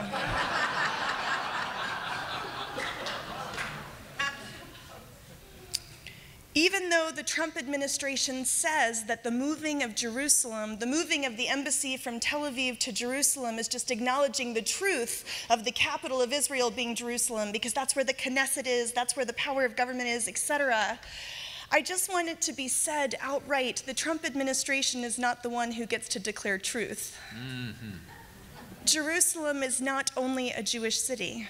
Even though the Trump administration says that the moving of Jerusalem, the moving of the embassy from Tel Aviv to Jerusalem is just acknowledging the truth of the capital of Israel being Jerusalem, because that's where the Knesset is, that's where the power of government is, etc. I just want it to be said outright, the Trump administration is not the one who gets to declare truth. Jerusalem is not only a Jewish city.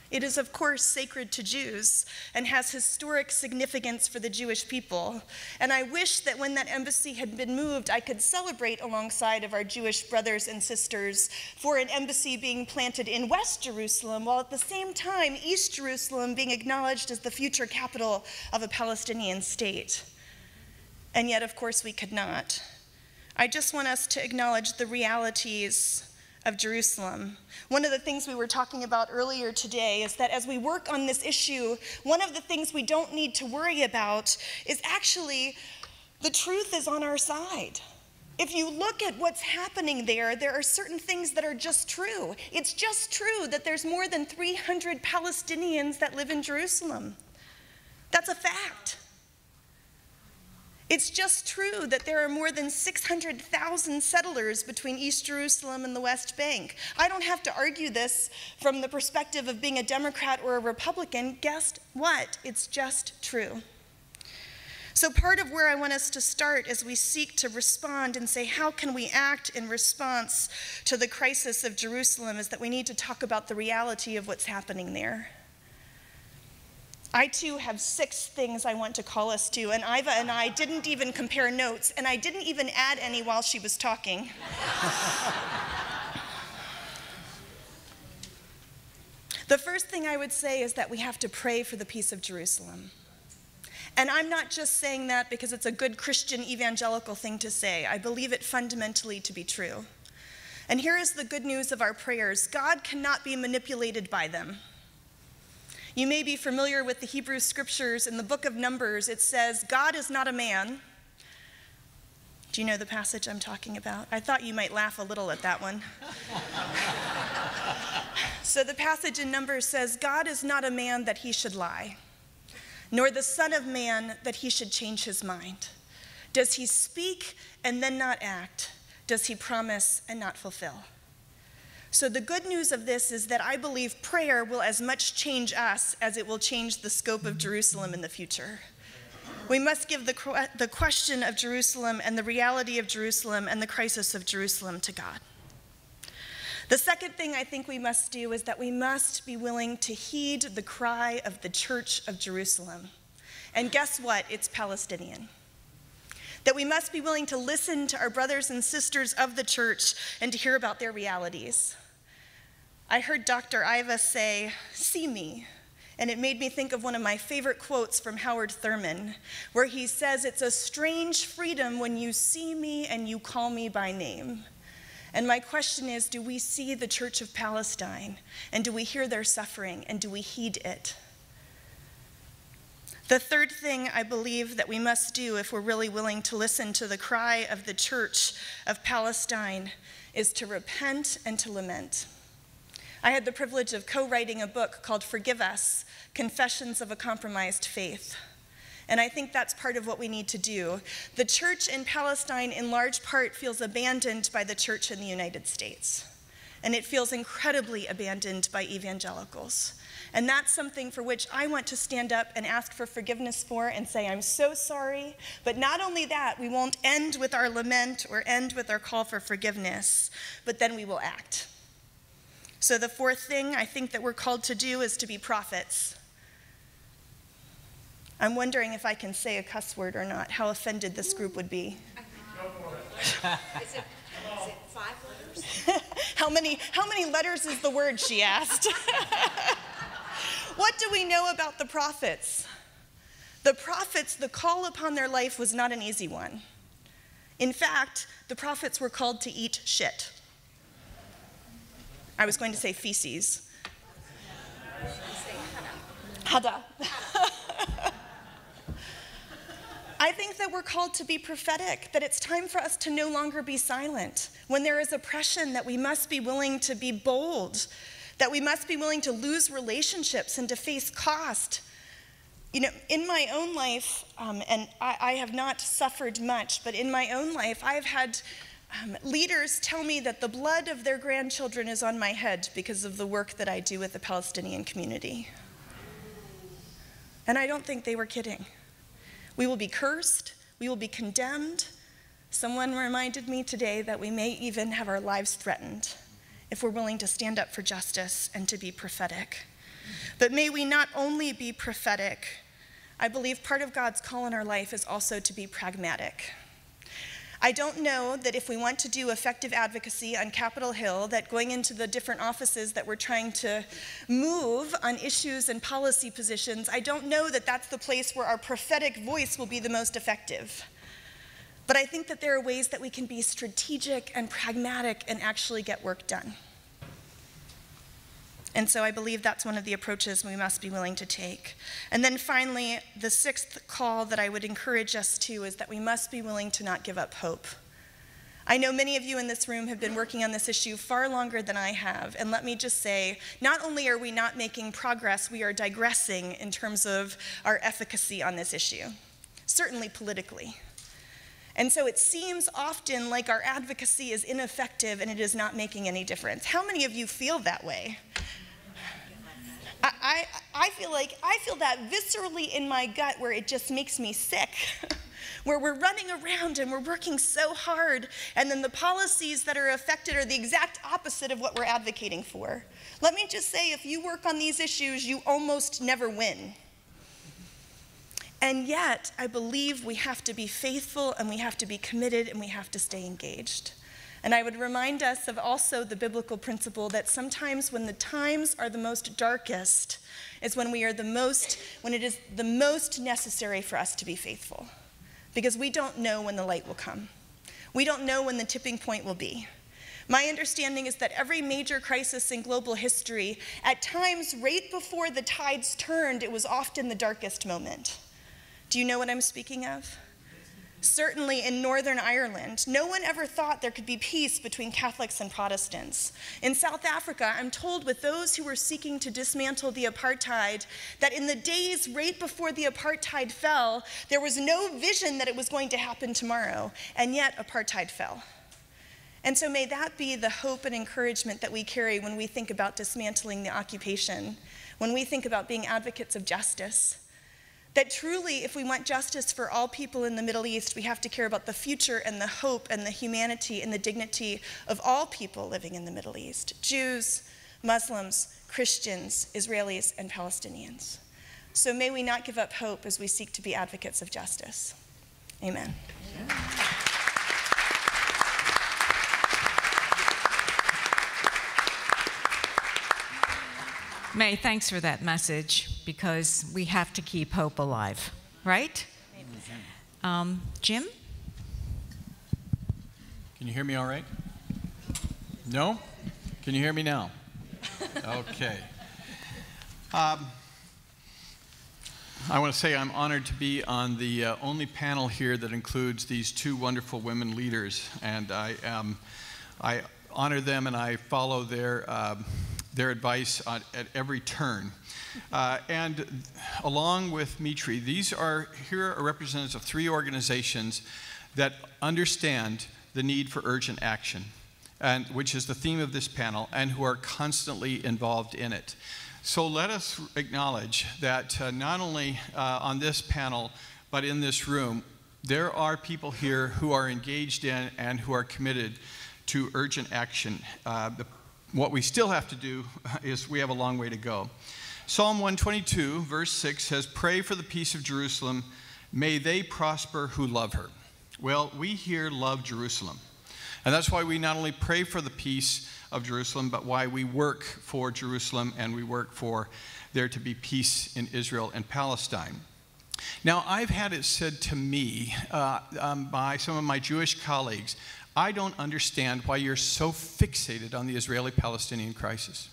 It is, of course, sacred to Jews and has historic significance for the Jewish people. And I wish that when that embassy had been moved, I could celebrate alongside of our Jewish brothers and sisters for an embassy being planted in West Jerusalem, while at the same time, East Jerusalem being acknowledged as the future capital of a Palestinian state. And yet, of course, we could not. I just want us to acknowledge the realities of Jerusalem. One of the things we were talking about earlier today is that as we work on this issue, one of the things we don't need to worry about is actually the truth is on our side. If you look at what's happening there are certain things that are just true. It's just true that there's more than 300 Palestinians that live in Jerusalem. That's a fact. It's just true that there are more than 600,000 settlers between East Jerusalem and the West Bank. I don't have to argue this from the perspective of being a Democrat or a Republican. Guess what? It's just true. So part of where I want us to start as we seek to respond and say, how can we act in response to the crisis of Jerusalem, is that we need to talk about the reality of what's happening there. I too have 6 things I want to call us to, and Iva and I didn't even compare notes, and I didn't even add any while she was talking. The first thing I would say is that we have to pray for the peace of Jerusalem. And I'm not just saying that because it's a good Christian evangelical thing to say. I believe it fundamentally to be true. And here is the good news of our prayers. God cannot be manipulated by them. You may be familiar with the Hebrew scriptures. In the book of Numbers, it says, God is not a man. Do you know the passage I'm talking about? I thought you might laugh a little at that one. So the passage in Numbers says, God is not a man that he should lie, nor the son of man that he should change his mind. Does he speak and then not act? Does he promise and not fulfill? So the good news of this is that I believe prayer will as much change us as it will change the scope of Jerusalem in the future. We must give the question of Jerusalem and the reality of Jerusalem and the crisis of Jerusalem to God. The second thing I think we must do is that we must be willing to heed the cry of the Church of Jerusalem. And guess what? It's Palestinian. That we must be willing to listen to our brothers and sisters of the church and to hear about their realities. I heard Dr. Iva say, "See me," and it made me think of one of my favorite quotes from Howard Thurman, where he says, "It's a strange freedom when you see me and you call me by name." And my question is, do we see the Church of Palestine? And do we hear their suffering? And do we heed it? The third thing I believe that we must do if we're really willing to listen to the cry of the Church of Palestine is to repent and to lament. I had the privilege of co-writing a book called Forgive Us, Confessions of a Compromised Faith. And I think that's part of what we need to do. The church in Palestine, in large part, feels abandoned by the church in the United States. And it feels incredibly abandoned by evangelicals. And that's something for which I want to stand up and ask for forgiveness for and say, I'm so sorry. But not only that, we won't end with our lament or end with our call for forgiveness, but then we will act. So the fourth thing I think that we're called to do is to be prophets. I'm wondering if I can say a cuss word or not, how offended this group would be. Is it 5 letters? How many letters is the word, she asked. What do we know about the prophets? The prophets, the call upon their life was not an easy one. In fact, the prophets were called to eat shit. I was going to say feces. Hada. I think that we're called to be prophetic, that it's time for us to no longer be silent. When there is oppression, that we must be willing to be bold, that we must be willing to lose relationships and to face cost. You know, in my own life, and I have not suffered much, but in my own life, I've had leaders tell me that the blood of their grandchildren is on my head because of the work that I do with the Palestinian community. And I don't think they were kidding. We will be cursed, we will be condemned. Someone reminded me today that we may even have our lives threatened if we're willing to stand up for justice and to be prophetic. But may we not only be prophetic, I believe part of God's call in our life is also to be pragmatic. I don't know that if we want to do effective advocacy on Capitol Hill, that going into the different offices that we're trying to move on issues and policy positions, I don't know that that's the place where our prophetic voice will be the most effective. But I think that there are ways that we can be strategic and pragmatic and actually get work done. And so I believe that's one of the approaches we must be willing to take. And then finally, the sixth call that I would encourage us to is that we must be willing to not give up hope. I know many of you in this room have been working on this issue far longer than I have. And let me just say, not only are we not making progress, we are digressing in terms of our efficacy on this issue, certainly politically. And so it seems often like our advocacy is ineffective and it is not making any difference. How many of you feel that way? I feel that viscerally in my gut, where it just makes me sick, where we're running around and we're working so hard, and then the policies that are affected are the exact opposite of what we're advocating for. Let me just say, if you work on these issues, you almost never win. And yet, I believe we have to be faithful and we have to be committed and we have to stay engaged. And I would remind us of also the biblical principle that sometimes when the times are the most darkest is when it is the most necessary for us to be faithful. Because we don't know when the light will come. We don't know when the tipping point will be. My understanding is that every major crisis in global history, at times right before the tides turned, it was often the darkest moment. Do you know what I'm speaking of? Certainly in Northern Ireland, no one ever thought there could be peace between Catholics and Protestants. In South Africa, I'm told with those who were seeking to dismantle the apartheid, that in the days right before the apartheid fell, there was no vision that it was going to happen tomorrow, and yet apartheid fell. And so may that be the hope and encouragement that we carry when we think about dismantling the occupation, when we think about being advocates of justice. That truly, if we want justice for all people in the Middle East, we have to care about the future and the hope and the humanity and the dignity of all people living in the Middle East. Jews, Muslims, Christians, Israelis, and Palestinians. So may we not give up hope as we seek to be advocates of justice. Amen. May, thanks for that message, because we have to keep hope alive, right? Jim? Can you hear me all right? No? Can you hear me now? Okay. I want to say I'm honored to be on the only panel here that includes these two wonderful women leaders, and I honor them and I follow their advice at every turn. And along with Mitri, here are representatives of three organizations that understand the need for urgent action, and which is the theme of this panel, and who are constantly involved in it. So let us acknowledge that not only on this panel, but in this room, there are people here who are engaged in and who are committed to urgent action. What we still have to do is we have a long way to go. Psalm 122, verse 6 says, "Pray for the peace of Jerusalem. May they prosper who love her." Well, we here love Jerusalem. And that's why we not only pray for the peace of Jerusalem, but why we work for Jerusalem and we work for there to be peace in Israel and Palestine. Now, I've had it said to me by some of my Jewish colleagues, I don't understand why you're so fixated on the Israeli-Palestinian crisis.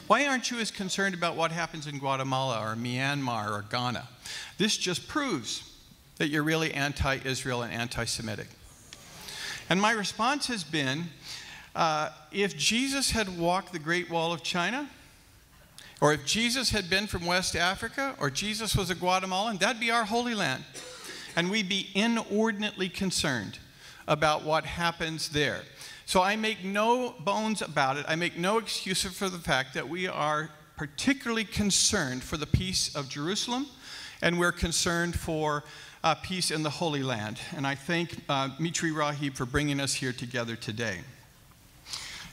Why aren't you as concerned about what happens in Guatemala or Myanmar or Ghana? This just proves that you're really anti-Israel and anti-Semitic. And my response has been, if Jesus had walked the Great Wall of China, or if Jesus had been from West Africa, or Jesus was a Guatemalan, that'd be our Holy Land. And we'd be inordinately concerned about what happens there. So I make no bones about it. I make no excuse for the fact that we are particularly concerned for the peace of Jerusalem, and we're concerned for peace in the Holy Land. And I thank Mitri Rahib for bringing us here together today.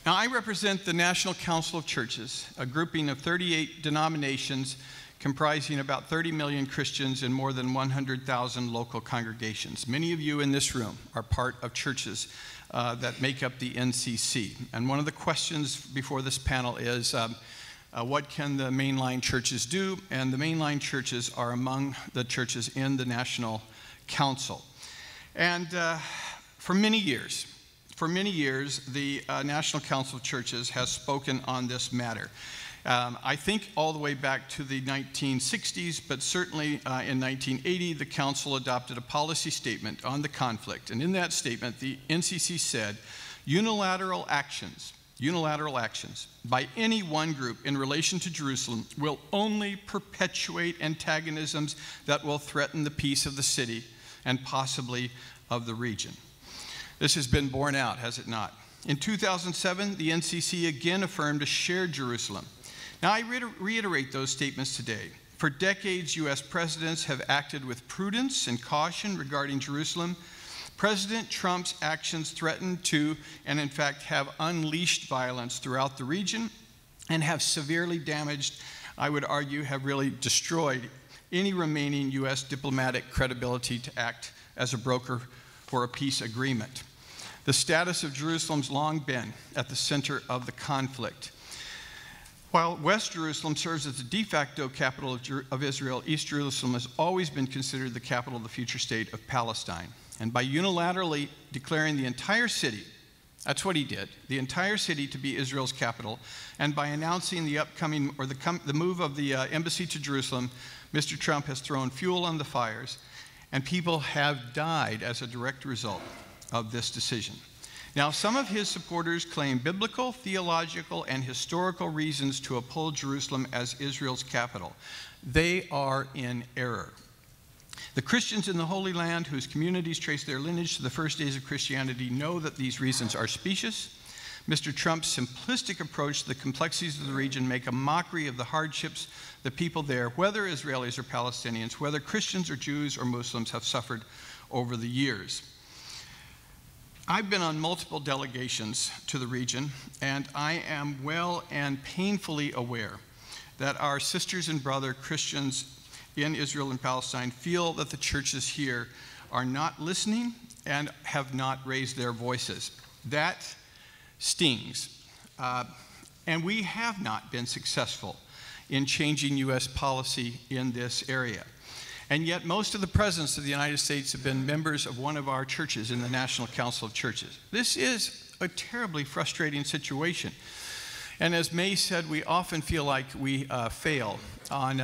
Now, I represent the National Council of Churches, a grouping of 38 denominations comprising about 30 million Christians and more than 100,000 local congregations. Many of you in this room are part of churches that make up the NCC. And one of the questions before this panel is, what can the mainline churches do? And the mainline churches are among the churches in the National Council. And for many years, the National Council of Churches has spoken on this matter. I think all the way back to the 1960s, but certainly in 1980, the Council adopted a policy statement on the conflict. And in that statement, the NCC said, unilateral actions by any one group in relation to Jerusalem will only perpetuate antagonisms that will threaten the peace of the city and possibly of the region. This has been borne out, has it not? In 2007, the NCC again affirmed a shared Jerusalem. Now, I reiterate those statements today. For decades, U.S. presidents have acted with prudence and caution regarding Jerusalem. President Trump's actions threaten to, and in fact have unleashed violence throughout the region and have severely damaged, I would argue, have really destroyed any remaining U.S. diplomatic credibility to act as a broker for a peace agreement. The status of Jerusalem's long been at the center of the conflict. While West Jerusalem serves as the de facto capital of Israel, East Jerusalem has always been considered the capital of the future state of Palestine. And by unilaterally declaring the entire city That's what he did, the entire city to be Israel's capital. And by announcing the upcoming, or the move of the embassy to Jerusalem, Mr. Trump has thrown fuel on the fires, and people have died as a direct result of this decision. Now, some of his supporters claim biblical, theological, and historical reasons to uphold Jerusalem as Israel's capital. They are in error. The Christians in the Holy Land, whose communities trace their lineage to the first days of Christianity, know that these reasons are specious. Mr. Trump's simplistic approach to the complexities of the region make a mockery of the hardships the people there, whether Israelis or Palestinians, whether Christians or Jews or Muslims, have suffered over the years. I've been on multiple delegations to the region, and I am well and painfully aware that our sisters and brother Christians in Israel and Palestine feel that the churches here are not listening and have not raised their voices. That stings. And we have not been successful in changing U.S. policy in this area. And yet most of the presidents of the United States have been members of one of our churches in the National Council of Churches. This is a terribly frustrating situation. And as May said, we often feel like we fail on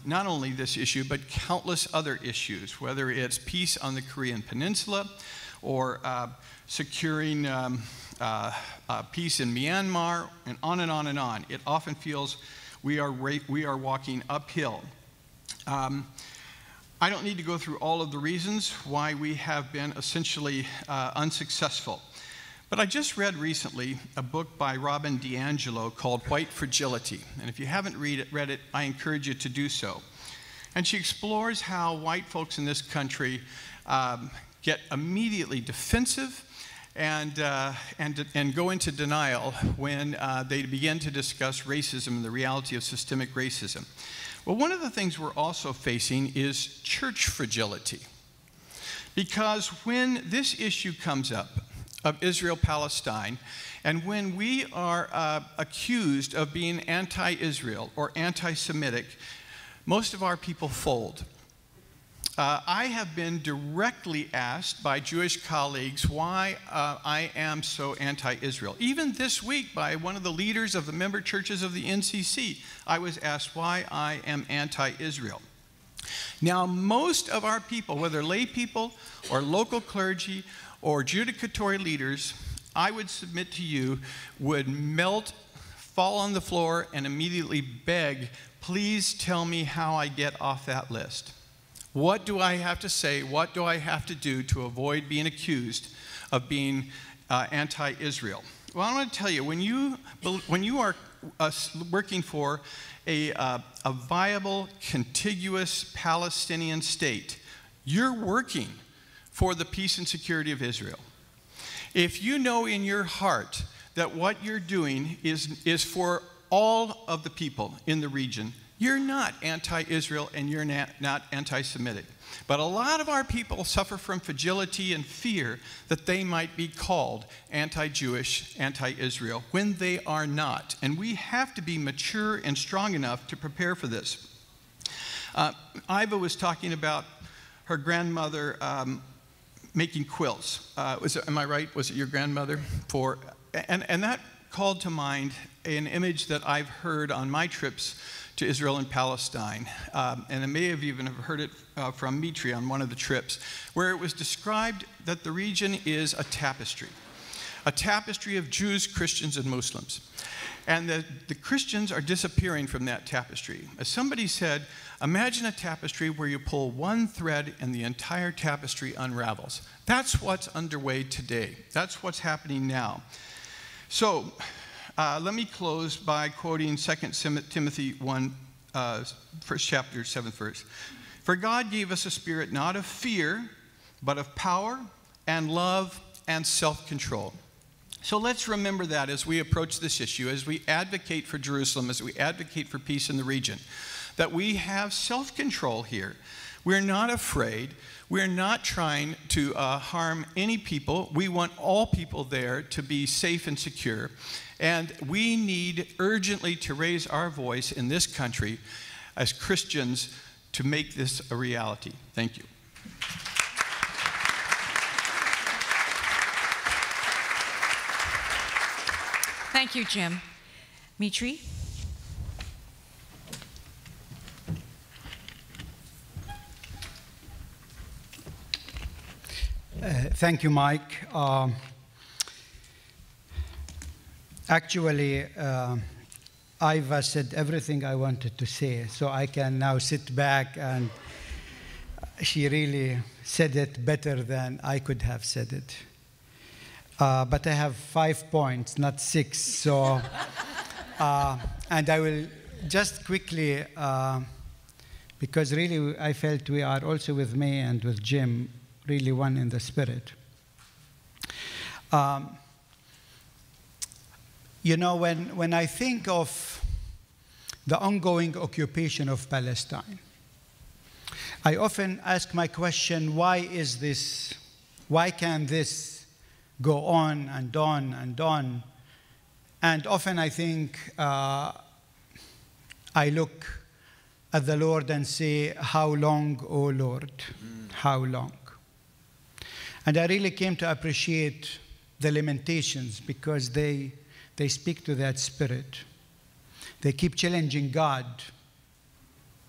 not only this issue, but countless other issues, whether it's peace on the Korean Peninsula or securing peace in Myanmar, and on and on and on. It often feels we are walking uphill. I don't need to go through all of the reasons why we have been essentially unsuccessful. But I just read recently a book by Robin DiAngelo called White Fragility. And if you haven't read it, I encourage you to do so. And she explores how white folks in this country get immediately defensive and go into denial when they begin to discuss racism and the reality of systemic racism. Well, one of the things we're also facing is church fragility. Because when this issue comes up of Israel-Palestine, and when we are accused of being anti-Israel or anti-Semitic, most of our people fold. I have been directly asked by Jewish colleagues why I am so anti-Israel. Even this week by one of the leaders of the member churches of the NCC, I was asked why I am anti-Israel. Now, most of our people, whether lay people or local clergy or judicatory leaders, I would submit to you, would melt, fall on the floor, and immediately beg, please tell me how I get off that list. What do I have to say? What do I have to do to avoid being accused of being anti-Israel? Well, I want to tell you, when you are working for a viable, contiguous Palestinian state, you're working for the peace and security of Israel. If you know in your heart that what you're doing is for all of the people in the region, you're not anti-Israel and you're not anti-Semitic. But a lot of our people suffer from fragility and fear that they might be called anti-Jewish, anti-Israel, when they are not. And we have to be mature and strong enough to prepare for this. Iva was talking about her grandmother making quilts. Am I right? Was it your grandmother? And that called to mind an image that I've heard on my trips to Israel and Palestine, and I may have even heard it from Mitri on one of the trips, where it was described that the region is a tapestry of Jews, Christians, and Muslims. And the Christians are disappearing from that tapestry. As somebody said, imagine a tapestry where you pull one thread and the entire tapestry unravels. That's what's underway today. That's what's happening now. So, let me close by quoting 2 Timothy 1, first chapter, 7th verse. For God gave us a spirit not of fear, but of power and love and self-control. So let's remember that as we approach this issue, as we advocate for Jerusalem, as we advocate for peace in the region, that we have self-control here. We're not afraid. We're not trying to harm any people. We want all people there to be safe and secure. And we need urgently to raise our voice in this country as Christians to make this a reality. Thank you. Thank you, Jim. Mitri? Thank you, Mike. Actually, Iva said everything I wanted to say, so I can now sit back, and she really said it better than I could have said it. But I have 5 points, not 6, so, and I will just quickly, because really I felt we are also with me and with Jim, really one in the spirit. You know, when I think of the ongoing occupation of Palestine, I often ask my question, why is this? Why can this go on and on and on? And often I think, I look at the Lord and say, how long, O Lord? How long? And I really came to appreciate the Lamentations because they speak to that spirit. They keep challenging God.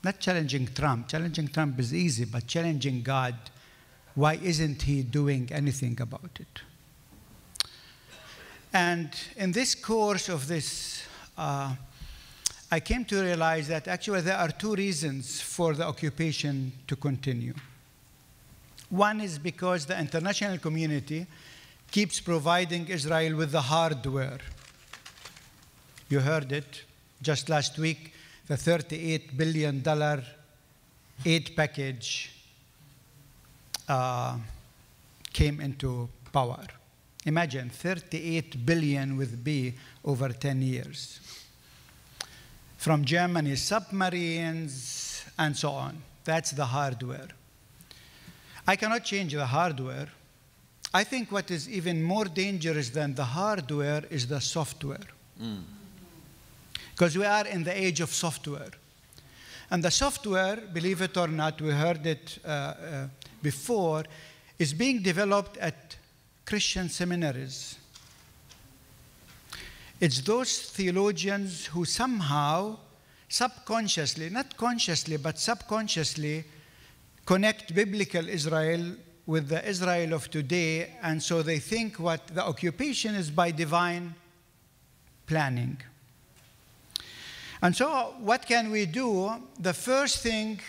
Not challenging Trump. Challenging Trump is easy, but challenging God, why isn't he doing anything about it? And in this course of this, I came to realize that actually there are 2 reasons for the occupation to continue. One is because the international community keeps providing Israel with the hardware. You heard it just last week, the $38 billion aid package came into power. Imagine, 38 billion with B over 10 years. From Germany, submarines, and so on. That's the hardware. I cannot change the hardware. I think what is even more dangerous than the hardware is the software. Because we are in the age of software. And the software, believe it or not, we heard it before, is being developed at Christian seminaries. It's those theologians who somehow, subconsciously, not consciously, but subconsciously, connect biblical Israel with the Israel of today, and so they think what the occupation is by divine planning. And so what can we do? The first thing,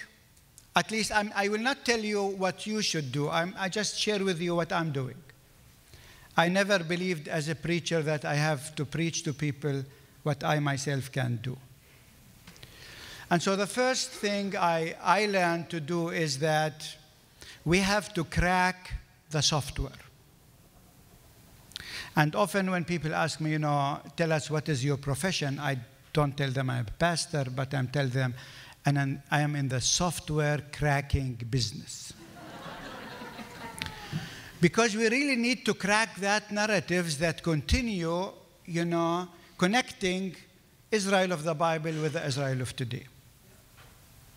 at least I will not tell you what you should do. I just share with you what I'm doing. I never believed as a preacher that I have to preach to people what I myself can do. And so the first thing I learned to do is that we have to crack the software. And often when people ask me, tell us what is your profession, I don't tell them I'm a pastor, but I tell them, and I am in the software cracking business. Because we really need to crack that narratives that continue, connecting Israel of the Bible with the Israel of today.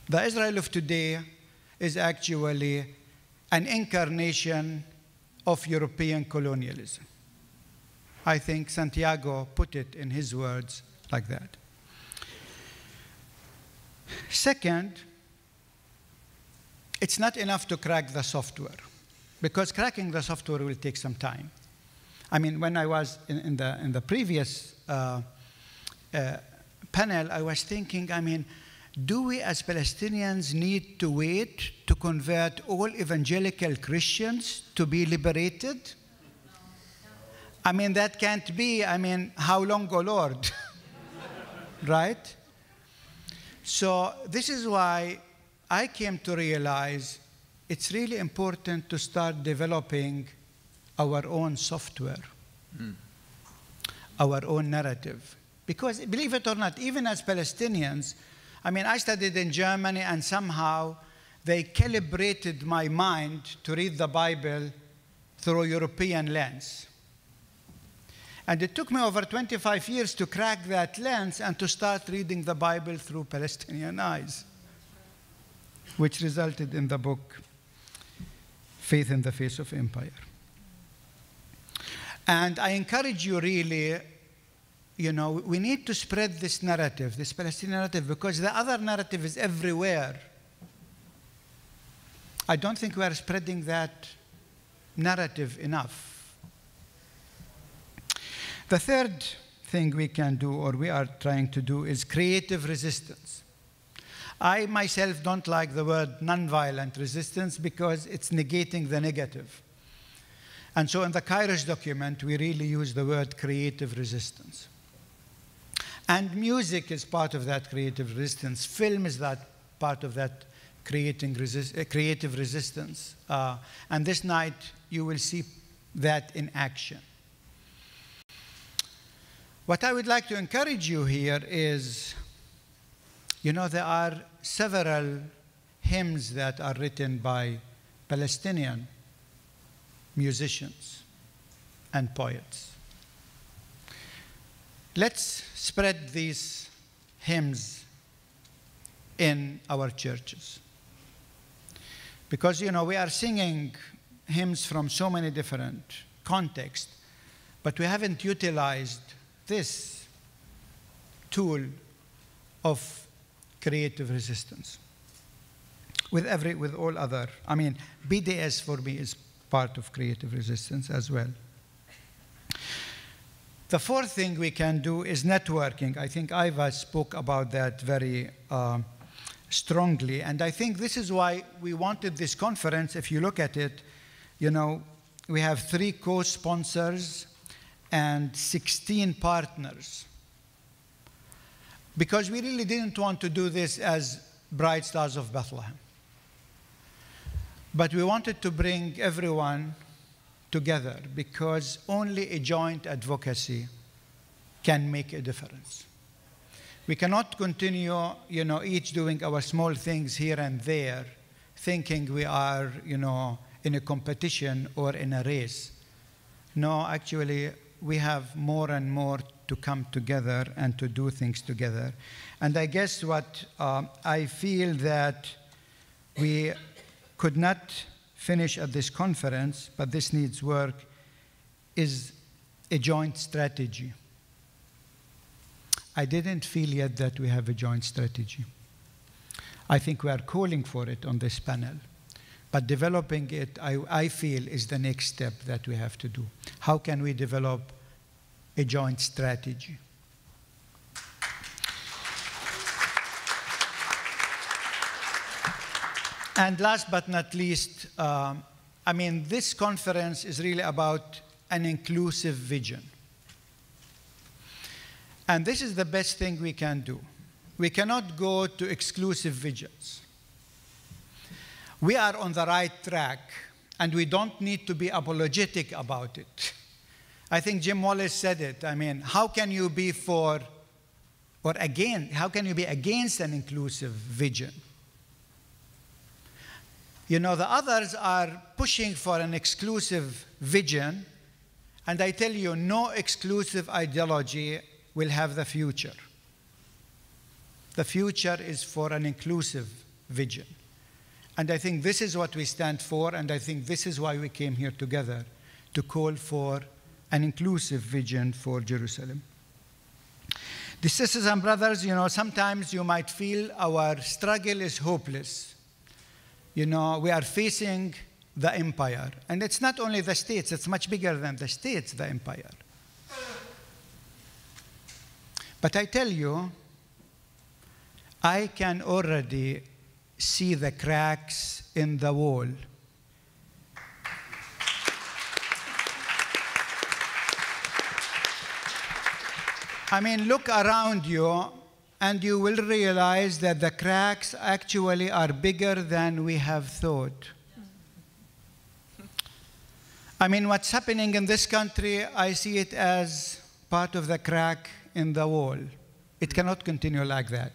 The Israel of today is actually an incarnation of European colonialism. I think Santiago put it in his words like that. Second, it's not enough to crack the software, because cracking the software will take some time. I mean, when I was in the previous panel, I was thinking, do we as Palestinians need to wait to convert all evangelical Christians to be liberated? That can't be. How long, O Lord? Right? So this is why I came to realize it's really important to start developing our own software, our own narrative. Because believe it or not, even as Palestinians, I studied in Germany, and somehow they calibrated my mind to read the Bible through a European lens. And it took me over 25 years to crack that lens and to start reading the Bible through Palestinian eyes, which resulted in the book, Faith in the Face of Empire. And I encourage you really you know, we need to spread this narrative, this Palestinian narrative, because the other narrative is everywhere. I don't think we are spreading that narrative enough. The third thing we can do, or we are trying to do, is creative resistance. I myself don't like the word nonviolent resistance because it's negating the negative. And so in the Kairos document, we really use the word creative resistance. And music is part of that creative resistance. Film is that part of that creative resistance. And this night, you will see that in action. What I would like to encourage you here is, you know, there are several hymns that are written by Palestinian musicians and poets. Let's spread these hymns in our churches. Because, you know, we are singing hymns from so many different contexts, but we haven't utilized this tool of creative resistance with all other. I mean, BDS for me is part of creative resistance as well. The fourth thing we can do is networking. I think Iva spoke about that very strongly, and I think this is why we wanted this conference. If you look at it, you know, we have 3 co-sponsors and 16 partners, because we really didn't want to do this as Bright Stars of Bethlehem. But we wanted to bring everyone together, because only a joint advocacy can make a difference. We cannot continue, you know, each doing our small things here and there, thinking we are, you know, in a competition or in a race. No, actually, we have more and more to come together and to do things together. And I guess what I feel that we could not finish at this conference, but this needs work, is a joint strategy. I didn't feel yet that we have a joint strategy. I think we are calling for it on this panel. But developing it, I feel, is the next step that we have to do. How can we develop a joint strategy? And last but not least, I mean, this conference is really about an inclusive vision. And this is the best thing we can do. We cannot go to exclusive visions. We are on the right track, and we don't need to be apologetic about it. I think Jim Wallace said it. I mean, how can you be for or against, how can you be against an inclusive vision? You know, the others are pushing for an exclusive vision, and I tell you, no exclusive ideology will have the future. The future is for an inclusive vision. And I think this is what we stand for, and I think this is why we came here together, to call for an inclusive vision for Jerusalem. The sisters and brothers, you know, sometimes you might feel our struggle is hopeless. You know, we are facing the empire. And it's not only the states, it's much bigger than the states, the empire. But I tell you, I can already see the cracks in the wall. I mean, look around you, and you will realize that the cracks actually are bigger than we have thought. I mean, what's happening in this country, I see it as part of the crack in the wall. It cannot continue like that.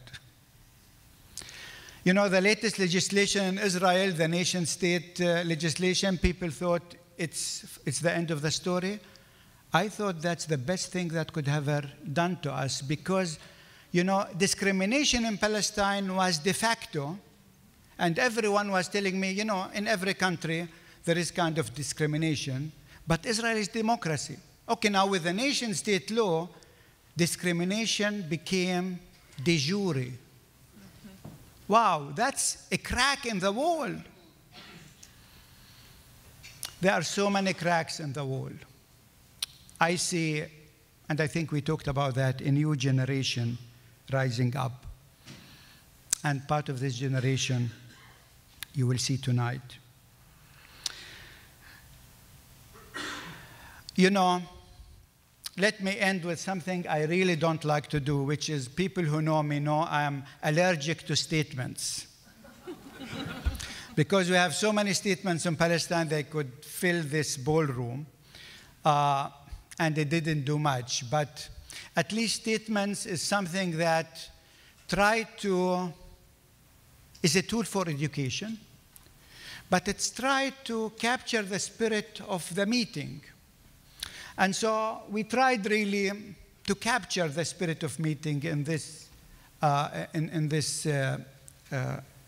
You know, the latest legislation in Israel, the nation-state legislation, people thought it's the end of the story. I thought that's the best thing that could have ever done to us, because, you know, discrimination in Palestine was de facto, and everyone was telling me, you know, in every country there is kind of discrimination, but Israel is democracy. Okay, now with the nation-state law, discrimination became de jure. Wow, that's a crack in the wall. There are so many cracks in the wall. I see, and I think we talked about that, a new generation rising up. And part of this generation you will see tonight. You know, let me end with something I really don't like to do, which is people who know me know I'm allergic to statements. Because we have so many statements in Palestine, they could fill this ballroom, and they didn't do much. But at least statements is something that is a tool for education, but it's tried to capture the spirit of the meeting. And so we tried really to capture the spirit of meeting in this,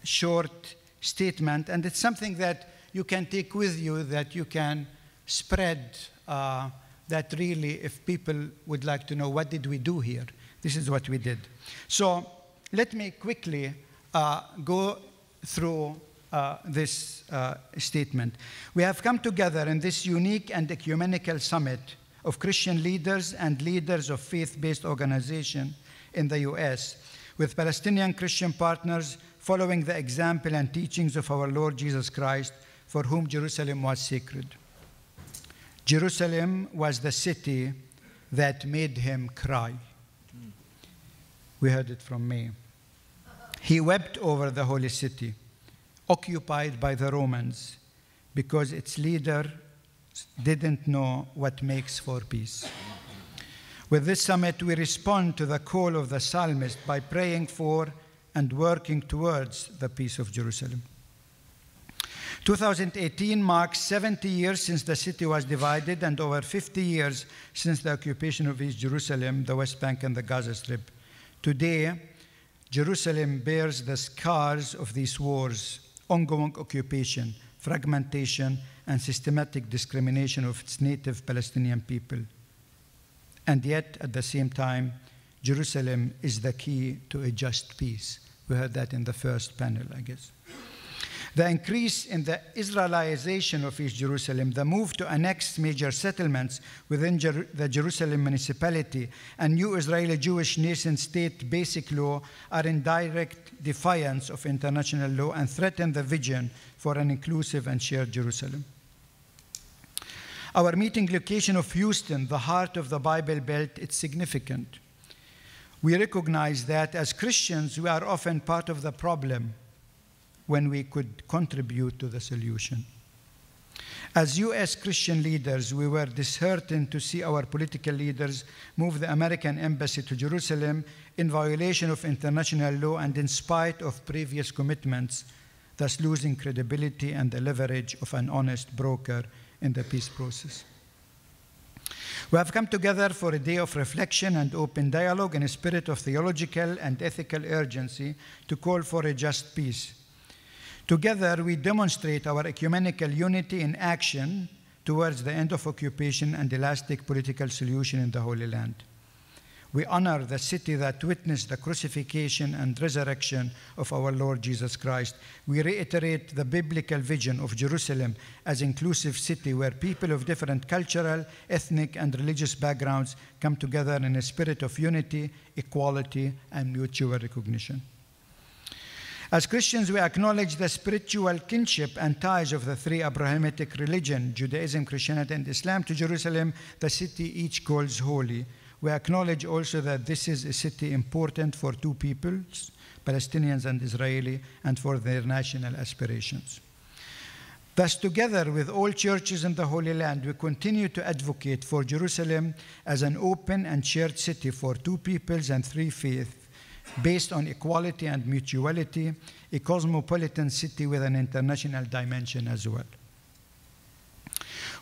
short statement. And it's something that you can take with you, that you can spread, that really, if people would like to know what did we do here, this is what we did. So let me quickly go through this statement. We have come together in this unique and ecumenical summit of Christian leaders and leaders of faith-based organizations in the U.S. with Palestinian Christian partners following the example and teachings of our Lord Jesus Christ, for whom Jerusalem was sacred. Jerusalem was the city that made him cry. We heard it from me. He wept over the holy city, occupied by the Romans, because its leader didn't know what makes for peace. With this summit, we respond to the call of the psalmist by praying for and working towards the peace of Jerusalem. 2018 marks 70 years since the city was divided and over 50 years since the occupation of East Jerusalem, the West Bank, and the Gaza Strip. Today, Jerusalem bears the scars of these wars, ongoing occupation, fragmentation, and systematic discrimination of its native Palestinian people. And yet, at the same time, Jerusalem is the key to a just peace. We heard that in the first panel, I guess. The increase in the Israelization of East Jerusalem, the move to annex major settlements within the Jerusalem municipality, and new Israeli Jewish nation-state basic law are in direct defiance of international law and threaten the vision for an inclusive and shared Jerusalem. Our meeting location of Houston, the heart of the Bible Belt, is significant. We recognize that as Christians, we are often part of the problem when we could contribute to the solution. As U.S. Christian leaders, we were disheartened to see our political leaders move the American embassy to Jerusalem in violation of international law and in spite of previous commitments, thus losing credibility and the leverage of an honest broker in the peace process. We have come together for a day of reflection and open dialogue in a spirit of theological and ethical urgency to call for a just peace. Together, we demonstrate our ecumenical unity in action towards the end of occupation and a lasting political solution in the Holy Land. We honor the city that witnessed the crucifixion and resurrection of our Lord Jesus Christ. We reiterate the biblical vision of Jerusalem as an inclusive city where people of different cultural, ethnic, and religious backgrounds come together in a spirit of unity, equality, and mutual recognition. As Christians, we acknowledge the spiritual kinship and ties of the three Abrahamic religions, Judaism, Christianity, and Islam, to Jerusalem, the city each calls holy. We acknowledge also that this is a city important for two peoples, Palestinians and Israeli, and for their national aspirations. Thus, together with all churches in the Holy Land, we continue to advocate for Jerusalem as an open and shared city for two peoples and three faiths, based on equality and mutuality, a cosmopolitan city with an international dimension as well.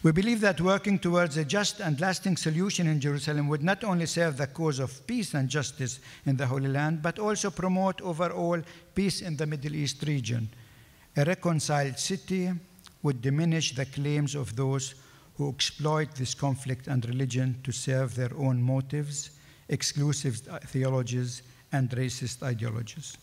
We believe that working towards a just and lasting solution in Jerusalem would not only serve the cause of peace and justice in the Holy Land, but also promote overall peace in the Middle East region. A reconciled city would diminish the claims of those who exploit this conflict and religion to serve their own motives, exclusive theologies and racist ideologies.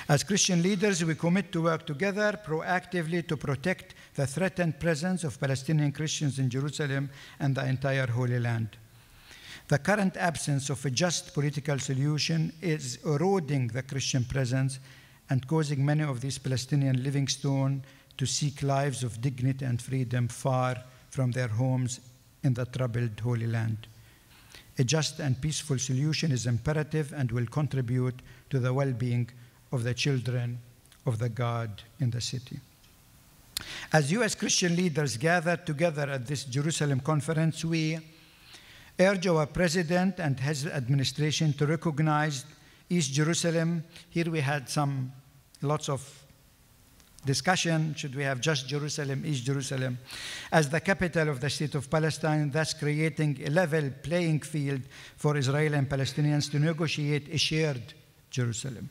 As Christian leaders, we commit to work together proactively to protect the threatened presence of Palestinian Christians in Jerusalem and the entire Holy Land. The current absence of a just political solution is eroding the Christian presence and causing many of these Palestinian living stones to seek lives of dignity and freedom far from their homes in the troubled Holy Land. A just and peaceful solution is imperative and will contribute to the well-being of the children of the God in the city. As U.S. Christian leaders gathered together at this Jerusalem conference, we urge our President and his administration to recognize East Jerusalem. Here we had lots of discussion, should we have just Jerusalem, East Jerusalem, as the capital of the state of Palestine, thus creating a level playing field for Israel and Palestinians to negotiate a shared Jerusalem.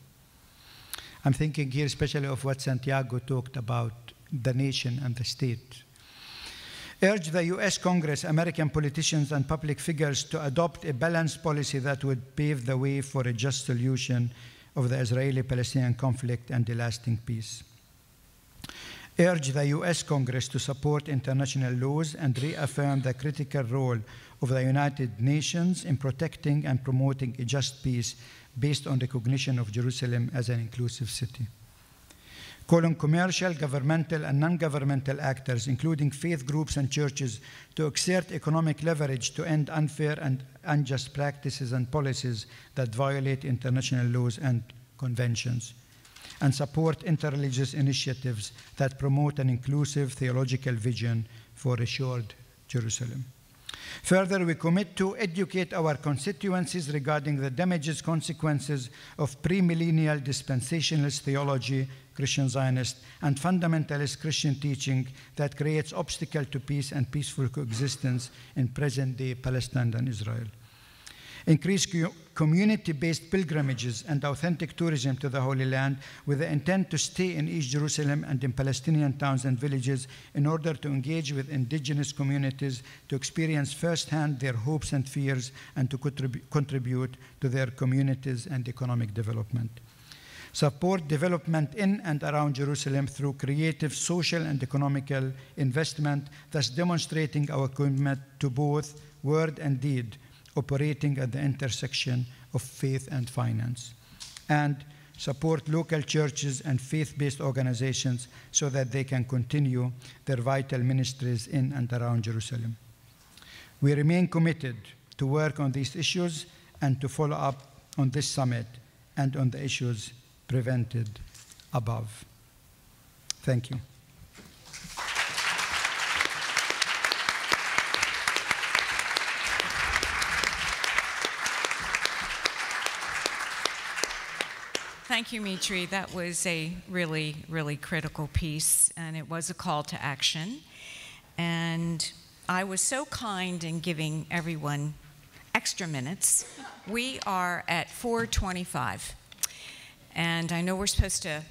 I'm thinking here especially of what Santiago talked about, the nation and the state. Urge the U.S. Congress, American politicians, and public figures to adopt a balanced policy that would pave the way for a just solution of the Israeli-Palestinian conflict and a lasting peace. Urge the U.S. Congress to support international laws and reaffirm the critical role of the United Nations in protecting and promoting a just peace based on recognition of Jerusalem as an inclusive city. Call on commercial, governmental, and non-governmental actors, including faith groups and churches, to exert economic leverage to end unfair and unjust practices and policies that violate international laws and conventions, and support interreligious initiatives that promote an inclusive theological vision for a shared Jerusalem. Further, we commit to educate our constituencies regarding the damages consequences of premillennial dispensationalist theology, Christian Zionist, and fundamentalist Christian teaching that creates obstacles to peace and peaceful coexistence in present-day Palestine and Israel. Increase community-based pilgrimages and authentic tourism to the Holy Land with the intent to stay in East Jerusalem and in Palestinian towns and villages in order to engage with indigenous communities, to experience firsthand their hopes and fears, and to contribute to their communities and economic development. Support development in and around Jerusalem through creative social and economical investment, thus demonstrating our commitment to both word and deed, operating at the intersection of faith and finance. And support local churches and faith-based organizations so that they can continue their vital ministries in and around Jerusalem. We remain committed to work on these issues and to follow up on this summit and on the issues presented above. Thank you. Thank you, Mitri. That was a really, really critical piece, and it was a call to action. And I was so kind in giving everyone extra minutes. We are at 4:25, and I know we're supposed to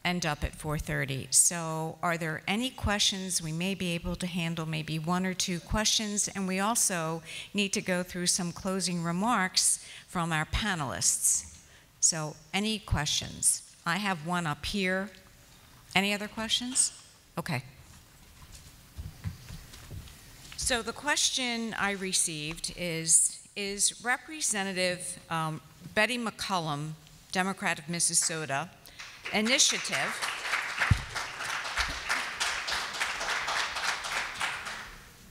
end up at 4:30. So are there any questions? We may be able to handle maybe one or two questions, and we also need to go through some closing remarks from our panelists. So any questions? I have one up here. Any other questions? Okay. So the question I received is Representative Betty McCollum, Democrat of Minnesota, initiative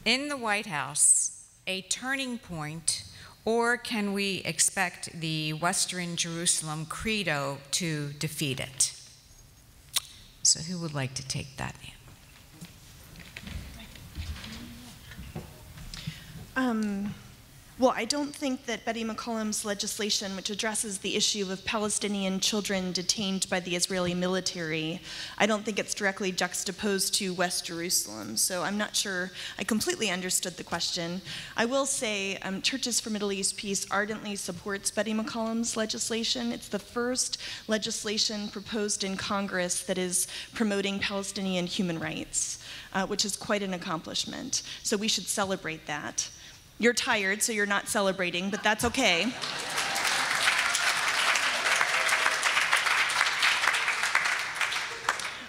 in the White House a turning point, or can we expect the Western Jerusalem credo to defeat it? So who would like to take that in? Well, I don't think that Betty McCollum's legislation, which addresses the issue of Palestinian children detained by the Israeli military, I don't think it's directly juxtaposed to West Jerusalem. So I'm not sure I completely understood the question. I will say Churches for Middle East Peace ardently supports Betty McCollum's legislation. It's the first legislation proposed in Congress that is promoting Palestinian human rights, which is quite an accomplishment. So we should celebrate that. You're tired, so you're not celebrating, but that's okay.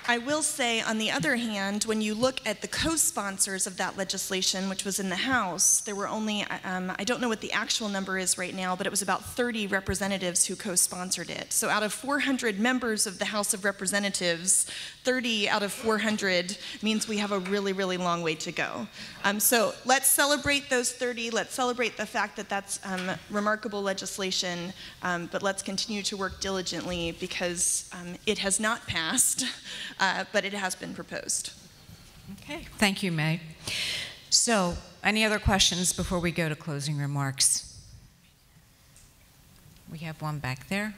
I will say, on the other hand, when you look at the co-sponsors of that legislation, which was in the House, there were only, I don't know what the actual number is right now, but it was about 30 representatives who co-sponsored it. So out of 400 members of the House of Representatives, 30 out of 400 means we have a really, really long way to go. So let's celebrate those 30. Let's celebrate the fact that that's remarkable legislation, but let's continue to work diligently because it has not passed. But it has been proposed. Okay, thank you, May. So, any other questions before we go to closing remarks? We have one back there.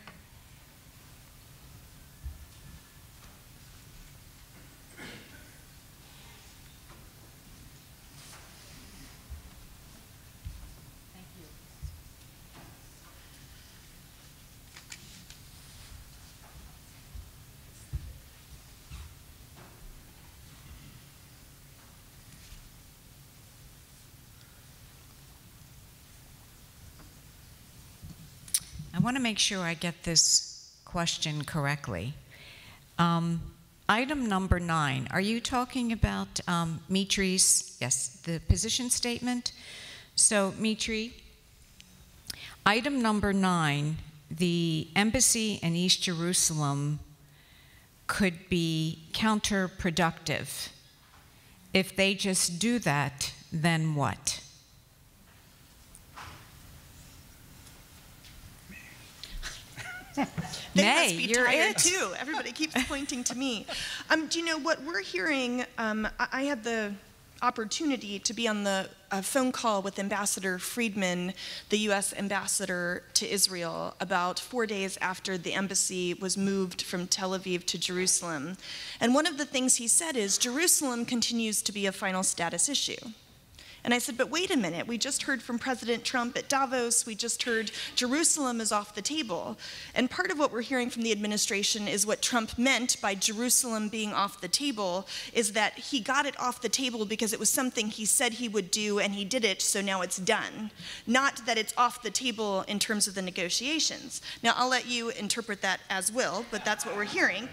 I want to make sure I get this question correctly. Item number 9, are you talking about Mitri's, yes, the position statement? So, Mitri, item number 9, the embassy in East Jerusalem could be counterproductive. If they just do that, then what? They must be tired too. Everybody keeps pointing to me. Do you know what we're hearing? I had the opportunity to be on the phone call with Ambassador Friedman, the U.S. ambassador to Israel, about 4 days after the embassy was moved from Tel Aviv to Jerusalem. And one of the things he said is, Jerusalem continues to be a final status issue. And I said, but wait a minute, we just heard from President Trump at Davos, we just heard Jerusalem is off the table. And part of what we're hearing from the administration is what Trump meant by Jerusalem being off the table is that he got it off the table because it was something he said he would do and he did it, so now it's done. Not that it's off the table in terms of the negotiations. Now, I'll let you interpret that as will, but that's what we're hearing.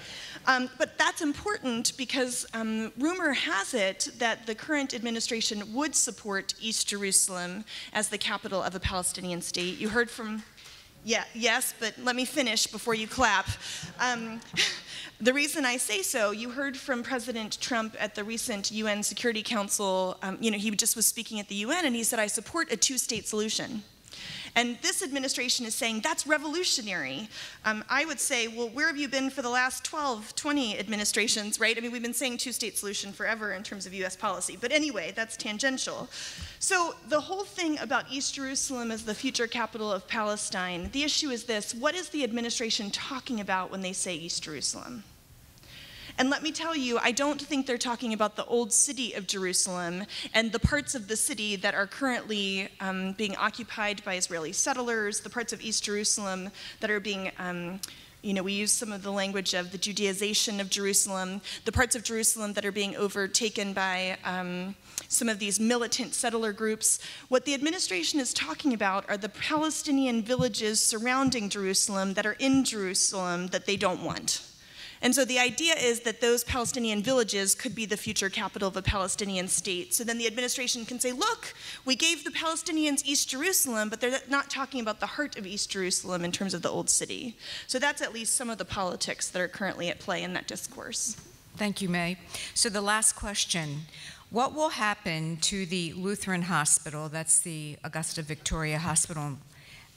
But that's important because rumor has it that the current administration would support East Jerusalem as the capital of a Palestinian state. You heard from, yes, but let me finish before you clap. The reason I say so, you heard from President Trump at the recent UN Security Council, he just was speaking at the UN and he said, I support a two-state solution. And this administration is saying, that's revolutionary. I would say, well, where have you been for the last 12, 20 administrations, right? I mean, we've been saying two-state solution forever in terms of US policy. But anyway, that's tangential. So the whole thing about East Jerusalem as the future capital of Palestine, the issue is this: what is the administration talking about when they say East Jerusalem? And let me tell you, I don't think they're talking about the old city of Jerusalem and the parts of the city that are currently being occupied by Israeli settlers, the parts of East Jerusalem that are being, we use some of the language of the Judaization of Jerusalem, the parts of Jerusalem that are being overtaken by some of these militant settler groups. What the administration is talking about are the Palestinian villages surrounding Jerusalem that are in Jerusalem that they don't want. And so the idea is that those Palestinian villages could be the future capital of a Palestinian state. So then the administration can say, look, we gave the Palestinians East Jerusalem, but they're not talking about the heart of East Jerusalem in terms of the old city. So that's at least some of the politics that are currently at play in that discourse. Thank you, May. So the last question. What will happen to the Lutheran hospital? That's the Augusta Victoria Hospital.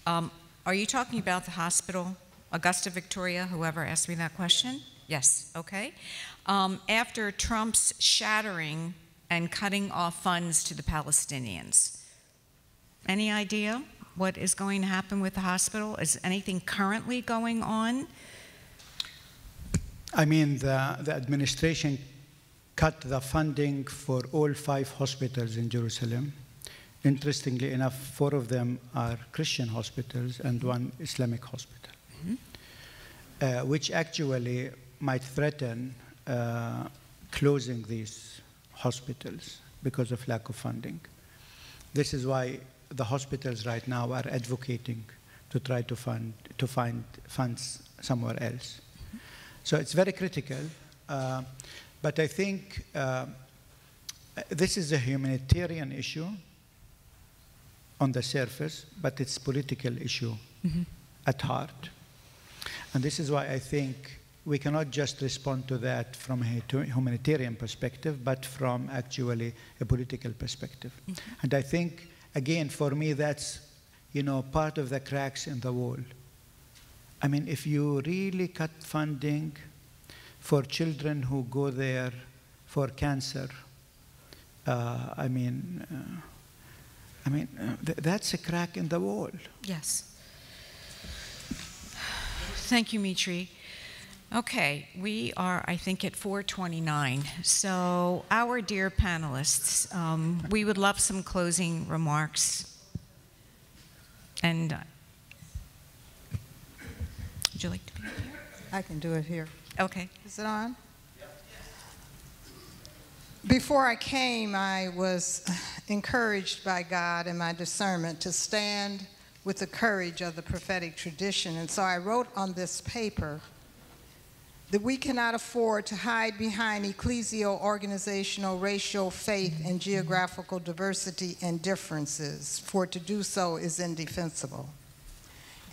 Are you talking about the hospital, Augusta Victoria, whoever asked me that question? Yes, okay. After Trump's shattering and cutting off funds to the Palestinians, any idea what is going to happen with the hospital? Is anything currently going on? I mean, the administration cut the funding for all 5 hospitals in Jerusalem. Interestingly enough, 4 of them are Christian hospitals and 1 Islamic hospital, which actually might threaten closing these hospitals because of lack of funding. This is why the hospitals right now are advocating to try to find funds somewhere else. So it's very critical, but I think this is a humanitarian issue on the surface, but it's a political issue at heart. And this is why I think we cannot just respond to that from a humanitarian perspective, but from actually a political perspective. And I think, again, for me, that's, part of the cracks in the wall. I mean, if you really cut funding for children who go there for cancer, that's a crack in the wall. Yes. Thank you, Mitri. Okay, we are, I think, at 4:29. So, our dear panelists, we would love some closing remarks. And would you like to be here? I can do it here. Okay. Is it on? Before I came, I was encouraged by God and my discernment to stand with the courage of the prophetic tradition. And so I wrote on this paper that we cannot afford to hide behind ecclesial, organizational, racial, faith, and geographical diversity and differences, for to do so is indefensible.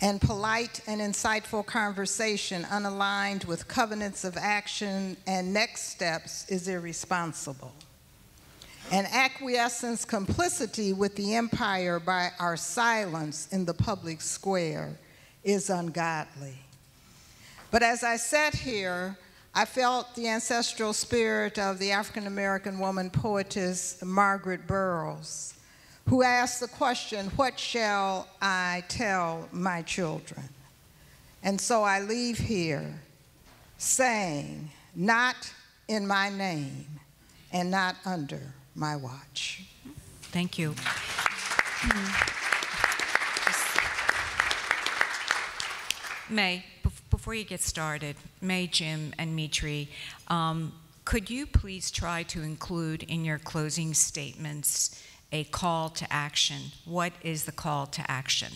And polite and insightful conversation unaligned with covenants of action and next steps is irresponsible. And acquiescence, complicity with the empire by our silence in the public square is ungodly. But as I sat here, I felt the ancestral spirit of the African-American woman poetess Margaret Burroughs, who asked the question, what shall I tell my children? And so I leave here saying, not in my name and not under my watch. Thank you. May, before you get started, May, Jim, and Mitri, could you please try to include in your closing statements a call to action? What is the call to action?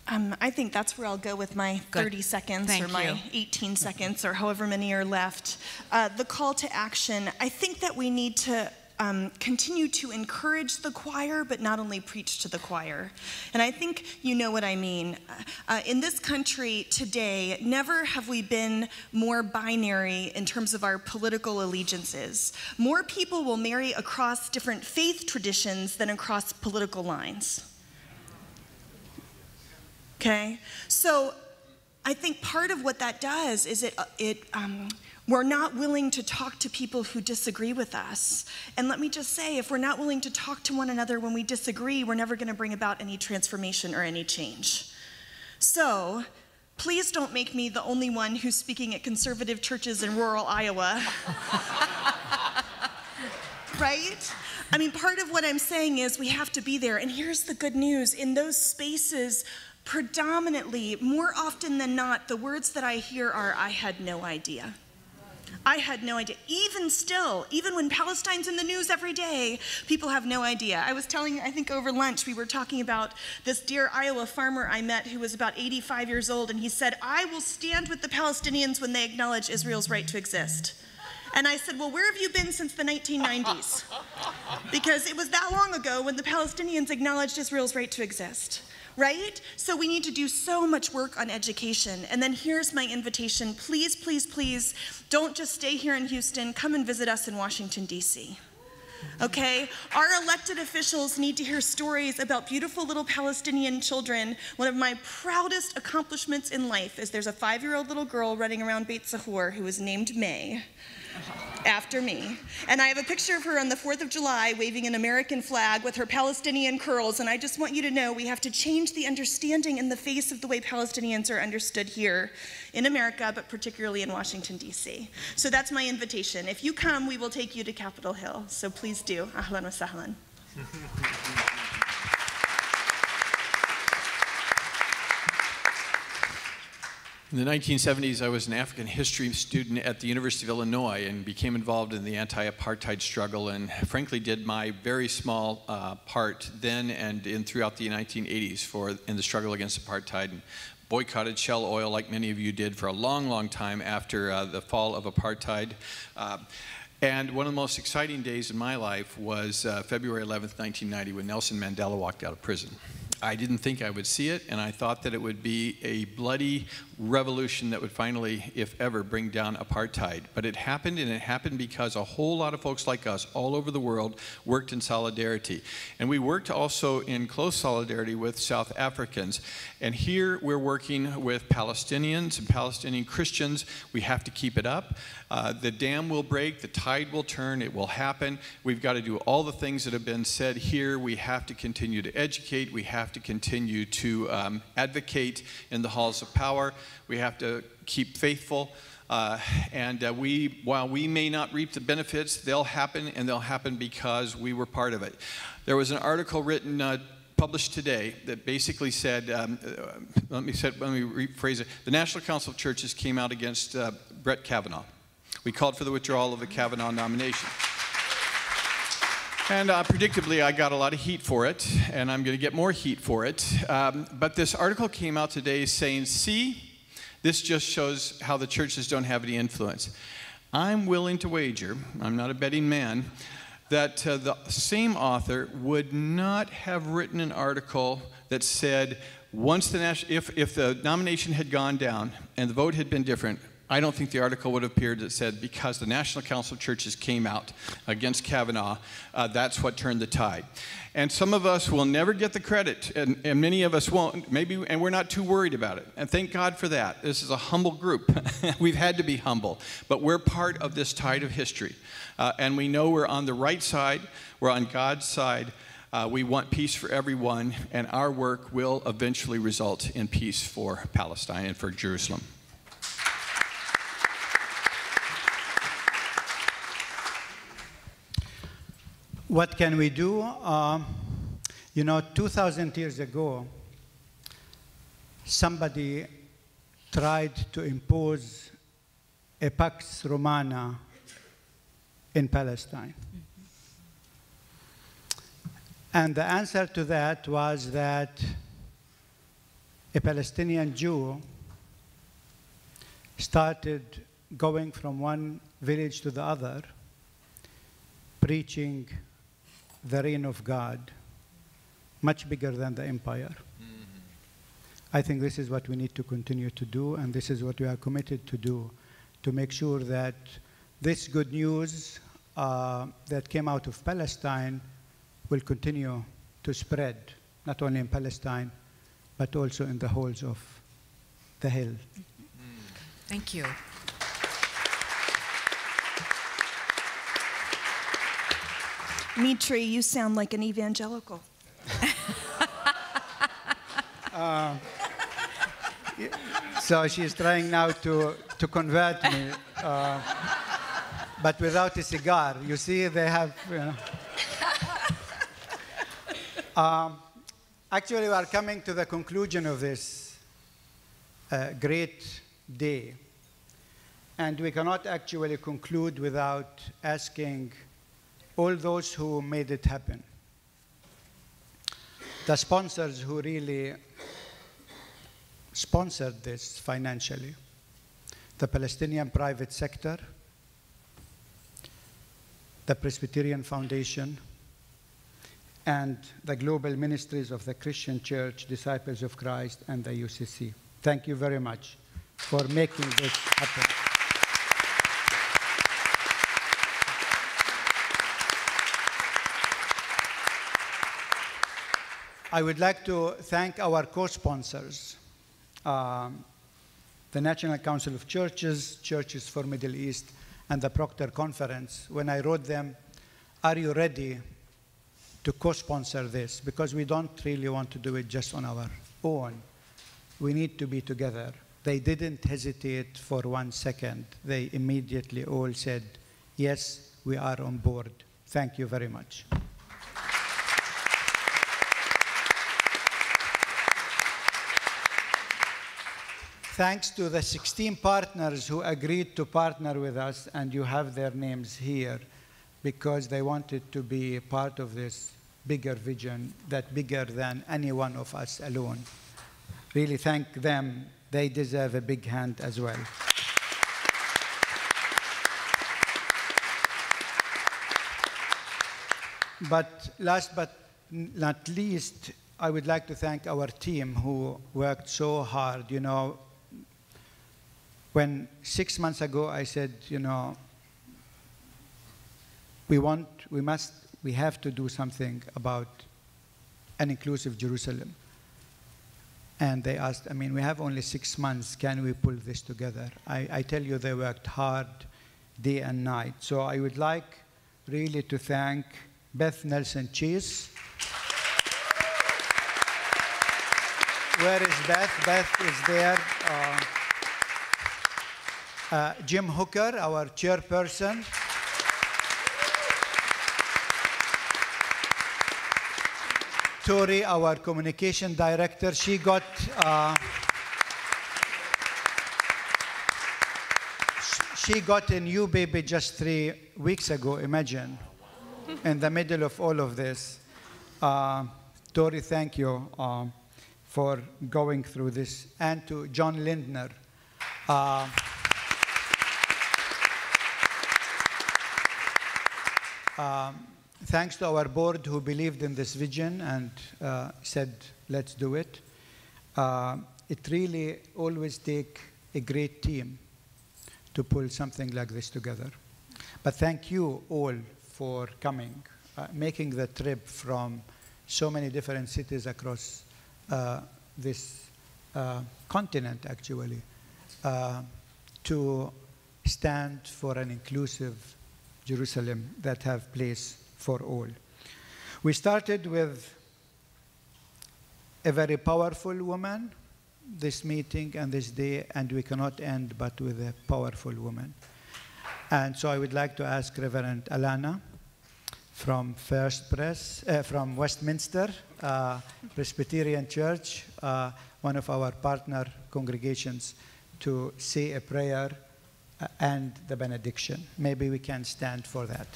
I think that's where I'll go with my 30 seconds or my 18 seconds or however many are left. The call to action, I think that we need to continue to encourage the choir, but not only preach to the choir. And I think you know what I mean. In this country today, never have we been more binary in terms of our political allegiances. More people will marry across different faith traditions than across political lines. Okay? So I think part of what that does is we're not willing to talk to people who disagree with us. And let me just say, if we're not willing to talk to one another when we disagree, we're never going to bring about any transformation or any change. So please don't make me the only one who's speaking at conservative churches in rural Iowa. Right? I mean, part of what I'm saying is we have to be there. And here's the good news. In those spaces, predominantly, more often than not, the words that I hear are, I had no idea. I had no idea. Even still, even when Palestine's in the news every day, people have no idea. I was telling you, I think over lunch, we were talking about this dear Iowa farmer I met who was about 85 years old, and he said, I will stand with the Palestinians when they acknowledge Israel's right to exist. And I said, well, where have you been since the 1990s? Because it was that long ago when the Palestinians acknowledged Israel's right to exist. Right? So we need to do so much work on education. And then here's my invitation. Please, please, please, don't just stay here in Houston. Come and visit us in Washington, D.C. Okay? Our elected officials need to hear stories about beautiful little Palestinian children. One of my proudest accomplishments in life is there's a 5-year-old little girl running around Beit Sahur who is named May. After me. And I have a picture of her on the 4th of July waving an American flag with her Palestinian curls, and I just want you to know we have to change the understanding in the face of the way Palestinians are understood here in America, but particularly in Washington, D.C. So that's my invitation. If you come, we will take you to Capitol Hill. So please do. Ahlan wa sahlan. In the 1970s, I was an African history student at the University of Illinois and became involved in the anti-apartheid struggle, and frankly did my very small part then and throughout the 1980s in the struggle against apartheid, and boycotted Shell Oil like many of you did for a long, long time after the fall of apartheid. And one of the most exciting days in my life was February 11th, 1990, when Nelson Mandela walked out of prison. I didn't think I would see it, and I thought that it would be a bloody revolution that would finally, if ever, bring down apartheid. But it happened, and it happened because a whole lot of folks like us all over the world worked in solidarity. And we worked also in close solidarity with South Africans. And here we're working with Palestinians and Palestinian Christians. We have to keep it up. The dam will break, the tide will turn, it will happen. We've got to do all the things that have been said here. We have to continue to educate. We have to continue to advocate in the halls of power. We have to keep faithful. While we may not reap the benefits, they'll happen, and they'll happen because we were part of it. There was an article written published today that basically said, let me rephrase it, the National Council of Churches came out against Brett Kavanaugh. We called for the withdrawal of the Kavanaugh nomination. And predictably, I got a lot of heat for it, and I'm going to get more heat for it. But this article came out today saying, see, this just shows how the churches don't have any influence. I'm willing to wager, I'm not a betting man, that the same author would not have written an article that said, once if the nomination had gone down and the vote had been different, I don't think the article would have appeared that said, because the National Council of Churches came out against Kavanaugh, that's what turned the tide. And some of us will never get the credit, and many of us won't, maybe, and we're not too worried about it. And thank God for that. This is a humble group. We've had to be humble, but we're part of this tide of history. And we know we're on the right side, we're on God's side. We want peace for everyone, and our work will eventually result in peace for Palestine and for Jerusalem. What can we do? 2,000 years ago, somebody tried to impose a Pax Romana in Palestine. And the answer to that was that a Palestinian Jew started going from one village to the other, preaching the reign of God, much bigger than the empire. I think this is what we need to continue to do, and this is what we are committed to do, to make sure that this good news that came out of Palestine will continue to spread, not only in Palestine, but also in the halls of the hill. Thank you. Mitri, you sound like an evangelical. So she's trying now to convert me, but without a cigar. You see, they have, Actually, we are coming to the conclusion of this great day. And we cannot actually conclude without asking all those who made it happen. The sponsors who really sponsored this financially. The Palestinian private sector, the Presbyterian Foundation, and the global ministries of the Christian Church, Disciples of Christ, and the UCC. Thank you very much for making this happen. I would like to thank our co-sponsors, the National Council of Churches, Churches for Middle East, and the Proctor Conference. When I wrote them, are you ready to co-sponsor this? Because we don't really want to do it just on our own. We need to be together. They didn't hesitate for 1 second. They immediately all said, yes, we are on board. Thank you very much. thanks to the 16 partners who agreed to partner with us, and you have their names here, because they wanted to be a part of this bigger vision, that bigger than any one of us alone. Really thank them. They deserve a big hand as well. But last but not least, I would like to thank our team who worked so hard. You know, when 6 months ago I said, you know, we have to do something about an inclusive Jerusalem. And they asked, I mean, we have only 6 months, can we pull this together? I tell you, they worked hard day and night. So I would like really to thank Beth Nelson-Cheese. Where is Beth? Beth is there. Jim Hooker, our chairperson. Tori, our communication director, she got a new baby just 3 weeks ago, imagine, in the middle of all of this. Tori, thank you for going through this. And to John Lindner. Thanks to our board who believed in this vision and said, let's do it. It really always takes a great team to pull something like this together. But thank you all for coming, making the trip from so many different cities across this continent, actually, to stand for an inclusive Jerusalem that have place for all. We started with a very powerful woman, this meeting and this day, and we cannot end but with a powerful woman. And so I would like to ask Reverend Alana from from Westminster Presbyterian Church, one of our partner congregations, to say a prayer and the benediction. Maybe we can stand for that.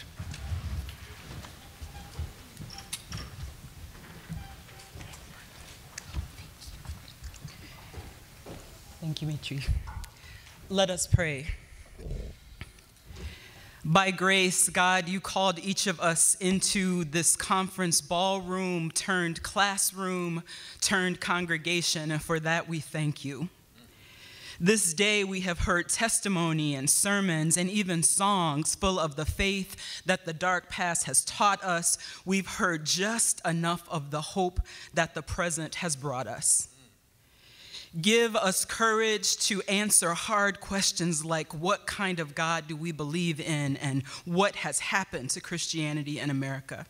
Thank you, Mitri. Let us pray. By grace, God, you called each of us into this conference ballroom turned classroom turned congregation, and for that we thank you. This day we have heard testimony and sermons and even songs full of the faith that the dark past has taught us. We've heard just enough of the hope that the present has brought us. Give us courage to answer hard questions like, what kind of God do we believe in, and what has happened to Christianity in America?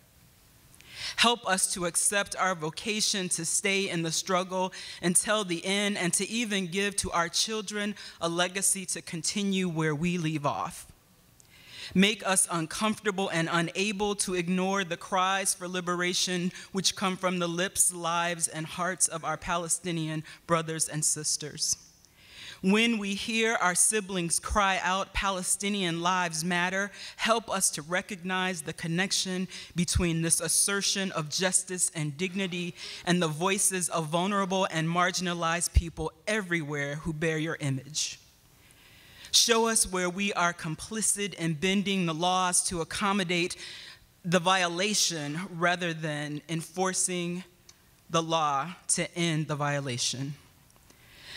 Help us to accept our vocation to stay in the struggle until the end, and to even give to our children a legacy to continue where we leave off. Make us uncomfortable and unable to ignore the cries for liberation which come from the lips, lives, and hearts of our Palestinian brothers and sisters. When we hear our siblings cry out, Palestinian lives matter, help us to recognize the connection between this assertion of justice and dignity and the voices of vulnerable and marginalized people everywhere who bear your image. Show us where we are complicit in bending the laws to accommodate the violation rather than enforcing the law to end the violation.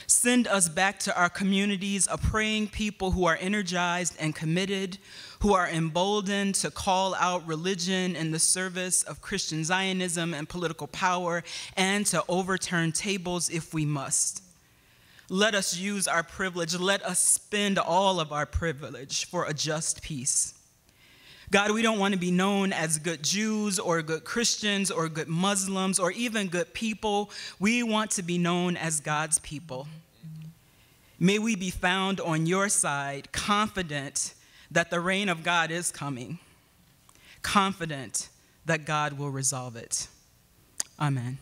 Send us back to our communities a praying people who are energized and committed, who are emboldened to call out religion in the service of Christian Zionism and political power, and to overturn tables if we must. Let us use our privilege. Let us spend all of our privilege for a just peace. God, we don't want to be known as good Jews or good Christians or good Muslims or even good people. We want to be known as God's people. May we be found on your side, confident that the reign of God is coming, confident that God will resolve it. Amen.